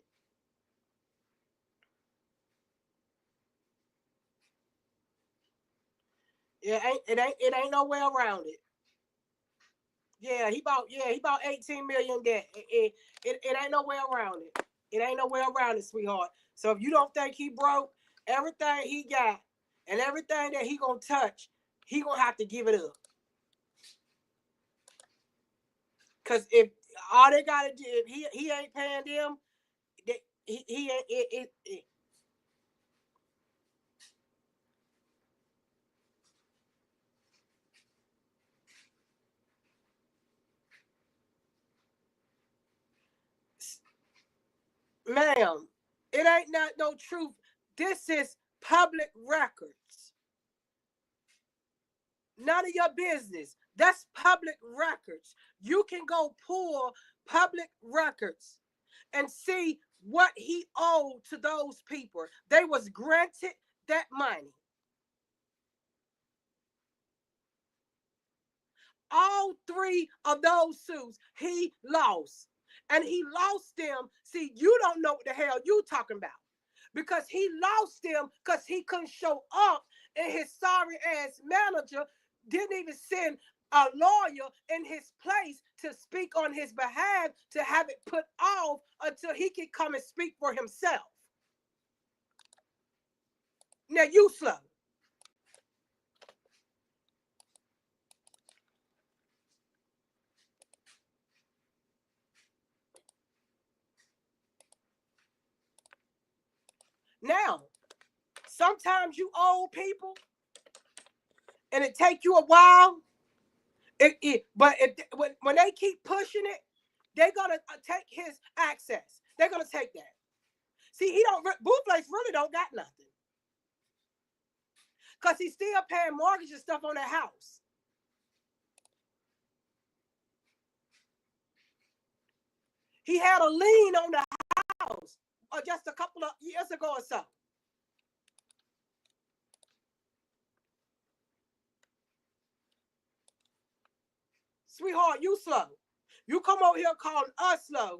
It ain't no way around it. He bought 18 million debt. It ain't no way around it. It ain't no way around it, sweetheart. So if you don't think he broke, everything he got and everything that he gonna touch, he gonna have to give it up. Cause if all they gotta do, if he ain't paying them, he ain't it. Ma'am, it ain't not no truth. This is public records. None of your business. That's public records. You can go pull public records and see what he owed to those people. They was granted that money. All three of those suits he lost. And he lost them. See, you don't know what the hell you talking about. Because he lost them because he couldn't show up, and his sorry ass manager didn't even send a lawyer in his place to speak on his behalf to have it put off until he could come and speak for himself. Now you slow. Now, sometimes you old people, and it take you a while. When they keep pushing it, they're gonna take his access. They're gonna take that. See, Blueface really don't got nothing, cause he's still paying mortgage and stuff on that house. He had a lien on the house just a couple of years ago or so. Sweetheart, you slow. You come over here calling us slow,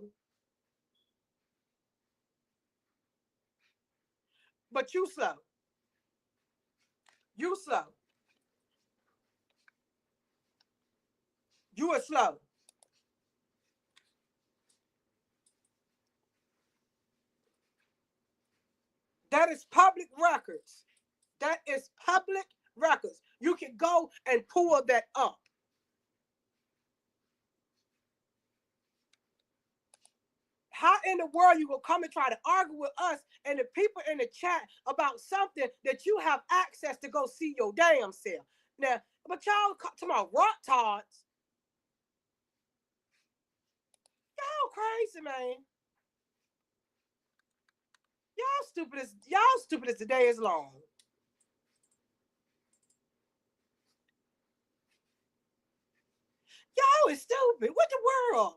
but you slow. You slow. You are slow. That is public records. That is public records. You can go and pull that up. How in the world you will come and try to argue with us and the people in the chat about something that you have access to go see your damn self? Now, but y'all talking about rock tards. Y'all crazy, man. Y'all stupid as the day is long. Y'all is stupid. What the world?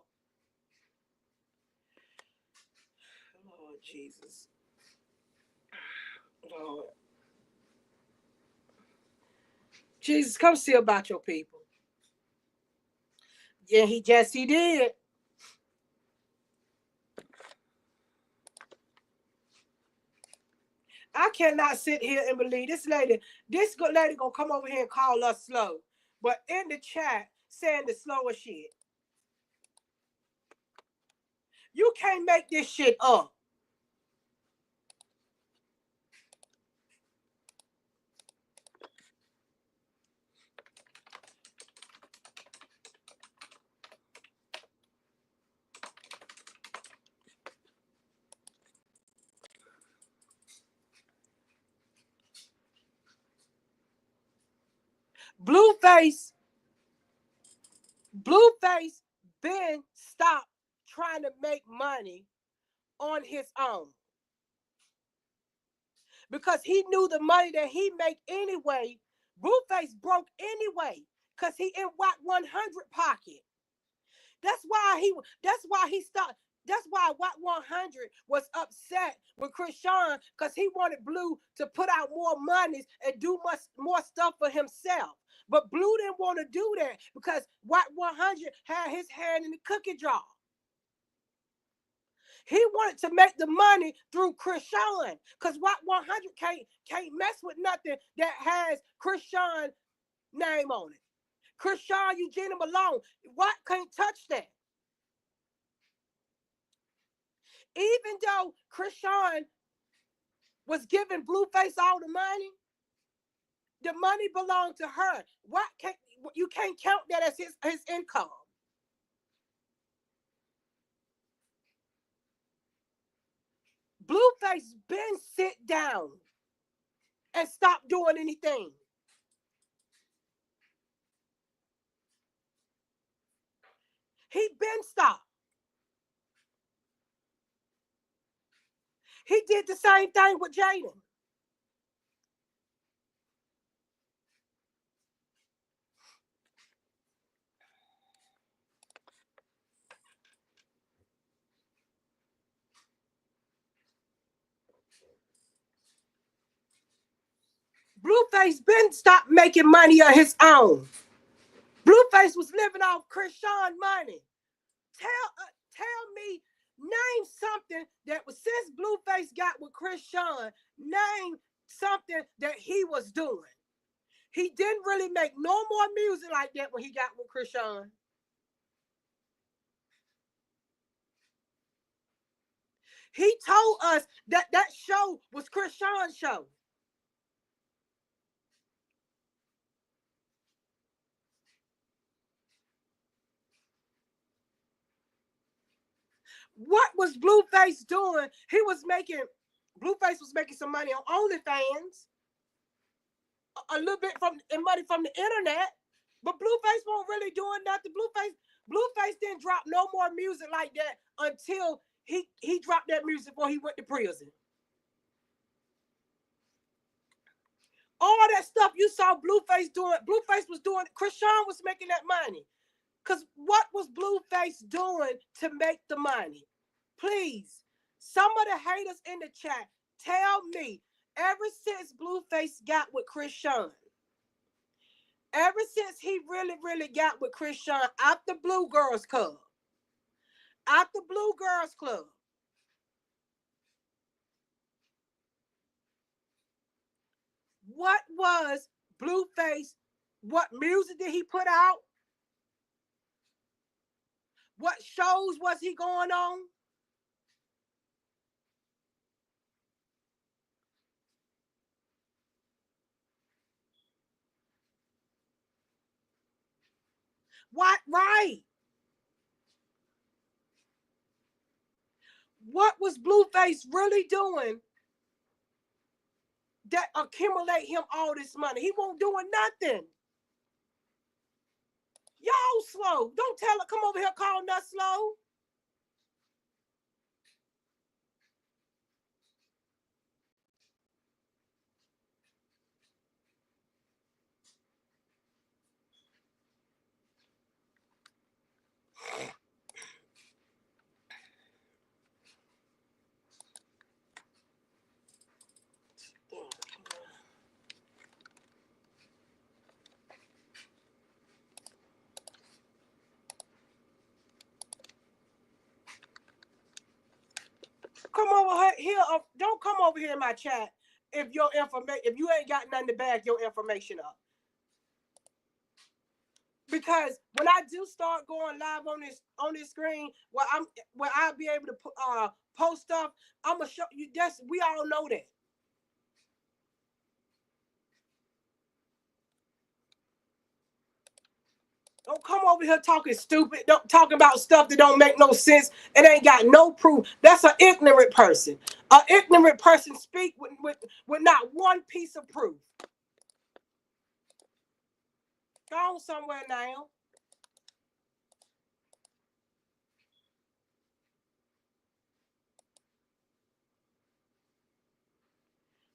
Lord Jesus. Lord. Jesus, come see about your people. Yeah, he did. I cannot sit here and believe this lady gonna come over here and call us slow. But in the chat saying the slowest shit. You can't make this shit up. Blueface been stopped trying to make money on his own. Because he knew the money that he make anyway. Blueface broke anyway. Because he in Watt 100 pocket. That's why he stopped. That's why Watt 100 was upset with Krishan because he wanted Blue to put out more monies and do much more stuff for himself. But Blue didn't want to do that because Watt 100 had his hand in the cookie jar. He wanted to make the money through Krishan because Watt 100 can't mess with nothing that has Krishan name on it. Krishan Eugenia Malone, Watt can't touch that. Even though Krishan was giving Blueface all the money belonged to her. You can't count that as his income. Blueface been sit down and stop doing anything. He been stopped. He did the same thing with Jaden. Blueface been stopped making money on his own. Blueface was living off Krishan money. Tell me, name something that was since Blueface got with Krishan. Name something that he was doing. He didn't really make no more music like that when he got with Krishan. He told us that show was Krishan's show. What was Blueface doing? Blueface was making some money on OnlyFans, a little bit money from the internet, but Blueface wasn't really doing nothing. Blueface didn't drop no more music like that until he dropped that music before he went to prison. All that stuff you saw Blueface doing, Blueface was doing, Krishan was making that money. Because what was Blueface doing to make the money? Please, some of the haters in the chat, tell me, ever since Blueface got with Krishan, ever since he really got with Krishan out the Blue Girls Club, what was Blueface? What music did he put out? What shows was he going on? What? Right. What was Blueface really doing that accumulate him all this money? He won't doing nothing. Y'all slow. Don't tell her, come over here calling us slow. here, don't come over here in my chat if your information, if you ain't got nothing to back your information up. Because when I do start going live on this screen, where I'll be able to post stuff, I'm gonna show you. We all know that. Don't come over here talking stupid. Don't talking about stuff that don't make no sense and ain't got no proof. That's an ignorant person. An ignorant person speak with not one piece of proof. Go on somewhere now.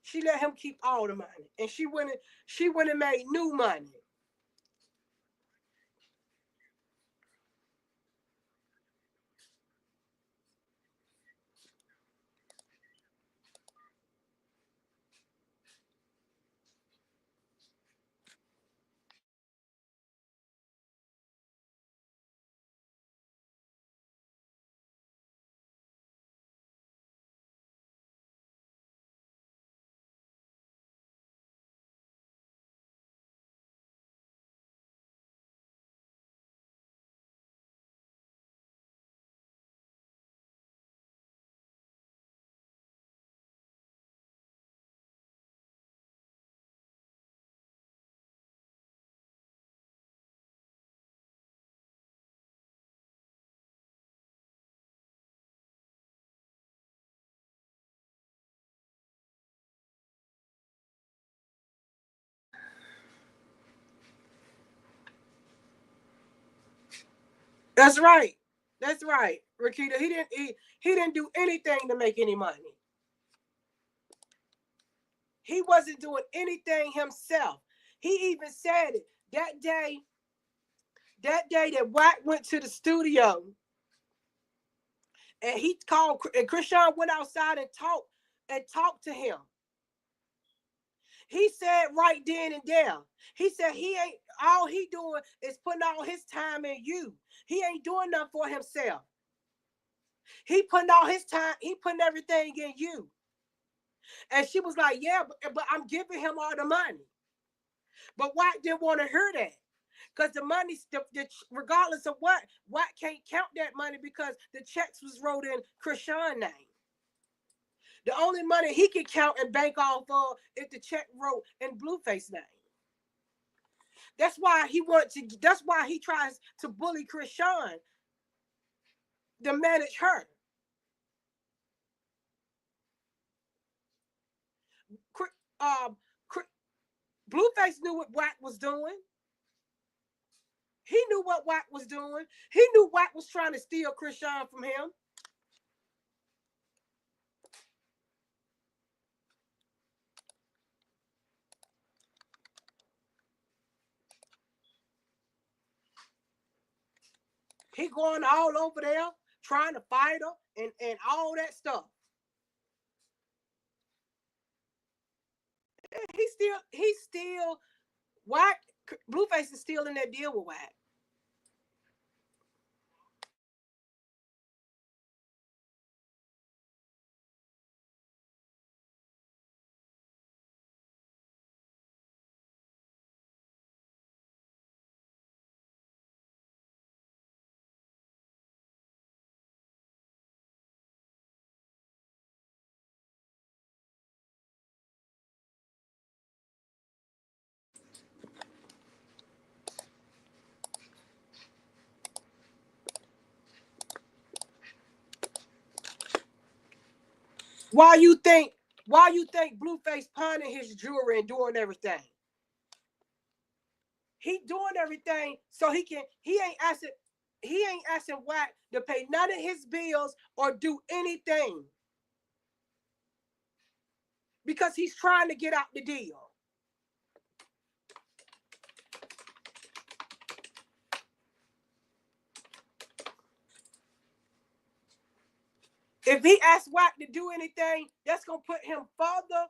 She let him keep all the money, and she went and made new money. That's right. That's right, Rakita. He didn't do anything to make any money. He wasn't doing anything himself. He even said it that day. That day that Wack went to the studio, and he called, and Krishan went outside and talked to him. He said right then and there, he said he ain't, all he doing is putting all his time in you. He ain't doing nothing for himself. He putting all his time, he putting everything in you. And she was like, yeah, but I'm giving him all the money. But Wack didn't want to hear that. Because the money, regardless of what, Wack can't count that money because the checks was wrote in Krishan's name. The only money he can count and bank off of is the check wrote in Blueface's name. That's why that's why he tries to bully Krishan to manage her. Blueface knew what Wack was doing. He knew what Wack was doing. He knew Wack was trying to steal Krishan from him. He going all over there trying to fight her and all that stuff. He still Wack. Blueface is still in that deal with Wack. Why you think Blueface pawning his jewelry and doing everything? He doing everything so he ain't asking Wack to pay none of his bills or do anything. Because he's trying to get out the deal. If he asks Wack to do anything, that's going to put him further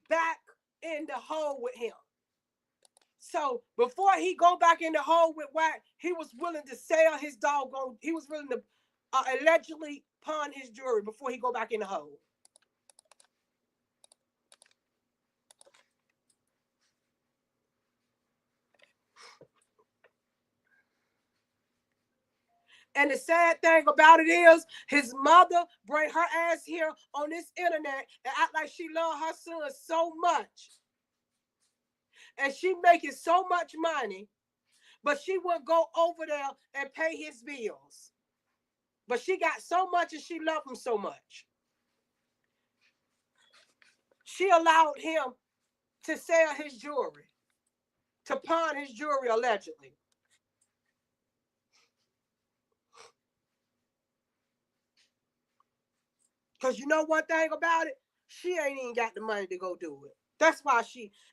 back in the hole with him. So before he go back in the hole with Wack, he was willing to sell his doggone, he was willing to allegedly pawn his jewelry before he go back in the hole. And the sad thing about it is, his mother bring her ass here on this internet and act like she love her son so much. And she making so much money, but she wouldn't go over there and pay his bills. But she got so much and she loved him so much. She allowed him to sell his jewelry, to pawn his jewelry allegedly. Because you know one thing about it? She ain't even got the money to go do it. That's why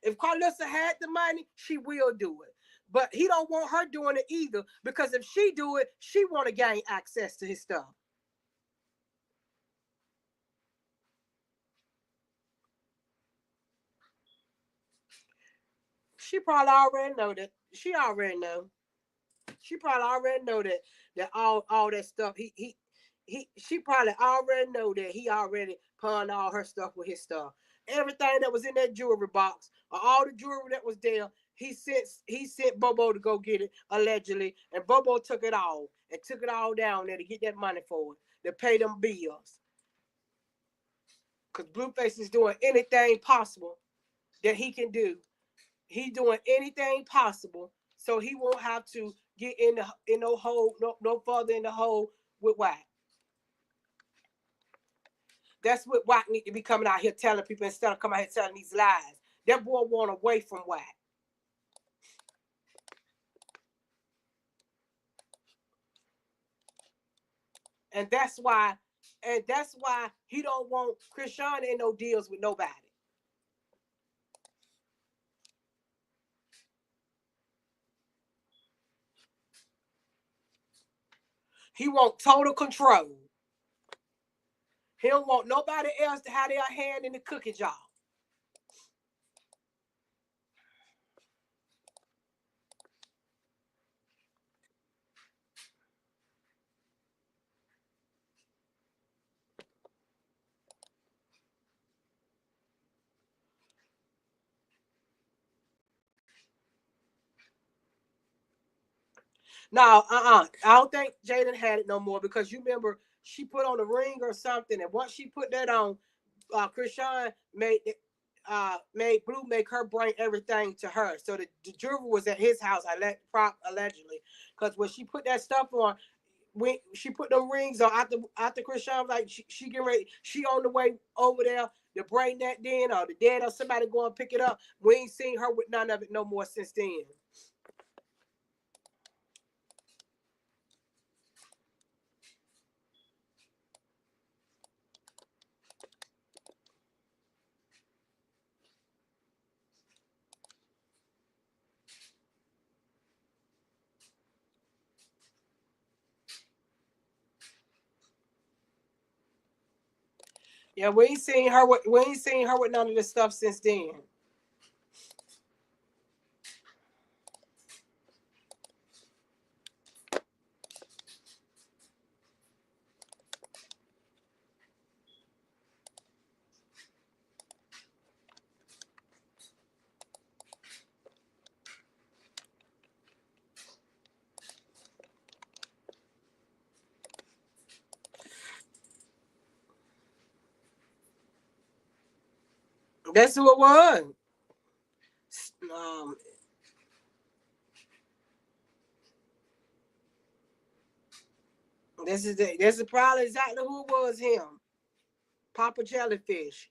if Karlissa had the money, she will do it. But he don't want her doing it either, because if she do it, she want to gain access to his stuff. She probably already know that. She already know. She probably already know that all that stuff. She probably already know that he already pawned all her stuff with his stuff. Everything that was in that jewelry box, or all the jewelry that was there, he sent Bobo to go get it allegedly, and Bobo took it all down there to get that money for it, to pay them bills. Cause Blueface is doing anything possible that he can do. He's doing anything possible so he won't have to get in no hole, no further in the hole with Wack. That's what Wack need to be coming out here telling people instead of coming out here telling these lies. That boy want away from Wack. And that's why he don't want Chrisean in no deals with nobody. He want total control. He don't want nobody else to have their hand in the cookie jar. No, I don't think Jaden had it no more, because you remember she put on a ring or something, and once she put that on, Chrisean made Blue make her bring everything to her. So the jewelry was at his house, allegedly, because when she put that stuff on, when she put them rings on after Chrisean, like she getting ready, she on the way over there to bring that then, or the dad or somebody go and pick it up. We ain't seen her with none of it no more since then. Yeah, we ain't seen her with none of this stuff since then. That's who it was. Um, this is probably exactly who it was. Him, Papa Jellyfish.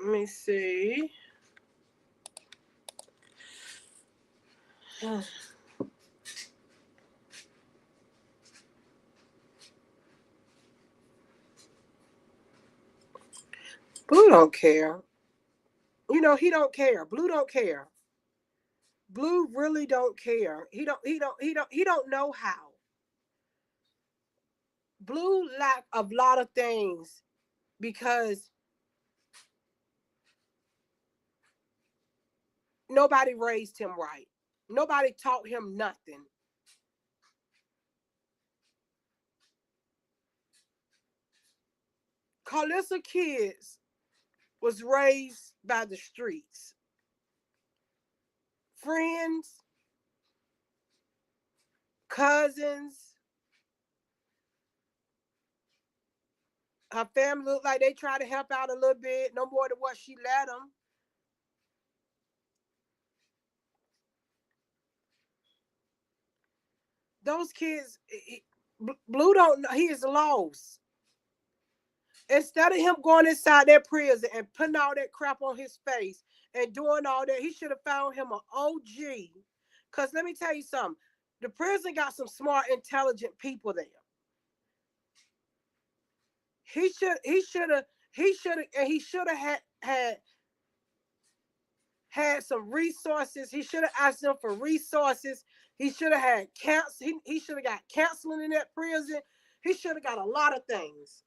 Let me see. Blue don't care. You know, he don't care. Blue don't care. Blue really don't care. He don't know how. Blue lack a lot of things because nobody raised him right. Nobody taught him nothing. Karlissa kids was raised by the streets. Friends, cousins, her family looked like they tried to help out a little bit, no more than what she let them. Those kids, Blue don't know, he is lost. Instead of him going inside that prison and putting all that crap on his face and doing all that, he should have found him an OG. Because let me tell you something, the prison got some smart, intelligent people there. He should have had some resources. He should have asked them for resources. He should have had he should have got counseling in that prison. He should have got a lot of things.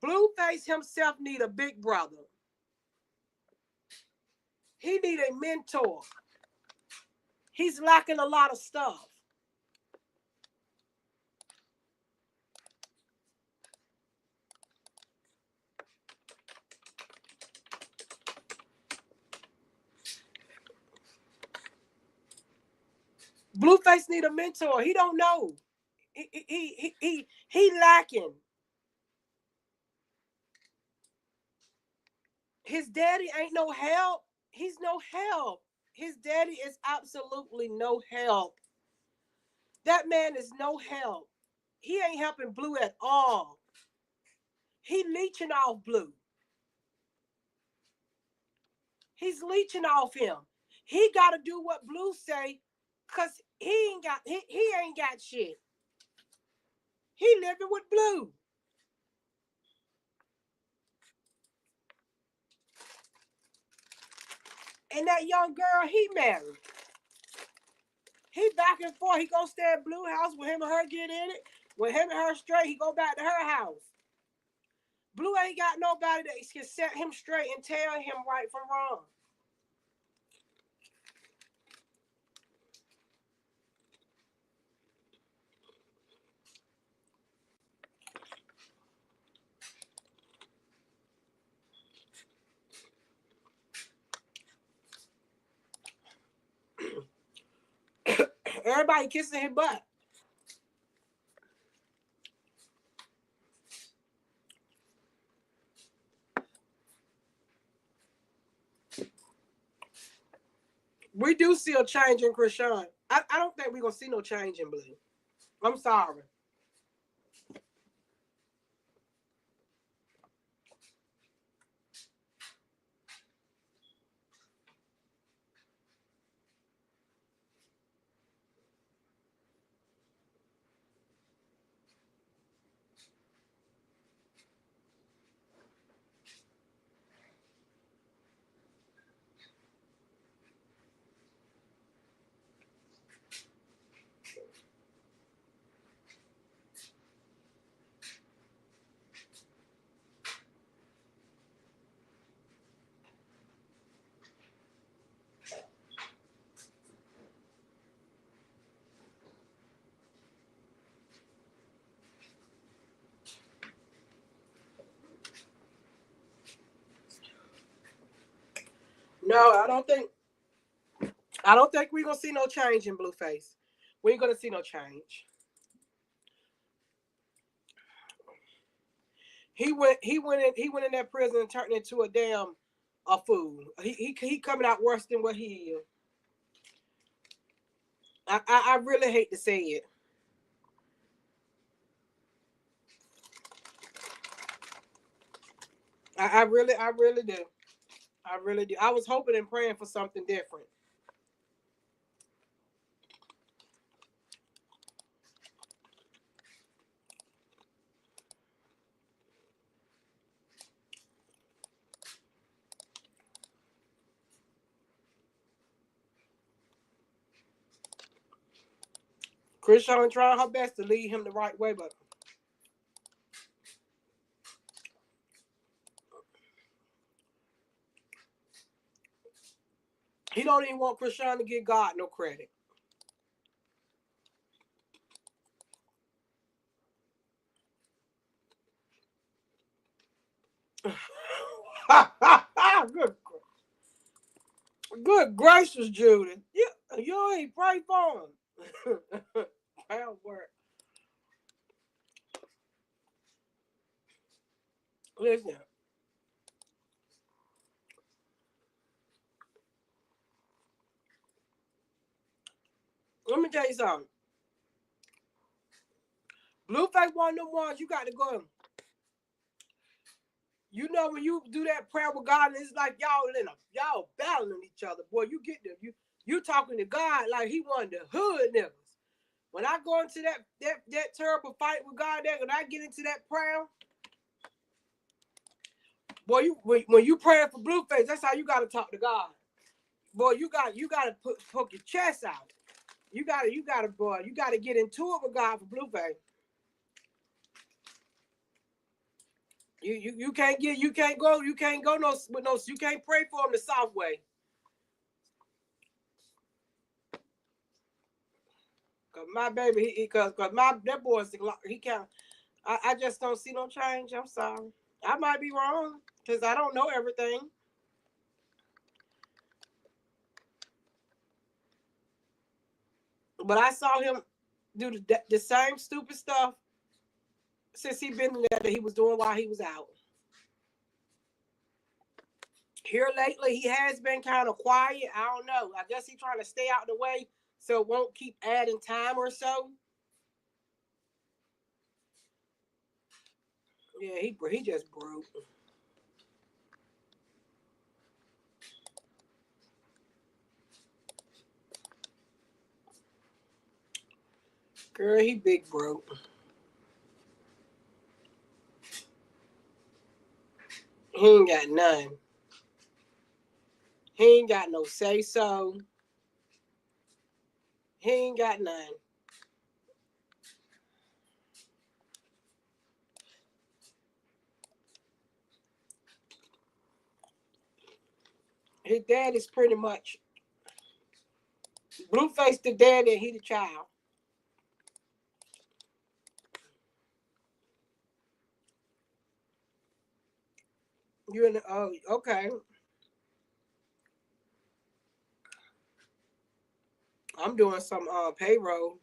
Blueface himself need a big brother. He need a mentor. He's lacking a lot of stuff. Blueface need a mentor. He don't know. He lacking. His daddy ain't no help. He's no help. His daddy is absolutely no help. That man is no help. He ain't helping Blue at all. He leeching off Blue. He's leeching off him. He got to do what Blue say, cause he ain't got shit. He living with Blue. And that young girl he married. He back and forth. He gonna stay at Blue house when him and her get in it. When him and her straight, he go back to her house. Blue ain't got nobody that can set him straight and tell him right from wrong. Everybody kissing his butt. We do see a change in Krishan. I don't think we're going to see no change in Blue. I'm sorry. No, I don't think we're going to see no change in Blueface. We ain't going to see no change. He went in that prison and turned into a fool. He coming out worse than what he is. I really hate to say it. I really do. I really do. I was hoping and praying for something different. Krishan trying her best to lead him the right way, but he don't even want Krishan to give God no credit. good, good gracious, Judith. You ain't pray for him. Hell work. Listen, let me tell you something. Blueface one of them ones you got to go. You know when you do that prayer with God, and it's like y'all battling each other. Boy, you get them. You talking to God like he one of the hood niggas. When I go into that terrible fight with God, there, when I get into that prayer, boy, when you praying for Blueface, that's how you got to talk to God. Boy, you got to poke your chest out. You got to boy, you got to get into it with God for Blueface. You can't go you can't pray for him the soft way. Cause my baby, cause that boy's he can't. I just don't see no change. I'm sorry. I might be wrong because I don't know everything. But I saw him do the same stupid stuff since he been there that he was doing while he was out. Here lately, he has been kind of quiet. I don't know. I guess he's trying to stay out of the way so it won't keep adding time or so. Yeah, he just broke. Girl, he big broke. He ain't got none. He ain't got no say so. He ain't got none. His dad is pretty much Blueface the daddy and he the child. You in the okay. I'm doing some payroll.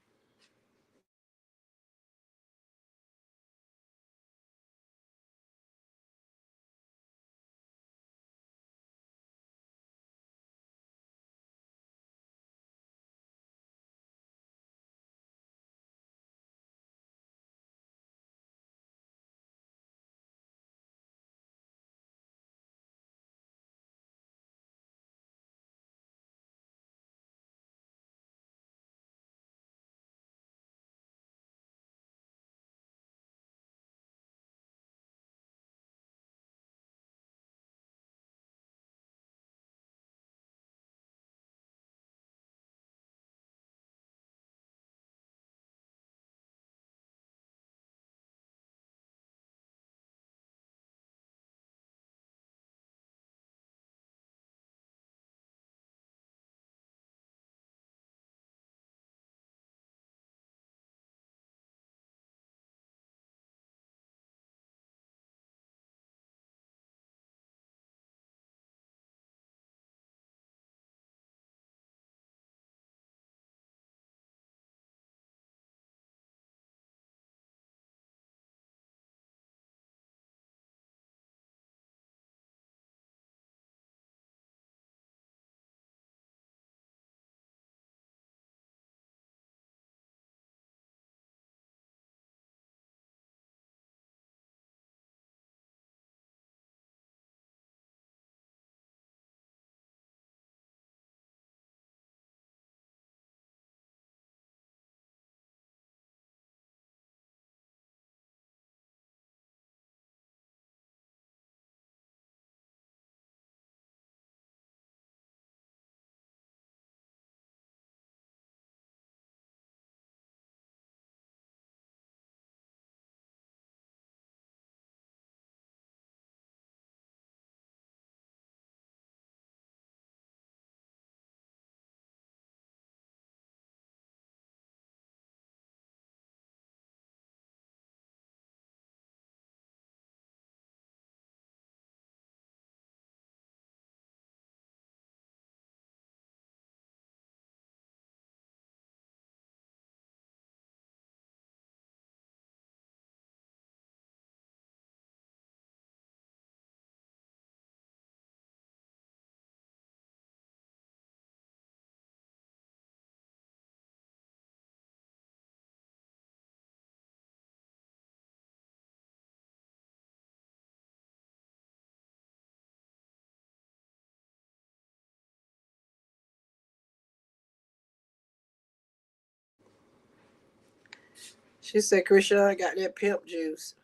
She said Krishan got that pimp juice.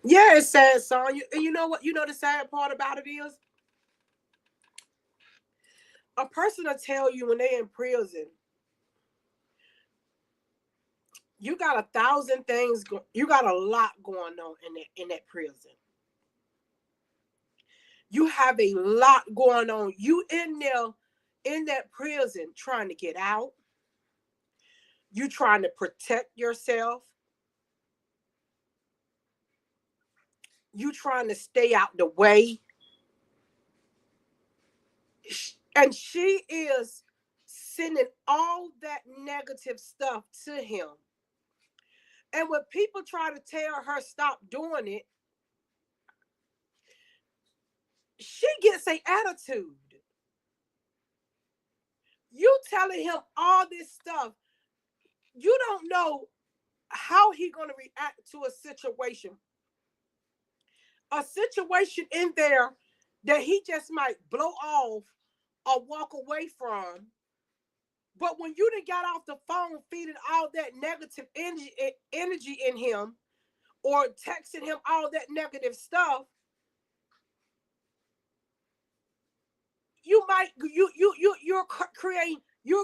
Yeah, it's sad, son. You know what? You know the sad part about it is, a person will tell you when they're in prison, you got 1,000 things. You got a lot going on in that prison. You have a lot going on. You in there in that prison trying to get out. You trying to protect yourself. You trying to stay out the way. And she is sending all that negative stuff to him. And when people try to tell her stop doing it, she gets an attitude. You telling him all this stuff, you don't know how he gonna react to a situation. A situation in there that he just might blow off or walk away from. But when you done got off the phone feeding all that negative energy in him, or texting him all that negative stuff, you're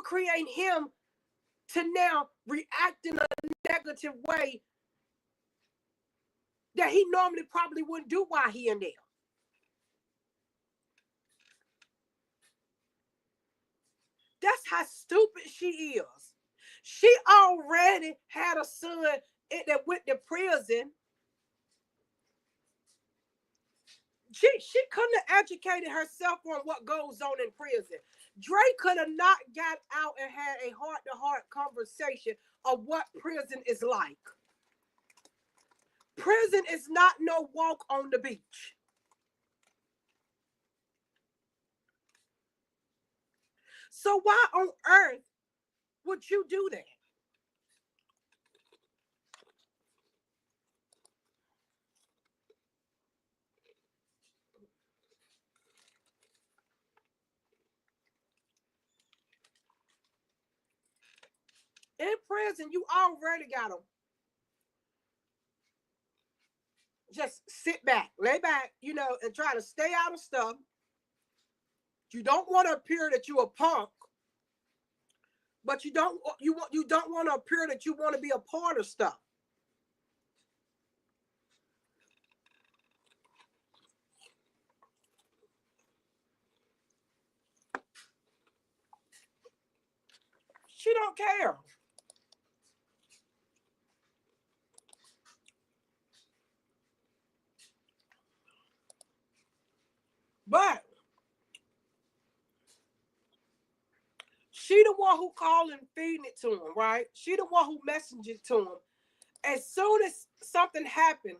creating him to now react in a negative way that he normally probably wouldn't do while he in there. That's how stupid she is. She already had a son that went to prison. She couldn't have educated herself on what goes on in prison. Dre could have not got out and had a heart-to-heart conversation of what prison is like. Prison is not no walk on the beach. So why on earth would you do that? In prison, you already got them. Just sit back, lay back, and try to stay out of stuff. You don't want to appear that you're a punk, but you don't want to appear that you want to be a part of stuff. She don't care. But she the one who called and feeding it to him, right? She the one who messaged it to him. As soon as something happened,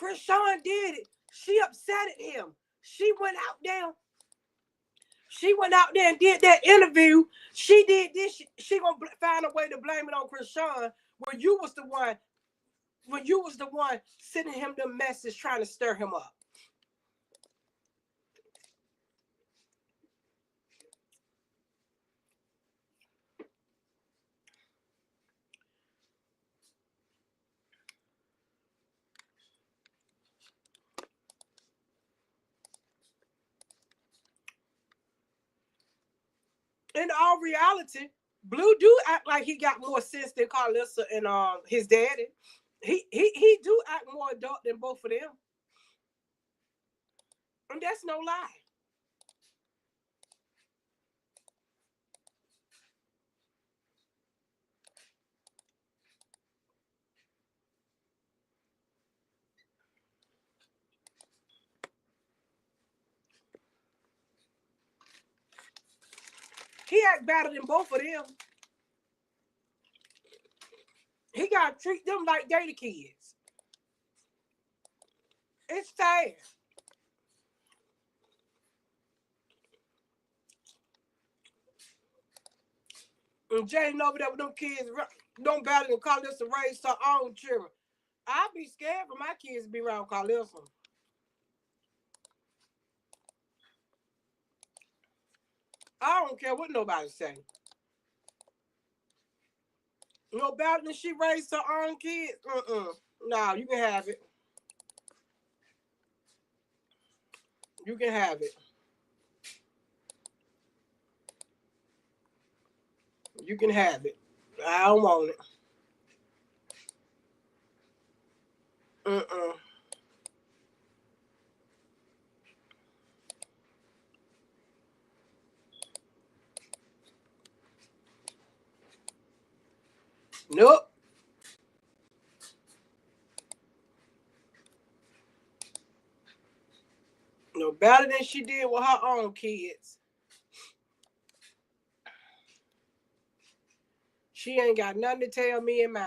Krishan did it. She upset at him. She went out there. She went out there and did that interview. She did this. She gonna find a way to blame it on Krishan when you was the one. When you was the one sending him the message trying to stir him up. In all reality, Blue do act like he got more sense than Karlissa and his daddy. He do act more adult than both of them. And that's no lie. He act better than both of them. He gotta treat them like they the kids. It's sad. And Jane over there with them kids don't battle and Karlissa raised her own children. I'd be scared for my kids to be around Karlissa. I don't care what nobody say. No battle and she raised her own kids. No, you can have it. You can have it. You can have it. I don't want it. Nope. No better than she did with her own kids. She ain't got nothing to tell me and mine.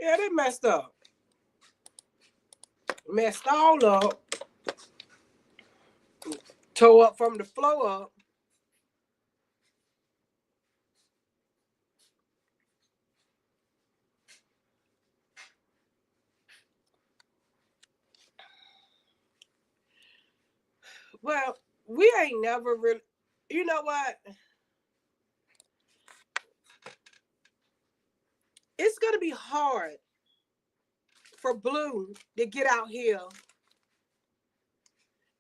Yeah, they messed up. Messed all up. Tore up from the floor up. Well, we ain't never really, you know what? It's going to be hard for Blue to get out here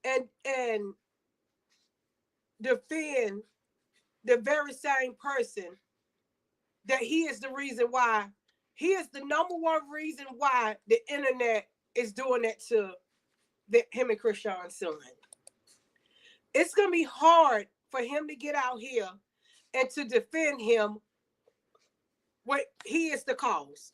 and defend the very same person that he is the reason why, he is the number one reason why the internet is doing that to him and Krishan's son. It's going to be hard for him to get out here and to defend him when he is the cause.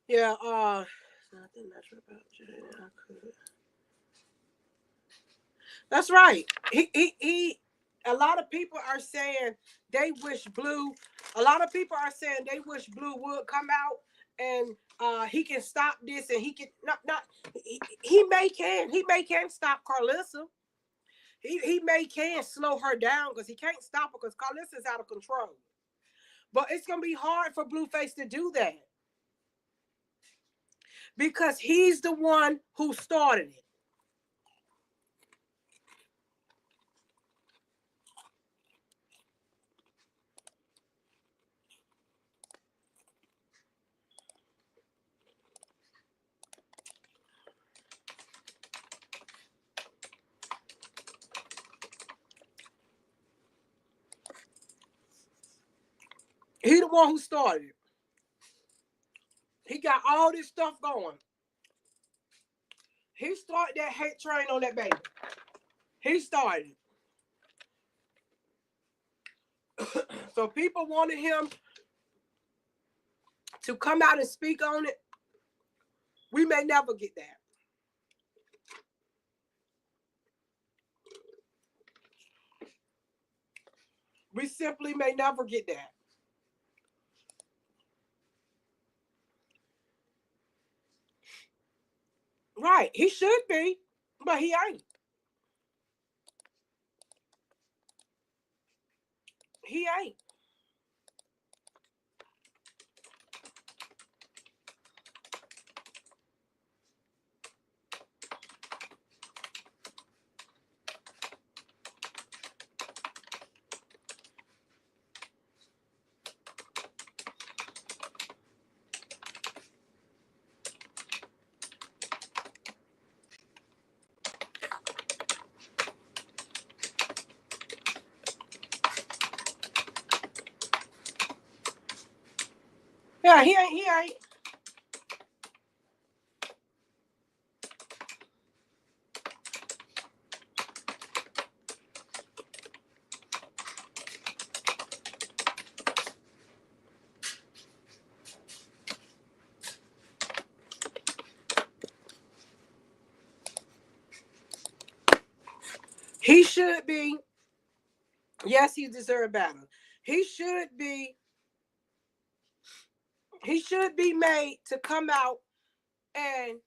Yeah, nothing natural about Jada. I could. That's right. He a lot of people are saying they wish Blue. A lot of people are saying they wish Blue would come out and he can stop this, and he can not. He may can stop Karlissa. He may can slow her down because he can't stop her because Karlissa is out of control. But it's gonna be hard for Blueface to do that because he's the one who started it. He the one who started it. He got all this stuff going. He started that hate train on that baby. He started it. So people wanted him to come out and speak on it. We may never get that. We simply may never get that. Right. He should be, but he ain't. He ain't. Yeah, he ain't. He ain't. He should be. Yes, he deserves better. He should be. He should be made to come out, and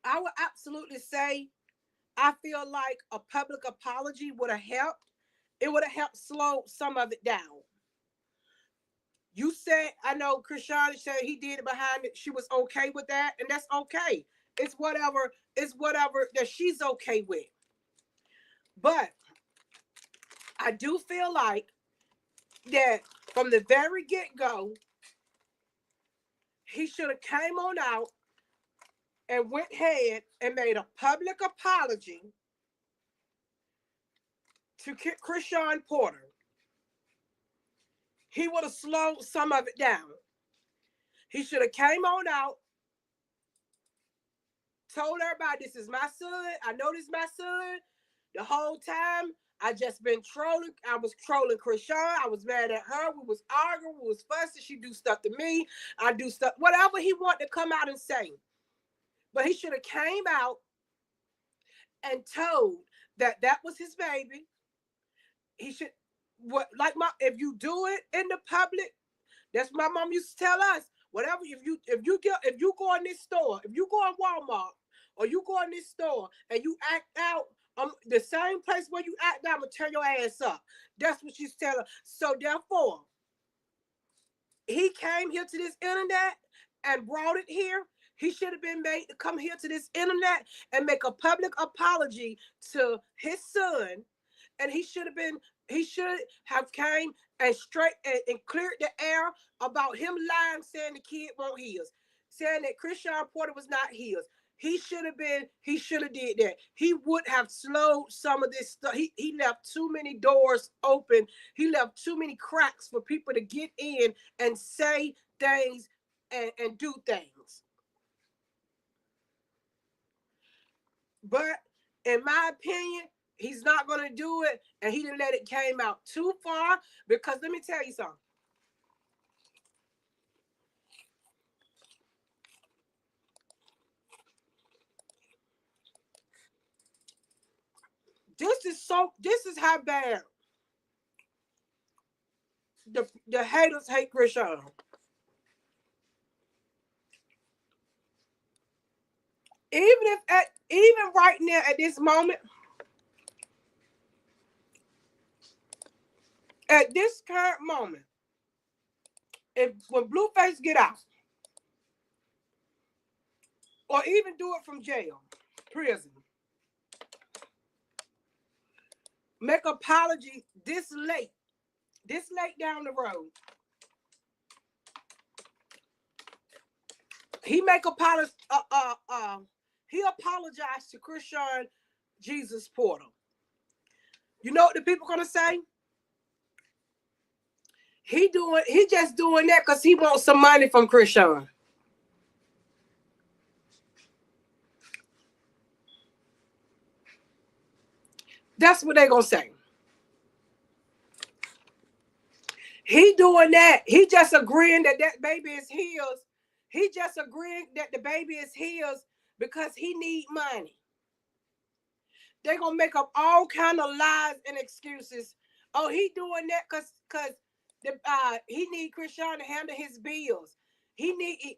I would absolutely say I feel like a public apology would have helped. It would have helped slow some of it down. You said, I know Krishan said he did it behind it. She was okay with that, and that's okay. It's whatever. It's whatever that she's okay with. But I do feel like that from the very get-go, he should have came on out and went ahead and made a public apology to Krishan Porter. He would have slowed some of it down. He should have came on out, told everybody, this is my son. I know this is my son. The whole time, I just been trolling. I was trolling Krishan. I was mad at her. We was arguing. We was fussing. She do stuff to me. I do stuff. Whatever he wanted to come out and say. But he should have came out and told that that was his baby. He should, what, like if you do it in the public, that's what my mom used to tell us. Whatever, if you go in this store, if you go in Walmart or you go in this store and you act out the same place where you act out, I'm gonna turn your ass up. That's what she's telling. So therefore, he came here to this internet and brought it here. He should have been made to come here to this internet and make a public apology to his son. And he should have came and straight and cleared the air about him lying, saying the kid won't his, saying that Krishan Porter was not his. He should have did that. He would have slowed some of this stuff. He left too many doors open. He left too many cracks for people to get in and say things and do things. But in my opinion, he's not going to do it, and he didn't let it came out too far, because let me tell you something. This is how bad the haters hate Krishan. Even right now at this moment, at this current moment, when Blueface get out, or even do it from jail, prison, make apology this late down the road. He make apology. He apologized to Krishan Jesus Porter. You know what the people gonna say? He just doing that because he wants some money from Krishan. That's what they gonna say. He doing that. He just agreeing that baby is his. He just agreeing that the baby is his because he need money. They gonna make up all kind of lies and excuses. Oh, he doing that because he need Krishan to handle his bills. It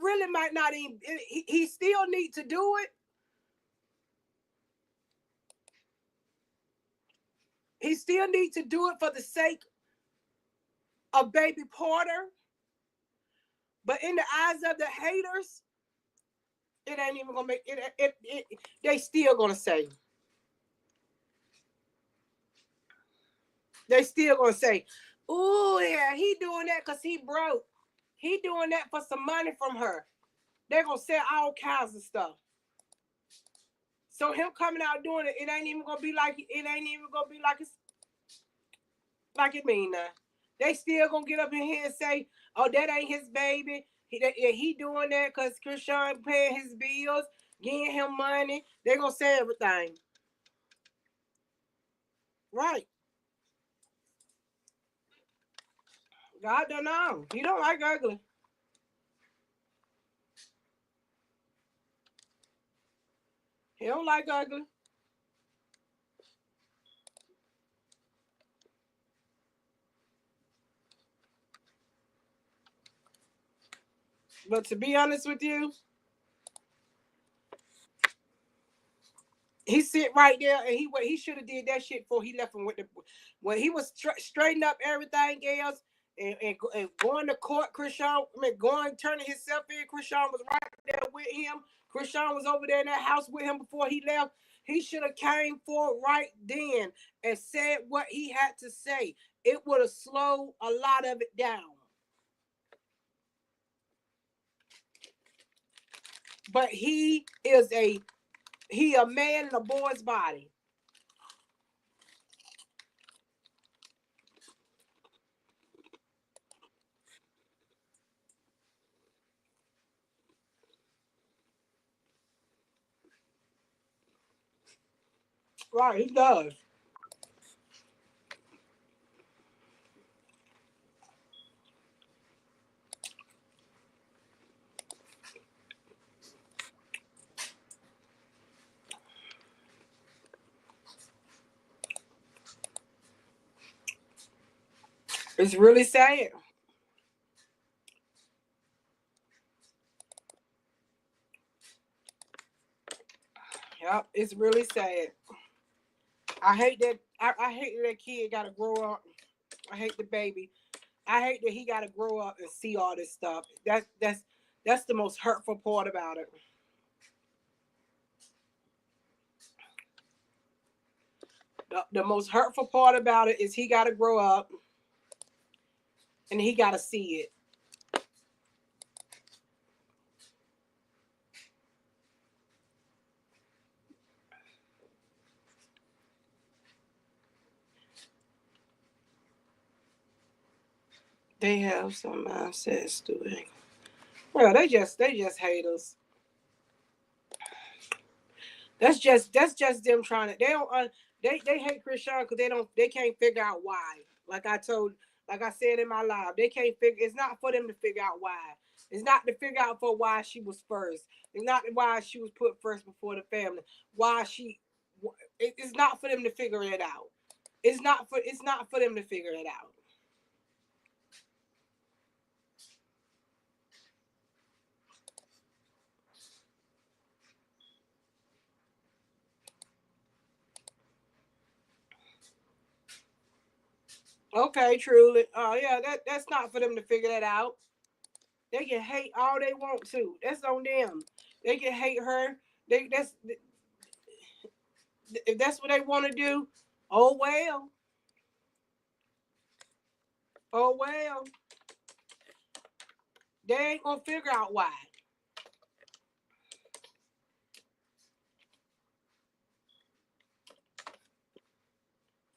really might not even. He still need to do it. He still needs to do it for the sake of baby Porter. But in the eyes of the haters, it ain't even gonna make it. They still gonna say. They still gonna say, "Oh yeah, he doing that because he broke. He doing that for some money from her." They're gonna say all kinds of stuff. So him coming out doing it, it ain't even gonna be like it's like it mean now. They still gonna get up in here and say, "Oh, that ain't his baby. He doing that because Krishan paying his bills, getting him money." They gonna say everything, right? God don't know. He don't like ugly. He don't like ugly. But to be honest with you, he sit right there and he should have did that shit before he left him with the when he was straighten up everything else and going to court. Turning himself in. Krishan was right there with him. Krishan was over there in that house with him before he left. He should have came forward right then and said what he had to say. It would have slowed a lot of it down. But he a man in a boy's body. Right, he does. It's really sad. Yep, it's really sad. I hate that. I hate that kid got to grow up. I hate the baby. I hate that he got to grow up and see all this stuff. That's the most hurtful part about it. The most hurtful part about it is he got to grow up and he got to see it. They have some mindsets to it. Well, they just haters. That's just them trying to. They don't. They hate Krishan because they can't figure out why. Like I said in my live, they can't figure. It's not for them to figure out why. It's not to figure out for why she was first. It's not why she was put first before the family. Why she? It's not for them to figure it out. It's not for. It's not for them to figure it out. Okay, truly. Yeah, that's not for them to figure that out. They can hate all they want to. That's on them. They can hate her. That's if that's what they want to do. Oh well. Oh well. They ain't gonna figure out why.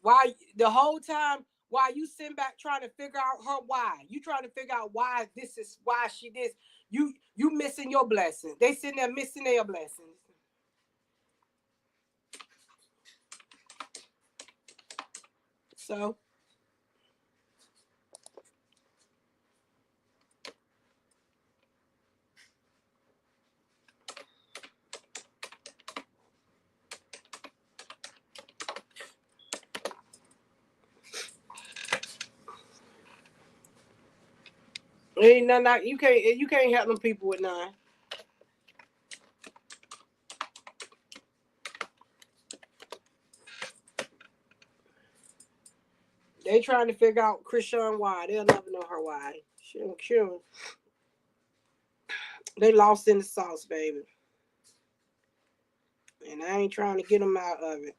Why the whole time? Why you sitting back trying to figure out her why? You trying to figure out why this is why she this. You missing your blessing. They sitting there missing their blessings. So ain't nothing like you can't help them people with none. They trying to figure out Krishan why. They'll never know her why. She they lost in the sauce, baby. And I ain't trying to get them out of it.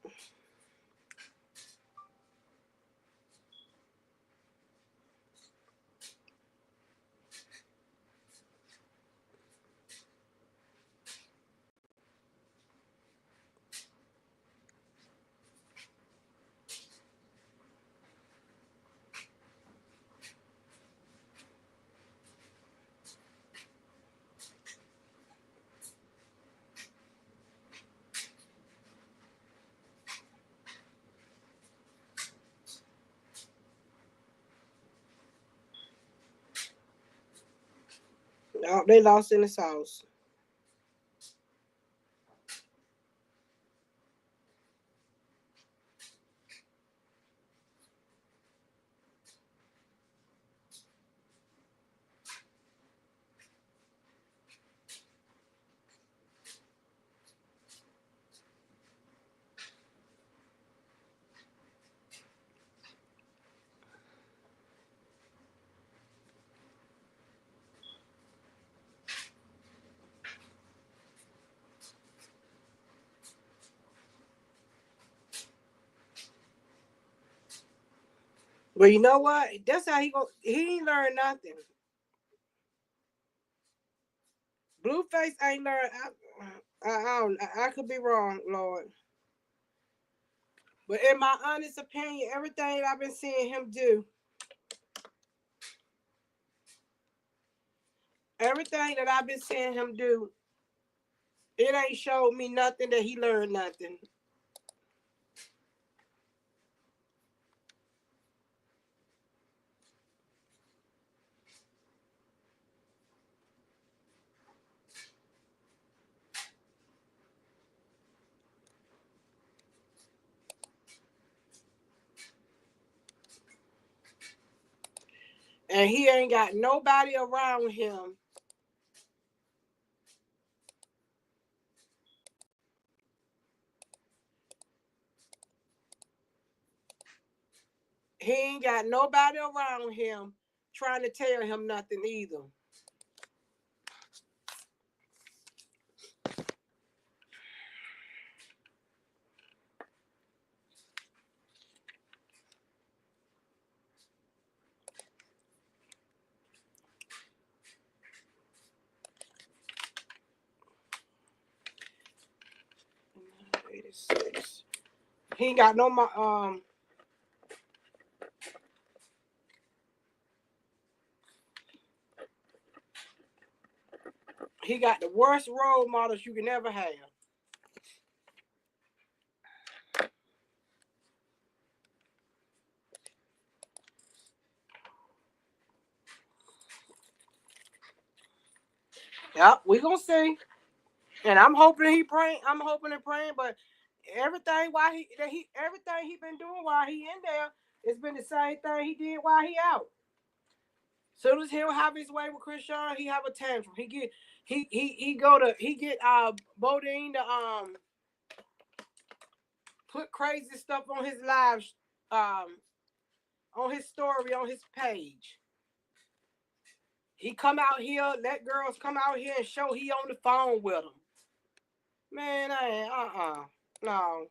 No, they lost in the sauce. But you know what? That's how he go. He ain't learned nothing. Blueface ain't learned. I could be wrong, Lord. But in my honest opinion, everything I've been seeing him do, everything that I've been seeing him do, it ain't showed me nothing that he learned nothing. And he ain't got nobody around him. He ain't got nobody around him trying to tell him nothing either. He ain't got no he got the worst role models you can ever have. Yep, we gonna see. And I'm hoping he praying. I'm hoping and praying, but everything while everything he been doing while he in there, it's been the same thing he did while he out. Soon as he'll have his way with Christian, he have a tantrum. He get Bodine to put crazy stuff on his live on his story on his page. He come out here, let girls come out here and show he on the phone with them. Man, I ain't no.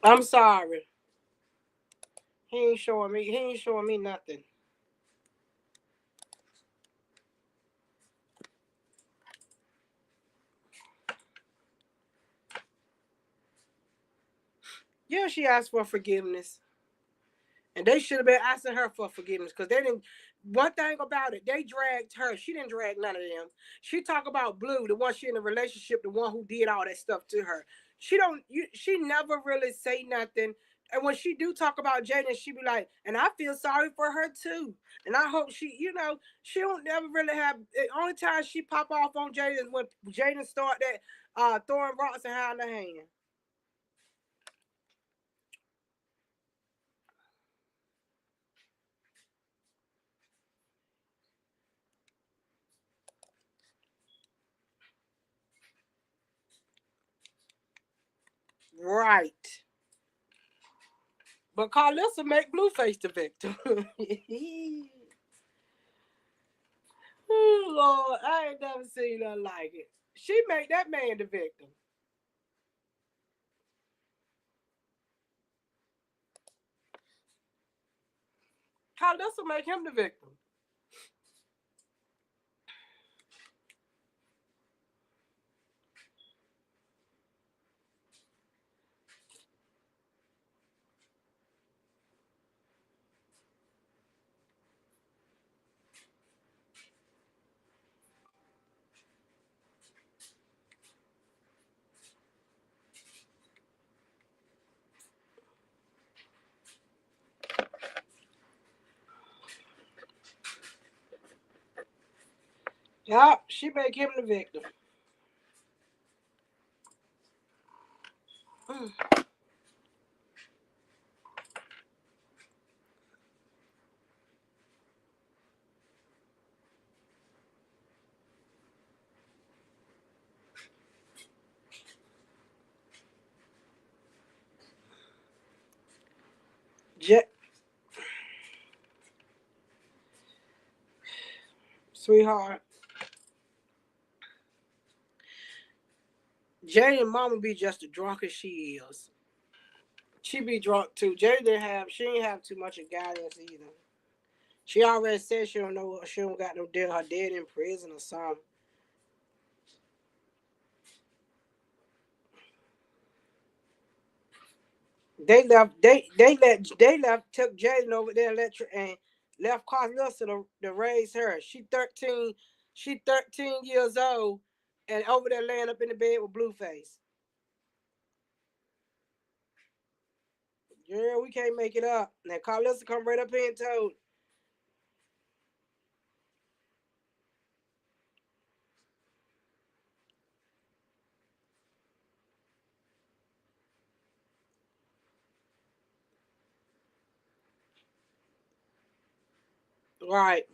I'm sorry. He ain't showing me nothing. Yeah, she asked for forgiveness. And they should have been asking her for forgiveness because they didn't. One thing about it, they dragged her. She didn't drag none of them. She talk about Blue, the one she in a relationship, the one who did all that stuff to her. She don't. She never really say nothing. And when she do talk about Jaden, she be like, and I feel sorry for her too. And I hope she don't never really have. The only time she pop off on Jaden is when Jaden start that throwing rocks and her in the hand. Right. But Karlissa make Blueface the victim. Oh, Lord, I ain't never seen nothing like it. She make that man the victim. Karlissa make him the victim. Yup, she make him the victim. J- Sweetheart, Jay and Mama be just as drunk as she is. She be drunk too. She ain't have too much of guidance either. She already said she don't got no deal. Her dad in prison or something. They left took Jaden over there and left Karlissa to raise her. She 13 years old and over there laying up in the bed with Blueface. Girl, we can't make it up. Now Karlissa come right up here and told. Right.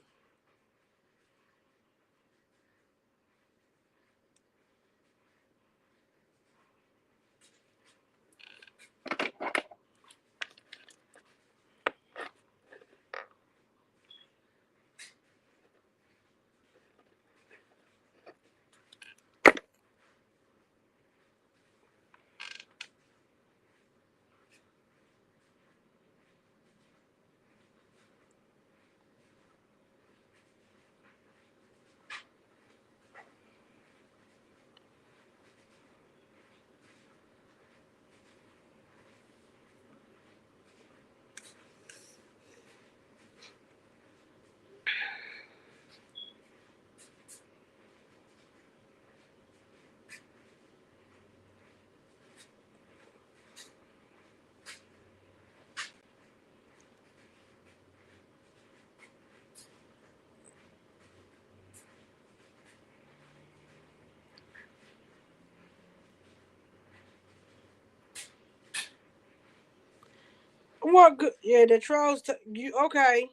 What good? Yeah, the trolls. You okay?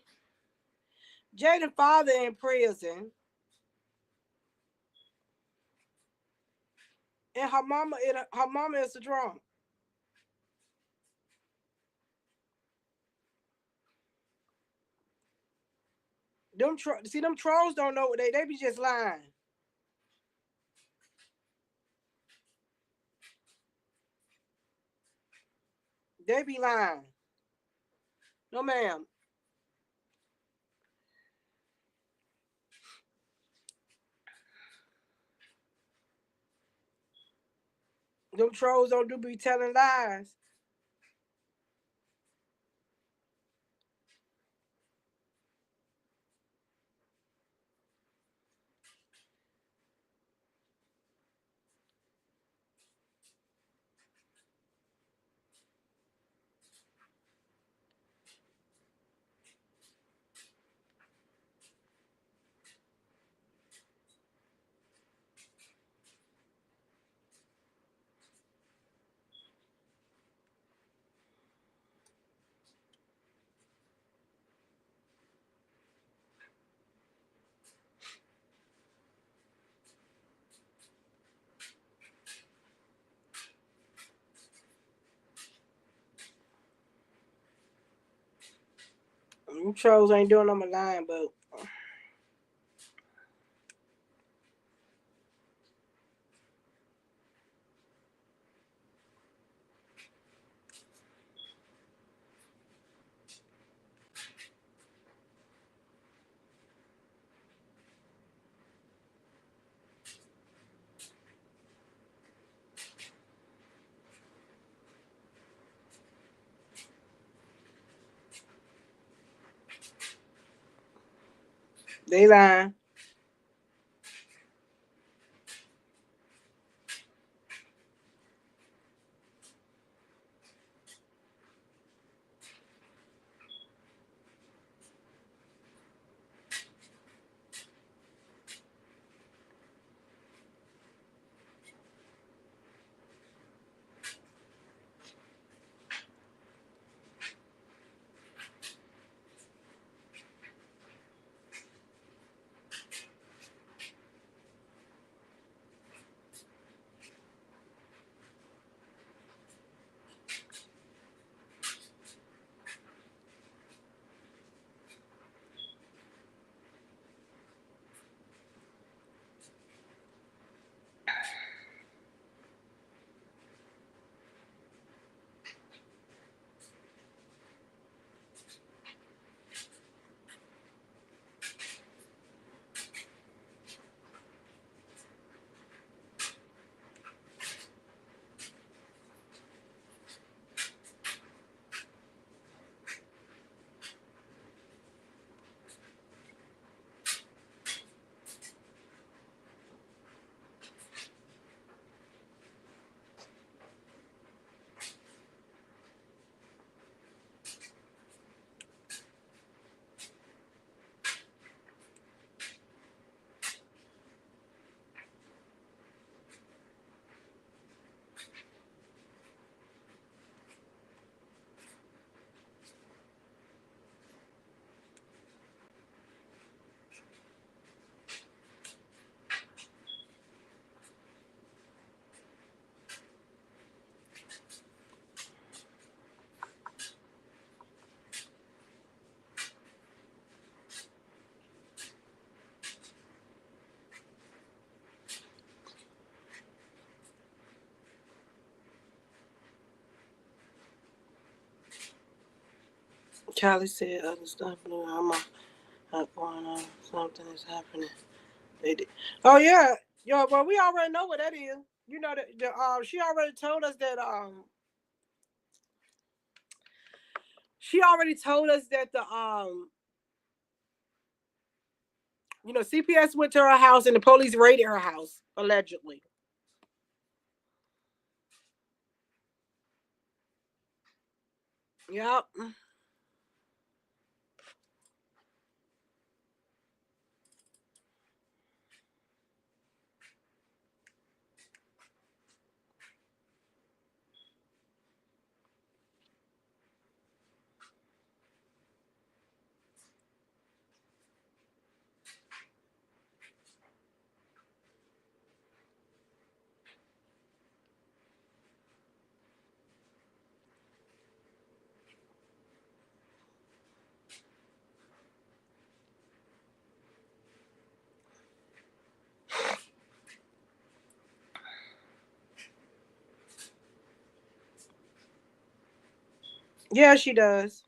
Jaden's father in prison, and her mama is a drunk. See them trolls don't know what they be just lying. They be lying. No, ma'am. Them trolls don't do be telling lies. Them trolls ain't doing them a lying, but they lying. Charlie said other stuff. Blue, I'm not going on. Something is happening. They did. Oh yeah, yo. Well, we already know what that is. You know that she already told us that she already told us that the CPS went to her house and the police raided her house allegedly. Yep. Yeah, she does.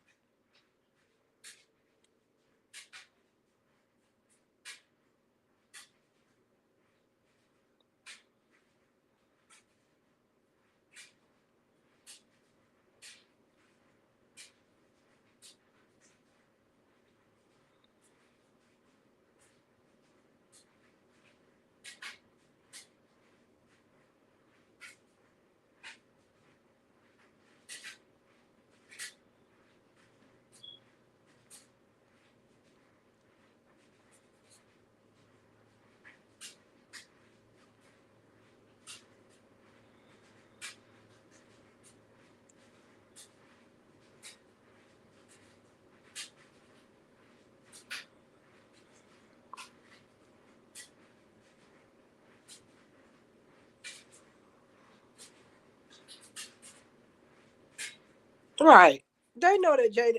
Right. They know that Jada.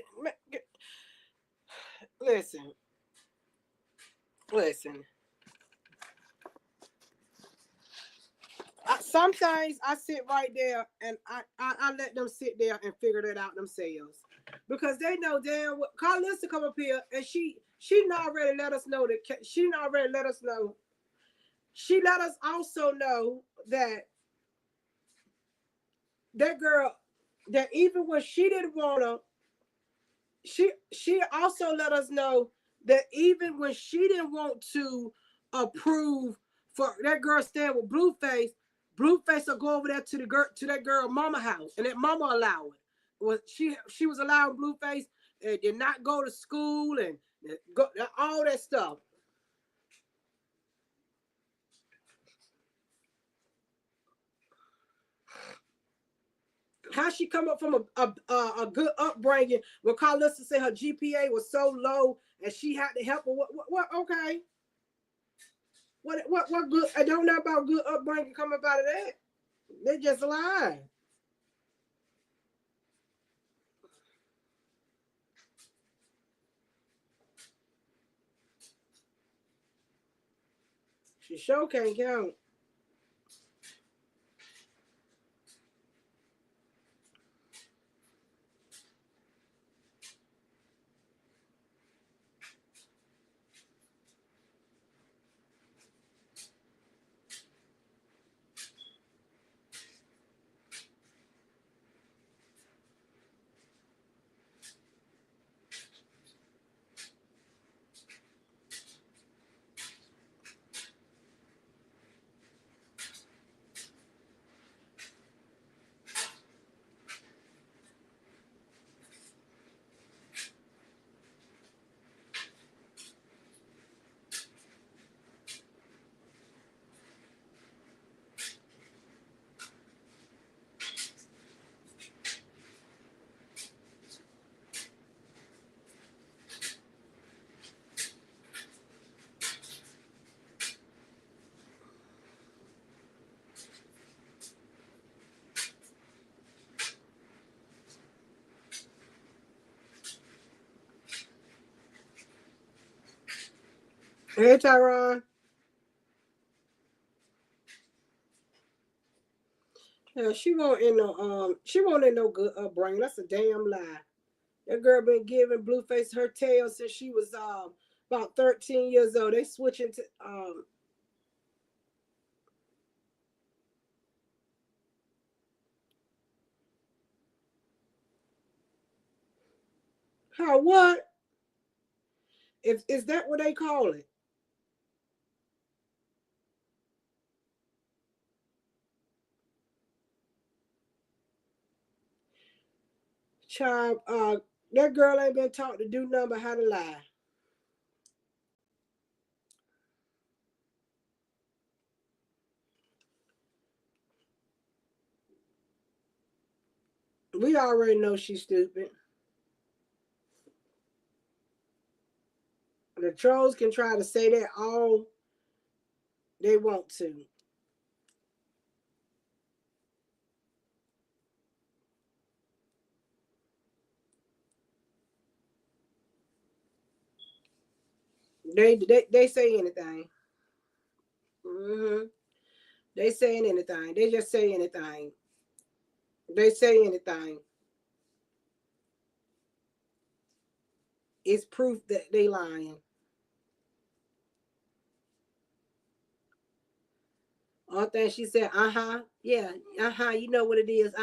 Listen, listen. Sometimes I sit right there and I let them sit there and figure that out themselves because they know damn what. Karlissa come up here and she not already let us know that she not already let us know. She let us also know that that girl that even when she didn't wanna, she also let us know that even when she didn't want to approve for that girl staying with Blueface, Blueface will go over there to the girl to that girl mama house, and that mama allow it. Was she was allowing Blueface and did not go to school and go, all that stuff. How she come up from a good upbringing when Carlissa said her GPA was so low and she had to help her? What okay. What good? I don't know about good upbringing coming out of that. They just lying. She sure can't count. Hey Tyron. Yeah, she won't in no good upbringing. That's a damn lie. That girl been giving Blueface her tail since she was about 13 years old. They switching to how what? If is that what they call it? Child, that girl ain't been taught to do nothing but how to lie. We already know she's stupid. The trolls can try to say that all they want to. They say anything. Hmm. They saying anything. They just say anything. They say anything. It's proof that they lying. All thing she said, yeah, you know what it is,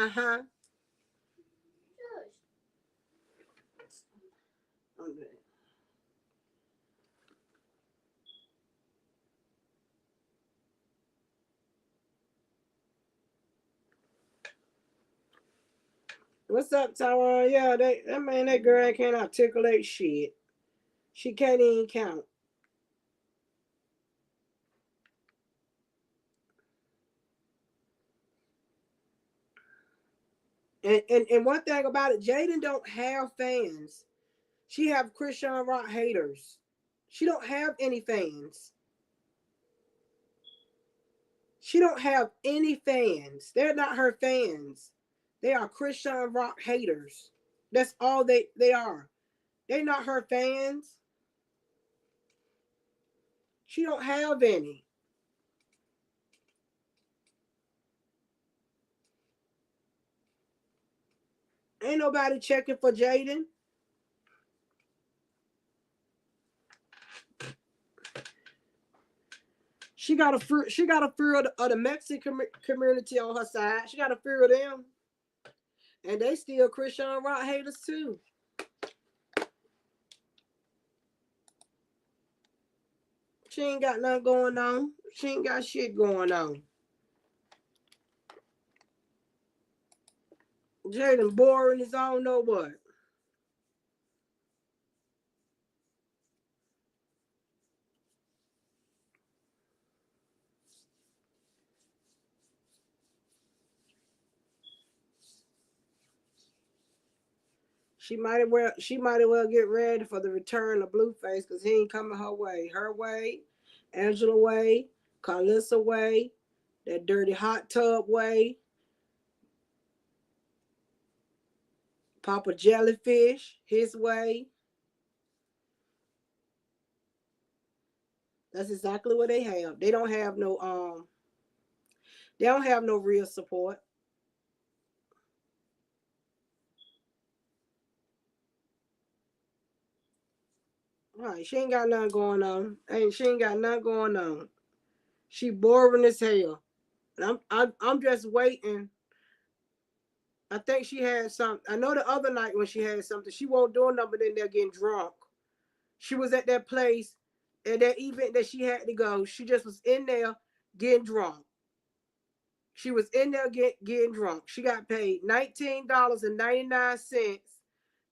What's up, Tyrone? Yeah, that girl can't articulate shit. She can't even count. And one thing about it, Jaden don't have fans. She have Christian Rock haters. She don't have any fans. She don't have any fans. They're not her fans. They are Christian Rock haters. That's all they are. They're not her fans. She don't have any. Ain't nobody checking for Jaden. She got a fear of the Mexican community on her side. She got a fear of them, and they still Christian Rock haters too. She ain't got nothing going on. She ain't got shit going on. Jaden boring as I don't know what. She might as well get ready for the return of Blueface because he ain't coming her way. Her way, Angela way, Karlissa way, that dirty hot tub way, Papa Jellyfish, his way. That's exactly what they have. They don't have no real support. All right, she ain't got nothing going on. She ain't got nothing going on. She boring as hell. And I'm just waiting. I think she had something. I know the other night when she had something, she won't do nothing but in there getting drunk. She was at that place at that event that she had to go. She just was in there getting drunk. She was in there getting drunk. She got paid $19.99.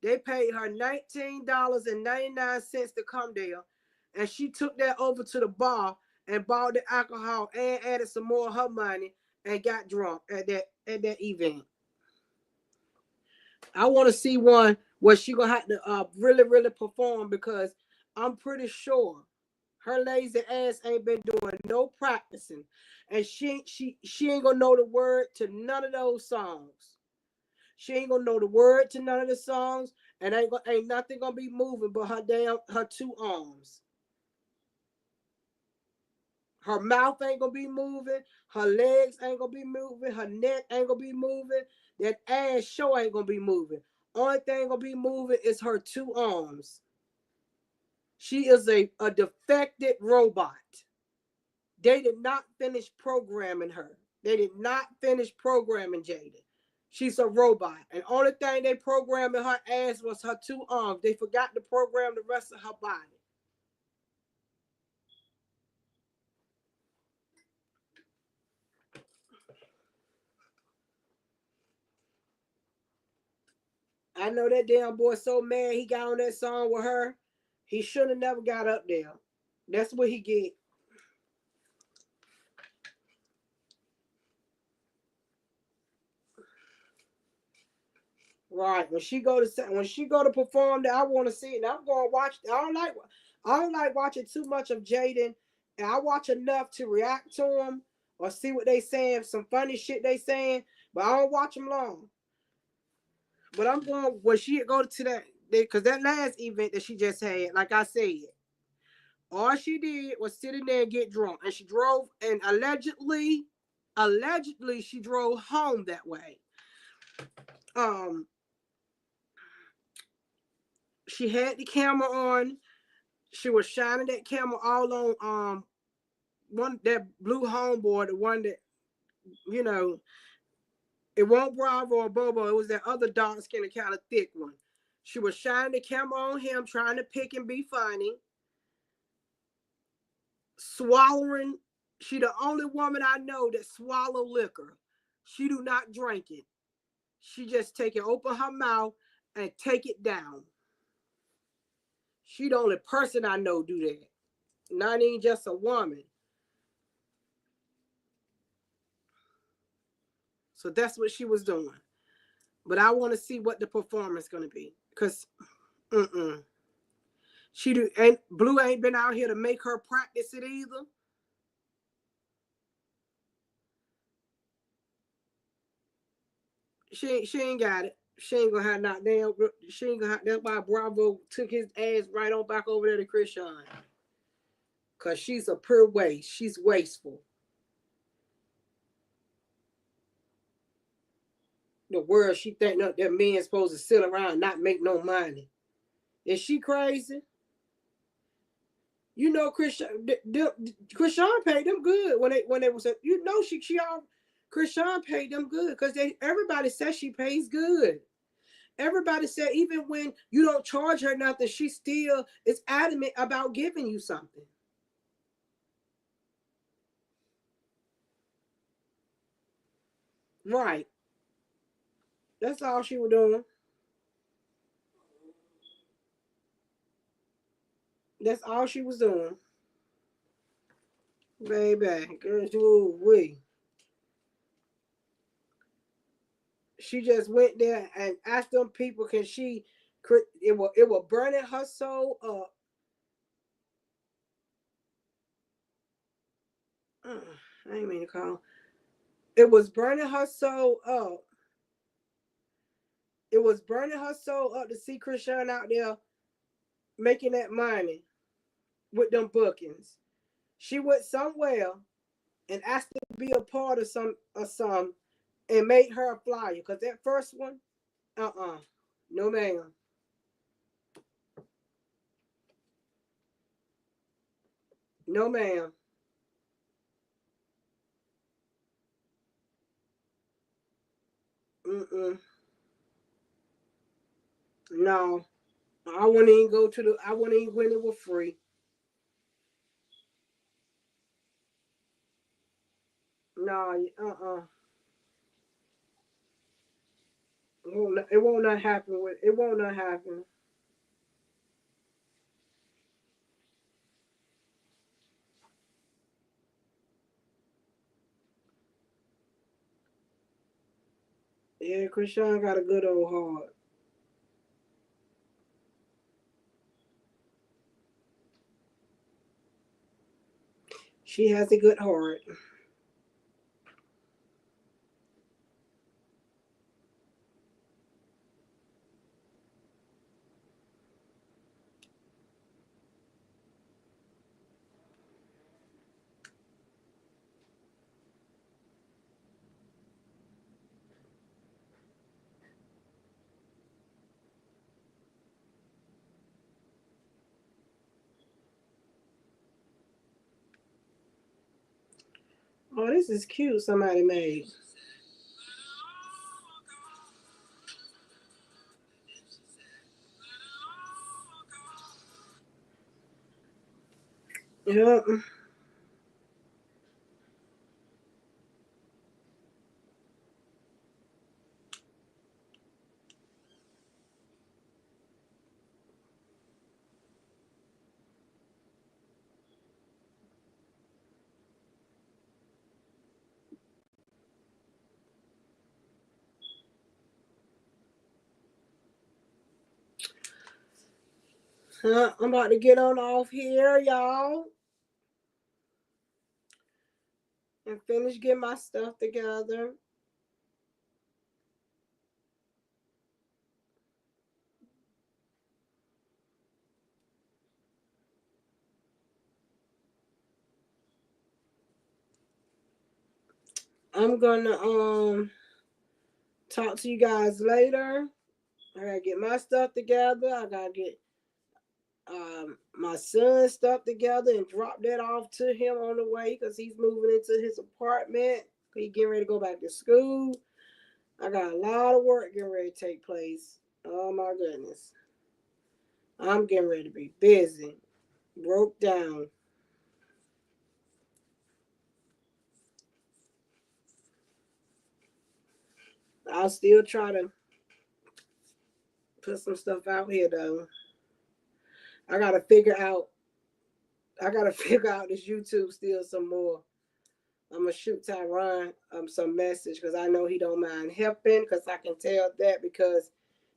They paid her $19.99 to come there. And she took that over to the bar and bought the alcohol and added some more of her money and got drunk at that event. I want to see one where she gonna have to really, really perform because I'm pretty sure her lazy ass ain't been doing no practicing, and she ain't gonna know the word to none of those songs. She ain't gonna know the word to none of the songs, and ain't nothing gonna be moving but her two arms. Her mouth ain't gonna be moving. Her legs ain't gonna be moving. Her neck ain't gonna be moving. That ass show ain't gonna be moving. Only thing gonna be moving is her two arms. She is a defected robot. They did not finish programming her. They did not finish programming Jada. She's a robot. And only thing they programmed in her ass was her two arms. They forgot to program the rest of her body. I know that damn boy so mad he got on that song with her. He should have never got up there. That's what he get. Right. When she go to perform that, I want to see it. And I'm going to watch. I don't like watching too much of Jaden. And I watch enough to react to him or see what they saying, some funny shit they saying, but I don't watch them long. But I'm going when she go to that because that last event that she just had, like I said, all she did was sit in there and get drunk, and she drove, and allegedly she drove home that way. Um, She had the camera on. She was shining that camera all on one that blue homeboy, the one that, you know, it wasn't Bravo or Bobo. It was that other dark skin, kind of thick one. She was shining the camera on him, trying to pick and be funny. Swallowing. She the only woman I know that swallow liquor. She do not drink it. She just take it, open her mouth, and take it down. She the only person I know do that. Not even just a woman. So that's what she was doing. But I want to see what the performance going to be. Because, she do, and Blue ain't been out here to make her practice it either. She ain't got it. She ain't gonna have not damn. She ain't gonna have. That's why Bravo took his ass right on back over there to Christian. Cause she's a pure waste. She's wasteful. The world she think that men's supposed to sit around and not make no money. Is she crazy? You know, Christian paid them good when they was, you know, she all Christian paid them good because everybody says she pays good. Everybody said even when you don't charge her nothing, she still is adamant about giving you something. Right. That's all she was doing. That's all she was doing. Baby, girl, we. She just went there and asked them people, can she? It was burning her soul up. I ain't mean to call. It was burning her soul up. It was burning her soul up to see Christian out there making that money with them bookings. She went somewhere and asked to be a part of some and made her a flyer. Cause that first one, no ma'am. No ma'am. Mm-mm. No. I wouldn't even go to the. I wouldn't even when it was free. No. It won't not happen. It won't not happen. Yeah, Krishan got a good old heart. She has a good heart. Oh, this is cute. Somebody made. Yep. I'm about to get on off here, y'all, and finish getting my stuff together. I'm gonna talk to you guys later. I gotta get my stuff together. I gotta get My son stuff together and dropped that off to him on the way because he's moving into his apartment. He getting ready to go back to school. I got a lot of work getting ready to take place. Oh my goodness. I'm getting ready to be busy. Broke down. I'll still try to put some stuff out here though. I gotta figure out this YouTube still some more. I'm gonna shoot Tyron some message because I know he don't mind helping because I can tell that because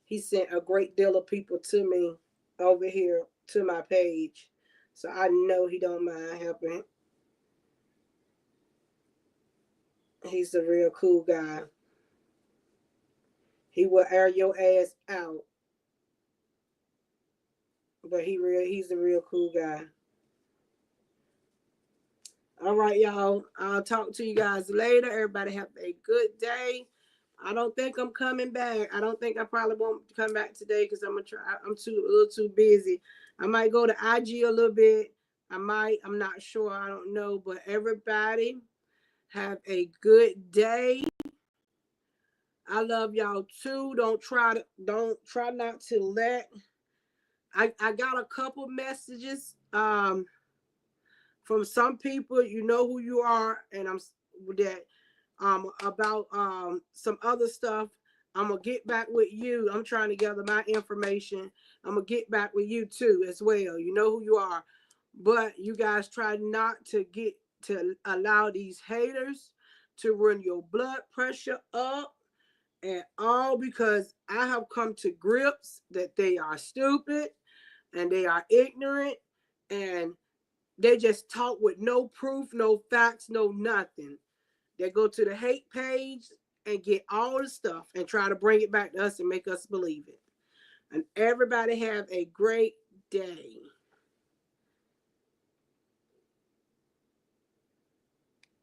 he sent a great deal of people to me over here to my page. So I know he don't mind helping. He's a real cool guy. He will air your ass out. But he's a real cool guy. All right, y'all. I'll talk to you guys later. Everybody have a good day. I don't think I'm coming back. I don't think I probably won't come back today because I'm gonna try. I'm a little too busy. I might go to IG a little bit. I might. I'm not sure. I don't know. But everybody have a good day. I love y'all too. Don't try not to let. I got a couple messages from some people. You know who you are, and I'm that about some other stuff. I'm gonna get back with you. I'm trying to gather my information. I'm gonna get back with you too as well. You know who you are, but you guys try not to allow these haters to run your blood pressure up at all because I have come to grips that they are stupid and they are ignorant and they just talk with no proof, no facts, no nothing. They go to the hate page and get all the stuff and try to bring it back to us and make us believe it. And everybody have a great day.